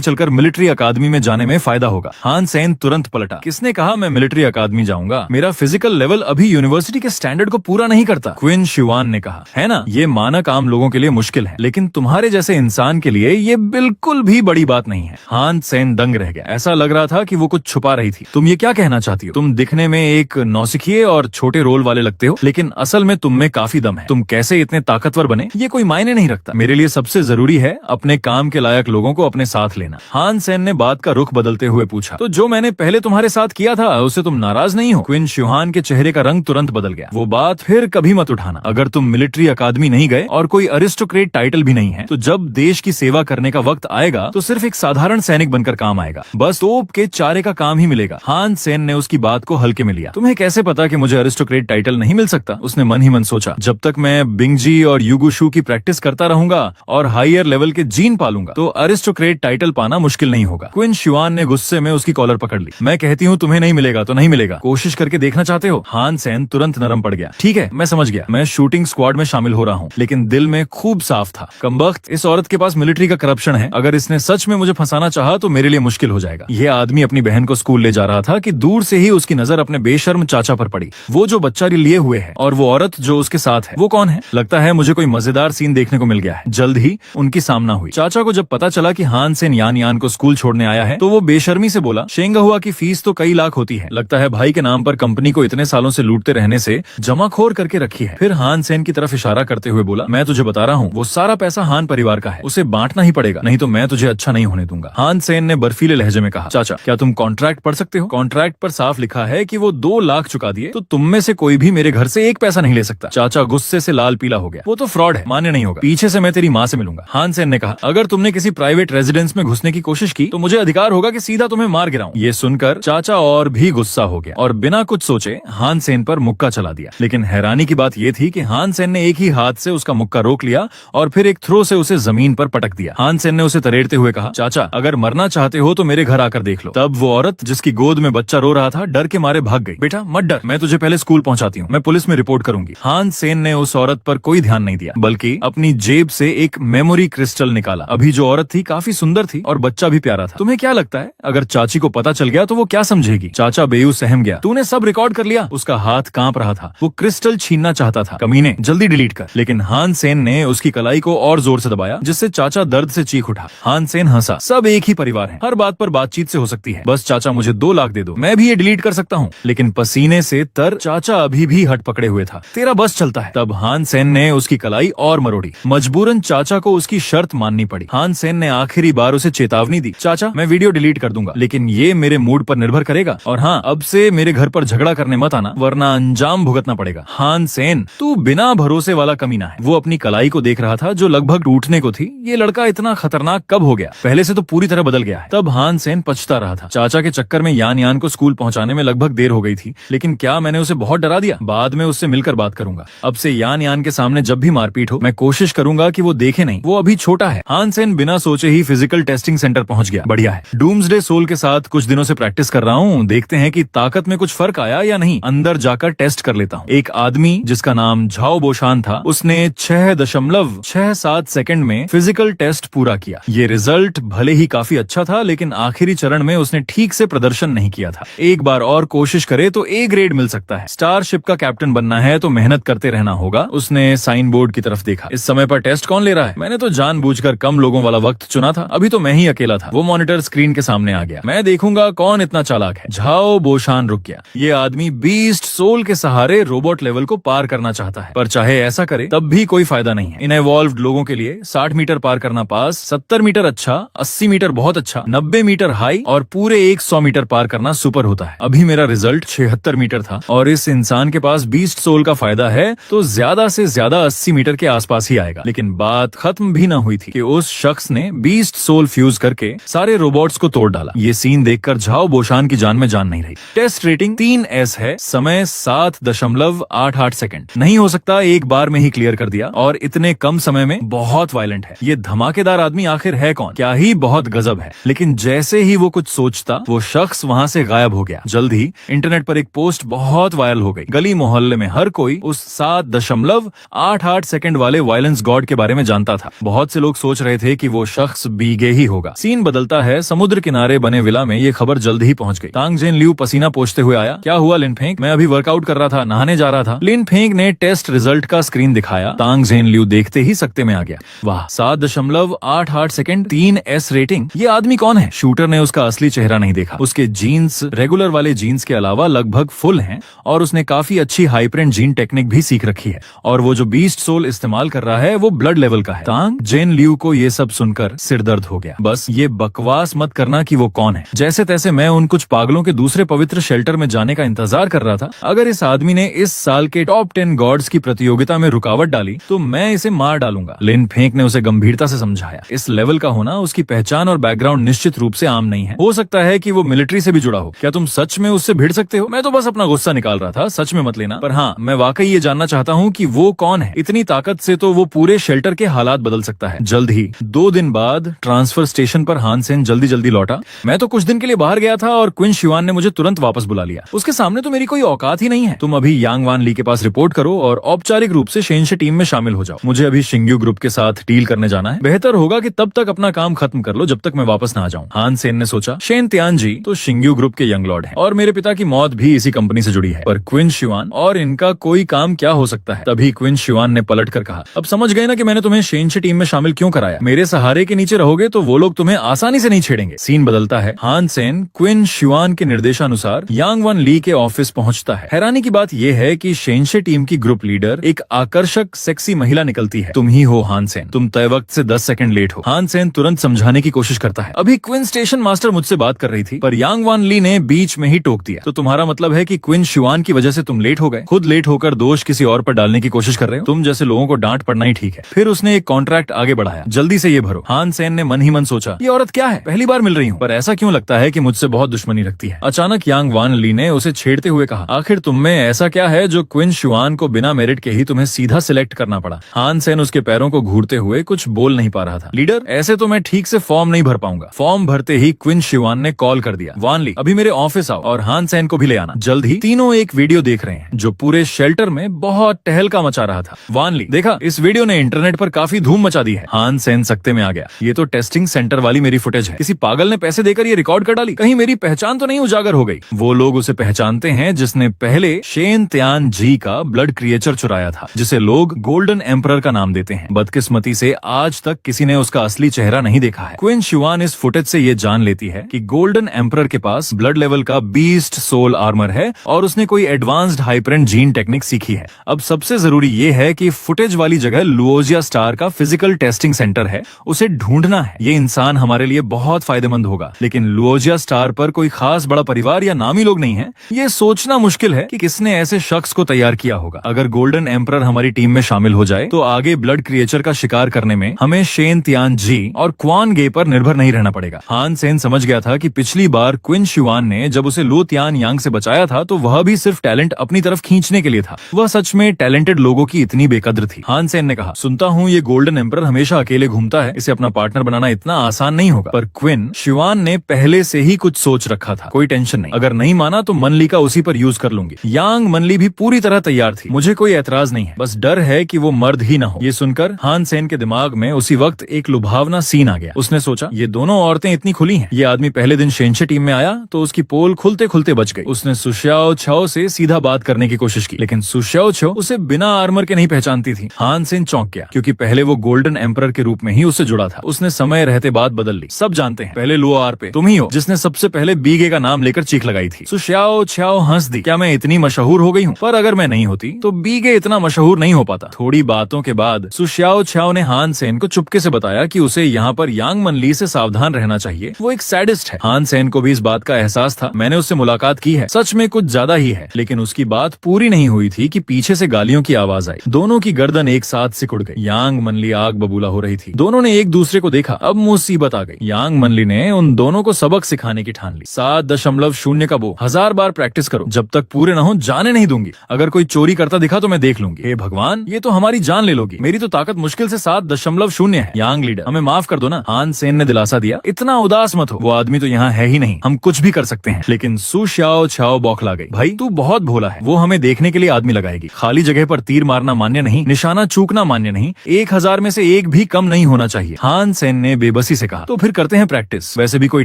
चलकर मिलिट्री अकादमी में जाने में फायदा होगा। हान सेन तुरंत पलटा, किसने कहा मैं मिलिट्री अकादमी जाऊंगा? मेरा फिजिकल लेवल अभी यूनिवर्सिटी के स्टैंडर्ड को पूरा नहीं करता। क्विन शिवान ने कहा, है ना, ये मानक आम लोगों के लिए मुश्किल है, लेकिन तुम्हारे जैसे इंसान के लिए ये बिल्कुल भी बड़ी बात नहीं है। हान सेन दंग रह गया। ऐसा लग रहा था कि वो कुछ छुपा रही थी। तुम ये क्या कहना चाहती हो? तुम दिखने में एक नौसिखिए और छोटे रोल वाले लगते हो, लेकिन असल में तुम में काफी दम है। तुम कैसे इतने ताकतवर बने ये कोई मायने नहीं रखता। मेरे लिए सबसे जरूरी है अपने काम के लायक लोगों को अपने साथ लेना। हान सेन ने बात का रुख बदलते हुए पूछा, तो जो मैंने पहले तुम्हारे साथ किया था उससे तुम नाराज नहीं हो? क्विन शिवान के चेहरे का रंग तुरंत बदल गया। वो बात फिर कभी मत उठाना। अगर तुम मिलिट्री अकादमी नहीं गए और कोई अरिस्टोक्रेट टाइटल भी नहीं है, तो जब देश की सेवा करने का वक्त आएगा तो सिर्फ एक साधारण सैनिक बनकर काम आएगा, बस तोप के चारे का काम ही मिलेगा। हान सेन ने उसकी बात को हल्के में लिया। तुम्हें कैसे पता कि मुझे अरिस्टोक्रेट टाइटल नहीं मिल सकता? उसने मन ही मन सोचा, जब तक मैं बिंगजी और युगुशु की प्रैक्टिस करता रहूंगा और हायर लेवल के जीन पालूंगा तो अरिस्टोक्रेट टाइटल पाना मुश्किल नहीं होगा। क्विन शिवान ने गुस्से में उसकी कॉलर पकड़ ली। मैं कहती हूँ तुम्हें नहीं मिलेगा तो नहीं मिलेगा, कोशिश करके देखना चाहते हो? हान सेन तुरंत नरम पड़ गया। ठीक है, मैं समझ गया, मैं शूटिंग स्क्वाड में शामिल हो रहा हूँ, लेकिन दिल में खूब साफ था, कमबख्त, इस औरत के पास मिलिट्री का करप्शन है। अगर इसने सच में मुझे फंसाना चाहा तो मेरे लिए मुश्किल हो जाएगा। यह आदमी अपनी बहन को स्कूल ले जा रहा था कि दूर से ही उसकी नजर अपने बेशर्म चाचा पर पड़ी। वो जो बच्चा लिए हुए है और वो औरत जो उसके साथ है, वो कौन है? लगता है मुझे कोई मजेदार सीन देखने को मिल गया है। जल्द ही उनकी सामना हुई। चाचा को जब पता चला कि हान सेन यान यान को स्कूल छोड़ने आया है तो वो बेशर्मी से बोला, शेंगा हुआ की फीस तो कई लाख होती है, लगता है भाई के नाम पर कंपनी को इतने सालों से लूटते रहने से जमाखोर करके रखी है। फिर हान सेन की तरफ इशारा करते हुए बोला, मैं तुझे बता रहा हूँ, वो सारा पैसा हान परिवार का है, उसे बांटना ही पड़ेगा, नहीं तो मैं तुझे अच्छा नहीं होने दूंगा। हान सेन ने बर्फीले लहजे में कहा, चाचा क्या तुम कॉन्ट्रैक्ट पढ़ सकते हो? कॉन्ट्रैक्ट पर साफ लिखा है कि वो 2 लाख चुका दिए तो तुम में से कोई भी मेरे घर से एक पैसा नहीं ले सकता। चाचा गुस्से से लाल पीला हो गया। वो तो फ्रॉड है, मान्य नहीं होगा, पीछे से मैं तेरी माँ से मिलूंगा। हान सेन ने कहा, अगर तुमने किसी प्राइवेट रेजिडेंस में घुसने की कोशिश की तो मुझे अधिकार होगा कि सीधा तुम्हें मार गिराऊं। ये सुनकर चाचा और भी गुस्सा हो गया और बिना कुछ सोचे हान सेन पर मुक्का चला चला दिया। लेकिन हैरानी की बात यह थी कि हान सेन ने एक ही हाथ से उसका मुक्का रोक लिया और फिर एक थ्रो से उसे जमीन पर पटक दिया। हान सेन ने उसे तरेड़ते हुए कहा, चाचा अगर मरना चाहते हो तो मेरे घर आकर देख लो। तब वो औरत जिसकी गोद में बच्चा रो रहा था डर के मारे भाग गई। बेटा मत डर, मैं तुझे पहले स्कूल पहुंचाती हूँ, मैं पुलिस में रिपोर्ट करूंगी। हान सेन ने उस औरत पर कोई ध्यान नहीं दिया बल्कि अपनी जेब से एक मेमोरी क्रिस्टल निकाला। अभी जो औरत थी काफी सुंदर थी और बच्चा भी प्यारा था। तुम्हें क्या लगता है अगर चाची को पता चल गया तो वो क्या समझेगी? चाचा बेयू सहम गया। तूने सब रिकॉर्ड कर लिया? उसका हाथ कांप रहा था। वो क्रिस्टल छीनना चाहता था। कमीने, जल्दी डिलीट कर। लेकिन हान सेन ने उसकी कलाई को और जोर से दबाया जिससे चाचा दर्द से चीख उठा। हान सेन हंसा। सब एक ही परिवार है, हर बात पर बातचीत से हो सकती है। बस चाचा मुझे 2 लाख दे दो, मैं भी ये डिलीट कर सकता हूँ। लेकिन पसीने से तर चाचा अभी भी हट पकड़े हुए था। तेरा बस चलता है। तब हान सेन ने उसकी कलाई और मरोड़ी। मजबूरन चाचा को उसकी शर्त माननी पड़ी। हान सेन ने आखिरी बार उसे चेतावनी दी, चाचा मैं वीडियो डिलीट कर दूंगा लेकिन ये मेरे मूड पर निर्भर करेगा और हाँ अब से मेरे घर पर झगड़ा करने मत आना वरना अंजाम भुगतना पड़ेगा। हान सेन तू बिना भरोसे वाला कमीना है। वो अपनी कलाई को देख रहा था जो लगभग टूटने को थी। ये लड़का इतना खतरनाक कब हो गया? पहले से तो पूरी तरह बदल गया है। तब हान सेन पछता रहा था। चाचा के चक्कर में यान यान को स्कूल पहुंचाने में लगभग देर हो गई थी। लेकिन क्या मैंने उसे बहुत डरा दिया? बाद में उससे मिलकर बात करूंगा। अब से यान यान के सामने जब भी मारपीट हो मैं कोशिश करूंगा कि वो देखे नहीं, वो अभी छोटा है। हान सेन बिना सोचे ही फिजिकल टेस्टिंग सेंटर पहुंच गया। बढ़िया है, डूम्सडे सोल के साथ कुछ दिनों से प्रैक्टिस कर रहा हूँ, देखते हैं कि ताकत में कुछ फर्क आया या नहीं। अंदर जाकर टेस्ट कर लेता हूँ। एक आदमी जिसका नाम झाओ बोशान था उसने 6.67 सेकंड में फिजिकल टेस्ट पूरा किया। ये रिजल्ट भले ही काफी अच्छा था लेकिन आखिरी चरण में उसने ठीक से प्रदर्शन नहीं किया था। एक बार और कोशिश करे तो A ग्रेड मिल सकता है। स्टारशिप का कैप्टन बनना है तो मेहनत करते रहना होगा। उसने साइन बोर्ड की तरफ देखा। इस समय पर टेस्ट कौन ले रहा है? मैंने तो जानबूझकर कम लोगों वाला वक्त चुना था। अभी तो मैं ही अकेला था। वो मॉनिटर स्क्रीन के सामने आ गया। मैं देखूंगा कौन इतना चालाक है। झाओ बोशान रुक गया। ये आदमी बीस्ट सोल के सहारे रोबोट लेवल को पार करना चाहता है, पर चाहे ऐसा करे तब भी कोई फायदा नहीं है। इन इवॉल्व्ड लोगों के लिए 60 मीटर पार करना पास, 70 मीटर अच्छा, 80 मीटर बहुत अच्छा, 90 मीटर हाई और पूरे 100 मीटर पार करना सुपर होता है। अभी मेरा रिजल्ट 76 मीटर था और इस इंसान के पास बीस्ट सोल का फायदा है तो ज्यादा से ज्यादा 80 मीटर के आसपास ही आएगा। लेकिन बात खत्म भी ना हुई थी कि उस शख्स ने बीस्ट सोल फ्यूज करके सारे रोबोट्स को तोड़ डाला। ये सीन देखकर झाओ बोशान की जान में जान नहीं रही। टेस्ट रेटिंग 3S है, समय 7.88 सेकंड। नहीं हो सकता एक बार में ही क्लियर कर दिया और इतने कम समय में। बहुत वायलेंट है। ये धमाकेदार आदमी आखिर है कौन? क्या ही बहुत गजब है। लेकिन जैसे ही वो कुछ सोचता वो शख्स वहाँ से गायब हो गया। जल्द ही इंटरनेट पर एक पोस्ट बहुत वायरल हो गई। गली मोहल्ले में हर कोई उस 7.88 सेकंड वाले वायलेंस गॉड के बारे में जानता था। बहुत से लोग सोच रहे थे कि वो शख्स बीगे ही होगा। सीन बदलता है। समुद्र किनारे बने विला में ये खबर जल्द ही पहुंच गई। तांग जेन लियू पसीना पोंछते हुए आया। क्या हुआ लिनफेंग? मैं अभी वर्कआउट कर रहा था, नहाने जा रहा था। लिनफेंग ने टेस्ट रिजल्ट का स्क्रीन दिखाया। तांग जेन लियू देखते ही सकते में आ गया। वाह, 7.88 सेकंड, 3S रेटिंग। ये आदमी कौन है? शूटर ने उसका असली चेहरा नहीं देखा। उसके जीन्स रेगुलर वाले जीन्स के अलावा लगभग फुल हैं और उसने काफी अच्छी हाई प्रिंट जीन टेक्निक भी सीख रखी है और वो जो बीस्ट सोल इस्तेमाल कर रहा है वो ब्लड लेवल का है। तांग जेन लियू को ये सब सुनकर सिरदर्द हो गया। बस ये बकवास मत करना कि वो कौन है। जैसे तैसे मैं उन कुछ पागलों के दूसरे पवित्र शेल्टर में जाने का इंतजार कर रहा था। अगर इस आदमी ने इस साल के टॉप 10 गॉड्स की प्रतियोगिता में रुकावट डाली तो मैं इसे मार डालूंगा। लिन फेंक ने उसे गंभीरता से समझाया। इस लेवल का होना, उसकी पहचान और बैकग्राउंड निश्चित रूप से आम नहीं है। हो सकता है कि वो मिलिट्री से भी जुड़ा हो। क्या तुम सच में उससे भिड़ सकते हो? मैं तो बस अपना गुस्सा निकाल रहा था, सच में मत लेना। पर हाँ, मैं वाकई ये जानना चाहता हूँ कि वो कौन है। इतनी ताकत से तो वो पूरे शेल्टर के हालात बदल सकता है। जल्द ही 2 दिन बाद ट्रांसफर स्टेशन पर हान सेन जल्दी जल्दी लौटा। मैं तो कुछ दिन के लिए बाहर गया था और क्विन शिवान ने मुझे तुरंत वापस बुला लिया। उसके सामने तो मेरी कोई औकात ही नहीं है। तुम अभी यांग वान ली के पास रिपोर्ट करो और औपचारिक रूप से शेन शे टीम में शामिल हो जाओ। मुझे अभी शिंग्यू ग्रुप के साथ डील करने जाना है। बेहतर होगा कि तब तक अपना काम खत्म कर लो जब तक मैं वापस ना आ जाऊं। हान सेन ने सोचा, शेन त्यान जी तो शिंग्यू ग्रुप के यंग लॉर्ड हैं और मेरे पिता की मौत भी इसी कंपनी से जुड़ी है, पर क्विन शिवान और इनका कोई काम क्या हो सकता है। तभी क्विन शिवान ने पलट कर कहा, अब समझ गए ना कि मैंने तुम्हें शेन शे टीम में शामिल क्यों कराया। मेरे सहारे के नीचे रहोगे तो वो लोग तुम्हें आसानी से नहीं छेड़ेंगे। सीन बदलता है। हान सेन क्विन शिवान के निर्देशानुसार यांग वन ली के ऑफिस पहुंचता है। हैरानी की बात यह है कि शेन शे टीम की ग्रुप लीडर एक आकर्षक सेक्सी महिला निकलती है। तुम ही हो हान सेन, तुम तय वक्त से 10 सेकंड लेट हो। हान सेन तुरंत समझाने की कोशिश करता है, अभी क्विन स्टेशन मास्टर मुझसे बात कर रही थी, पर यांग वान ली ने बीच में ही टोक दिया। तो तुम्हारा मतलब है कि क्विन शिवान की वजह से तुम लेट हो गए। खुद लेट होकर दोष किसी और पर डालने की कोशिश कर रहे हो। तुम जैसे लोगों को डांट पड़ना ही ठीक है। फिर उसने एक कॉन्ट्रैक्ट आगे बढ़ाया, जल्दी से ये भरो। हान सेन ने मन ही मन सोचा, ये औरत क्या है, पहली बार मिल रही हूँ, पर ऐसा क्यों लगता है कि मुझसे बहुत दुश्मनी रखती है। अचानक यांग वान ली ने उसे छेड़ते हुए कहा, आखिर तुम में ऐसा ऐसा क्या है जो क्विन शुआन को बिना मेरिट के ही तुम्हें सीधा सिलेक्ट करना पड़ा? हान सेन उसके पैरों को घूरते हुए कुछ बोल नहीं पा रहा था। लीडर, ऐसे तो मैं ठीक से फॉर्म नहीं भर पाऊंगा। फॉर्म भरते ही क्विन शुआन ने कॉल कर दिया, वान ली, अभी मेरे ऑफिस आओ और हान सेन को भी ले आना जल्द ही। तीनों एक वीडियो देख रहे हैं जो पूरे शेल्टर में बहुत टहलका मचा रहा था। वान ली, देखा, इस वीडियो ने इंटरनेट पर काफी धूम मचा दी है। हान सेन सकते में आ गया, ये तो टेस्टिंग सेंटर वाली मेरी फुटेज है। किसी पागल ने पैसे देकर ये रिकॉर्ड कर डाली। कहीं मेरी पहचान तो नहीं उजागर हो गई? वो लोग उसे पहचानते हैं जिसने पहले शेन त्यान जी का ब्लड क्रिएचर चुराया था, जिसे लोग गोल्डन एम्परर का नाम देते हैं। बदकिस्मती से आज तक किसी ने उसका असली चेहरा नहीं देखा है। क्विन शुआन इस फुटेज से ये जान लेती है कि गोल्डन एम्परर के पास ब्लड लेवल का बीस्ट सोल आर्मर है और उसने कोई एडवांस्ड हाइपरेंट जीन टेक्निक सीखी है। अब सबसे जरूरी ये है कि फुटेज वाली जगह लुओजिया स्टार का फिजिकल टेस्टिंग सेंटर है, उसे ढूंढना है। ये इंसान हमारे लिए बहुत फायदेमंद होगा, लेकिन लुओजिया स्टार पर कोई खास बड़ा परिवार या नामी लोग नहीं है। ये सोचना मुश्किल है कि किसने ऐसे शख्स को तैयार किया होगा। अगर गोल्डन एम्परर हमारी टीम में शामिल हो जाए तो आगे ब्लड क्रिएचर का शिकार करने में हमें शेन त्यान जी और क्वान गे पर निर्भर नहीं रहना पड़ेगा। हान सेन समझ गया था कि पिछली बार क्विन शुआन ने जब उसे लो त्यान यांग से बचाया था तो वह भी सिर्फ टैलेंट अपनी तरफ खींचने के लिए था। वह सच में टैलेंटेड लोगों की इतनी बेकद्र थी। हान सेन ने कहा, सुनता हूँ ये गोल्डन एम्परर हमेशा अकेले घूमता है, इसे अपना पार्टनर बनाना इतना आसान नहीं होगा। पर क्विन शुआन ने पहले से ही कुछ सोच रखा था। कोई टेंशन नहीं, अगर नहीं माना तो मनली का उसी पर यूज कर लूंगी। यांग मनली भी पूरी तरह तैयार थी, मुझे कोई ऐतराज नहीं है, बस डर है कि वो मर्द ही ना हो। ये सुनकर हान सेन के दिमाग में उसी वक्त एक लुभावना सीन आ गया। उसने सोचा, ये दोनों औरतें इतनी खुली हैं। ये आदमी पहले दिन शेनशे टीम में आया तो उसकी पोल खुलते खुलते बच गई। उसने सुशाओ छाओ से सीधा बात करने की कोशिश की, लेकिन सुशाओ छाओ उसे बिना आर्मर के नहीं पहचानती थी। हान सेन चौंक गया, क्योंकि पहले वो गोल्डन एम्परर के रूप में ही उससे जुड़ा था। उसने समय रहते बात बदल ली। सब जानते हैं, पहले लुओ आर पे तुम ही हो जिसने सबसे पहले बीगे का नाम लेकर चीख लगाई थी। सुशाओ छाओ हंस दी, क्या मैं इतनी मशहूर हो गई हूँ? पर अगर मैं नहीं होती तो बीगे इतना मशहूर नहीं हो पाता। थोड़ी बातों के बाद सुशाओ छाओ ने हान सेन को चुपके से बताया कि उसे यहाँ पर यांग मनली से सावधान रहना चाहिए, वो एक सैडिस्ट है। हान सेन को भी इस बात का एहसास था, मैंने उससे मुलाकात की है, सच में कुछ ज्यादा ही है। लेकिन उसकी बात पूरी नहीं हुई थी कि पीछे से गालियों की आवाज आई। दोनों की गर्दन एक साथ सिकुड़ गई। यांग मनली आग बबूला हो रही थी। दोनों ने एक दूसरे को देखा। अब मुसीबत आ गई। यांग मनली ने उन दोनों को सबक सिखाने की ठान ली। 7.0 का बो 1000 बार प्रैक्टिस करो, जब तक पूरे ना हो जाने नहीं दूंगी। अगर कोई चोरी करता दिखा तो मैं देख लूंगी। हे भगवान, ये तो हमारी जान ले लोगी। मेरी तो ताकत मुश्किल से 7.0 है। यांग लीडर, हमें माफ कर दो ना। हान सेन ने दिलासा दिया, इतना उदास मत हो, वो आदमी तो यहाँ है ही नहीं, हम कुछ भी कर सकते हैं। लेकिन सुशाओ छाओ बौखला गई। भाई तू बहुत भोला है, वो हमें देखने के लिए आदमी लगाएगी। खाली जगह पर तीर मारना मान्य नहीं, निशाना चूकना मान्य नहीं, 1000 में से एक भी कम नहीं होना चाहिए। हान सेन ने बेबसी से कहा, तो फिर करते हैं प्रैक्टिस, वैसे भी कोई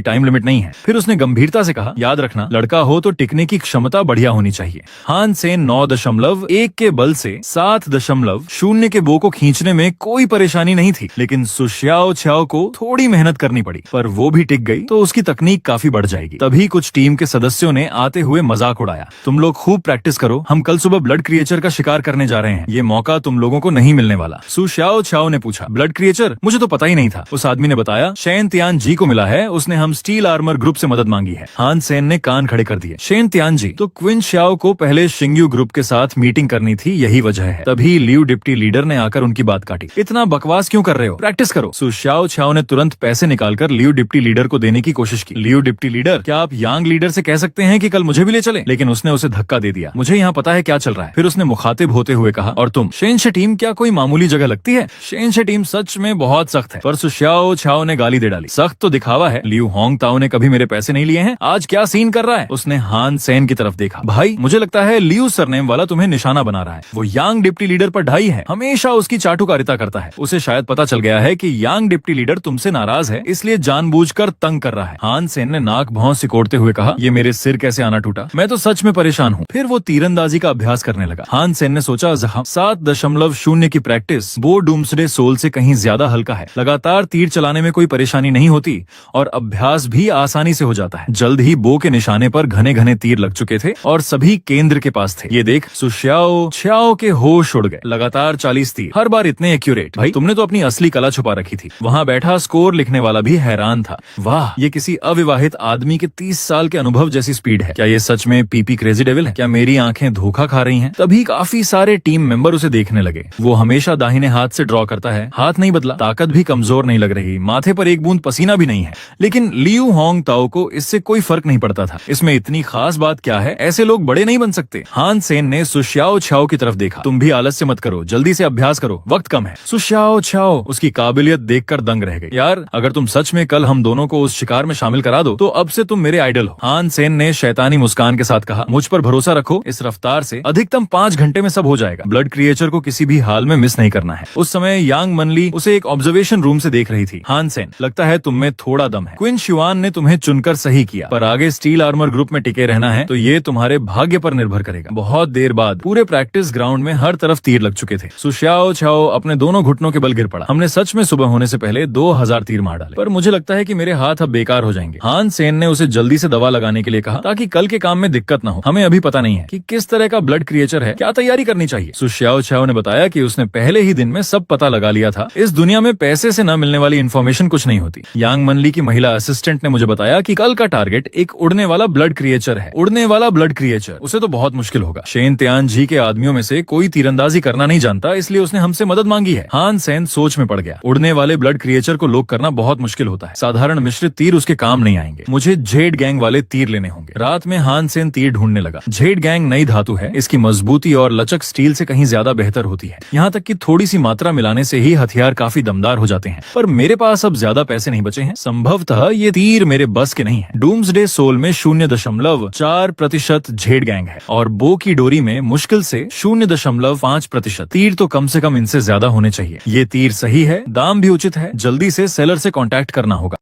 टाइम लिमिट नहीं है। फिर उसने गंभीरता से कहा, याद रखना, लड़का हो तो टिकने की क्षमता बढ़िया होनी चाहिए। हान सेन 9.1 के बल से 7.0 के बो को खींचने में कोई परेशानी नहीं थी, लेकिन सुशाओ छाओ को थोड़ी मेहनत करनी पड़ी। पर वो भी टिक गई तो उसकी तकनीक काफी बढ़ जाएगी। तभी कुछ टीम के सदस्यों ने आते हुए मजाक उड़ाया, तुम लोग खूब प्रैक्टिस करो, हम कल सुबह ब्लड क्रिएचर का शिकार करने जा रहे हैं, ये मौका तुम लोगों को नहीं मिलने वाला। सुशाओ छाओ ने पूछा, ब्लड क्रिएचर? मुझे तो पता ही नहीं था। उस आदमी ने बताया, शेन त्यान जी को मिला है, उसने हम स्टील आर्मर ग्रुप से मदद मांगी है। हान सेन ने कान खड़े कर दिए। शेन त्यान जी? तो क्विन शाओ को पहले शिंग्यू ग्रुप के साथ मीटिंग करनी थी, यही वजह है। तभी लियू डिप्टी लीडर ने आकर उनकी बात काटी। इतना बकवास क्यों कर रहे हो, प्रैक्टिस करो। सुशाओ छाओ ने तुरंत पैसे निकालकर लियू डिप्टी लीडर को देने की कोशिश की। लियू डिप्टी लीडर, क्या आप यांग लीडर से कह सकते हैं कि कल मुझे भी ले चले? लेकिन उसने उसे धक्का दे दिया, मुझे यहाँ पता है क्या चल रहा है। फिर उसने मुखातिब होते हुए कहा, और तुम, शेनशे टीम क्या कोई मामूली जगह लगती है? शेनशे टीम सच में बहुत सख्त है। पर सुशाओ छाओ ने गाली दे डाली, सख्त तो दिखावा है, लियू होंग ताओ ने कभी मेरे पैसे नहीं लिए हैं, आज क्या सीन कर रहा है? उसने हान सेन की तरफ देखा। भाई मुझे लगता है लियू सरनेम वाला तुम्हें निशाना बना रहा है। वो यांग डिप्टी लीडर पर ढाई है, हमेशा उसकी चाटुकारिता करता है। उसे शायद पता चल गया है कि यांग डिप्टी लीडर तुमसे नाराज है, इसलिए जानबूझकर तंग कर रहा है। हान सेन ने नाक भौं सिकोड़ते हुए कहा, ये मेरे सिर कैसे आना टूटा, मैं तो सच में परेशान हूँ। फिर वो तीरंदाजी का अभ्यास करने लगा। हान सेन ने सोचा, 7.0 की प्रैक्टिस बो डूम्सडे सोल से कहीं ज्यादा हल्का है। लगातार तीर चलाने में कोई परेशानी नहीं होती और अभ्यास भी आसानी से हो जाता है। जल्द ही बो के निशाने पर घने घने तीर लग चुके थे और सभी केंद्र के पास थे। ये देख सुशाओ छाओ के होश उड़ गए। लगातार 40 तीर, हर बार इतने एक्यूरेट। भाई तुमने तो अपनी असली कला छुपा रखी थी। वहाँ बैठा स्कोर लिखने वाला भी हैरान था। वाह, ये किसी अविवाहित आदमी के 30 साल के अनुभव जैसी स्पीड है। क्या ये सच में पीपी क्रेजी डेविल है? क्या मेरी आंखें धोखा खा रही हैं? तभी काफी सारे टीम मेंबर उसे देखने लगे। वो हमेशा दाहिने हाथ से ड्रॉ करता है, हाथ नहीं बदला, ताकत भी कमजोर नहीं लग रही, माथे पर एक बूंद पसीना भी नहीं है। लेकिन लियू होंग ताओ को इससे कोई फर्क नहीं पड़ता था। इसमें इतनी खास बात क्या है? ऐसे लोग बड़े नहीं बन सकते। सकते। हान सेन ने सुशियाओ छाओ की तरफ देखा। तुम भी आलस्य मत करो, जल्दी से अभ्यास करो, वक्त कम है। सुशियाओ छाओ उसकी काबिलियत देखकर दंग रह गई। यार अगर तुम सच में कल हम दोनों को उस शिकार में शामिल करा दो तो अब से तुम मेरे आइडल हो। हान सेन ने शैतानी मुस्कान के साथ कहा, मुझ पर भरोसा रखो, इस रफ्तार से अधिकतम 5 घंटे में सब हो जाएगा। ब्लड क्रिएचर को किसी भी हाल में मिस नहीं करना है। उस समय यांग मनली उसे एक ऑब्जर्वेशन रूम से देख रही थी। हान सेन, लगता है तुम में थोड़ा दम है। क्विन शिवान ने तुम्हें चुनकर सही किया, पर आगे स्टील आर्मर ग्रुप में टिके रहना है तो ये तुम्हारे भाग्य पर निर्भर करेगा। बहुत देर बाद पूरे प्रैक्टिस ग्राउंड में हर तरफ तीर लग चुके थे। सुशियाओ छाओ अपने दोनों घुटनों के बल गिर पड़ा। हमने सच में सुबह होने से पहले 2000 तीर मार डाले, पर मुझे लगता है कि मेरे हाथ अब बेकार हो जाएंगे। हान सेन ने उसे जल्दी से दवा लगाने के लिए कहा ताकि कल के काम में दिक्कत न हो। हमें अभी पता नहीं है कि किस तरह का ब्लड क्रिएचर है, क्या तैयारी करनी चाहिए। सुशियाओ छाओ ने बताया कि उसने पहले ही दिन में सब पता लगा लिया था। इस दुनिया में पैसे से न मिलने वाली इन्फॉर्मेशन कुछ नहीं होती। यांग मनली की महिला असिस्टेंट ने मुझे बताया कि कल का टारगेट एक उड़ने वाला ब्लड क्रिएचर है। उड़ने वाला ब्लड क्रिएचर, उसे तो बहुत मुश्किल होगा। शेन त्यान जी के आदमियों में से कोई तीरंदाजी करना नहीं जानता, इसलिए उसने हमसे मदद मांगी है। हान सेन सोच में पड़ गया। उड़ने वाले ब्लड क्रिएचर को लोक करना बहुत मुश्किल होता है। साधारण मिश्रित तीर उसके काम नहीं आएंगे। मुझे जेड गैंग वाले तीर लेने होंगे। रात में हान सेन तीर ढूंढने लगा। जेड गैंग नई धातु है, इसकी मजबूती और लचक स्टील से कहीं ज्यादा बेहतर होती है। यहाँ तक कि थोड़ी सी मात्रा मिलाने से ही हथियार काफी दमदार हो जाते हैं। पर मेरे पास अब ज्यादा पैसे नहीं बचे हैं। संभवतः ये तीर मेरे बस के नहीं है। डूम्सडे सोल में 0.4% जेड गैंग है और बो की डोरी में मुश्किल से 0.5%। तीर तो कम से कम इनसे ज्यादा होने चाहिए। ये तीर सही है, दाम भी उचित है। जल्दी से सेलर से कांटेक्ट करना होगा।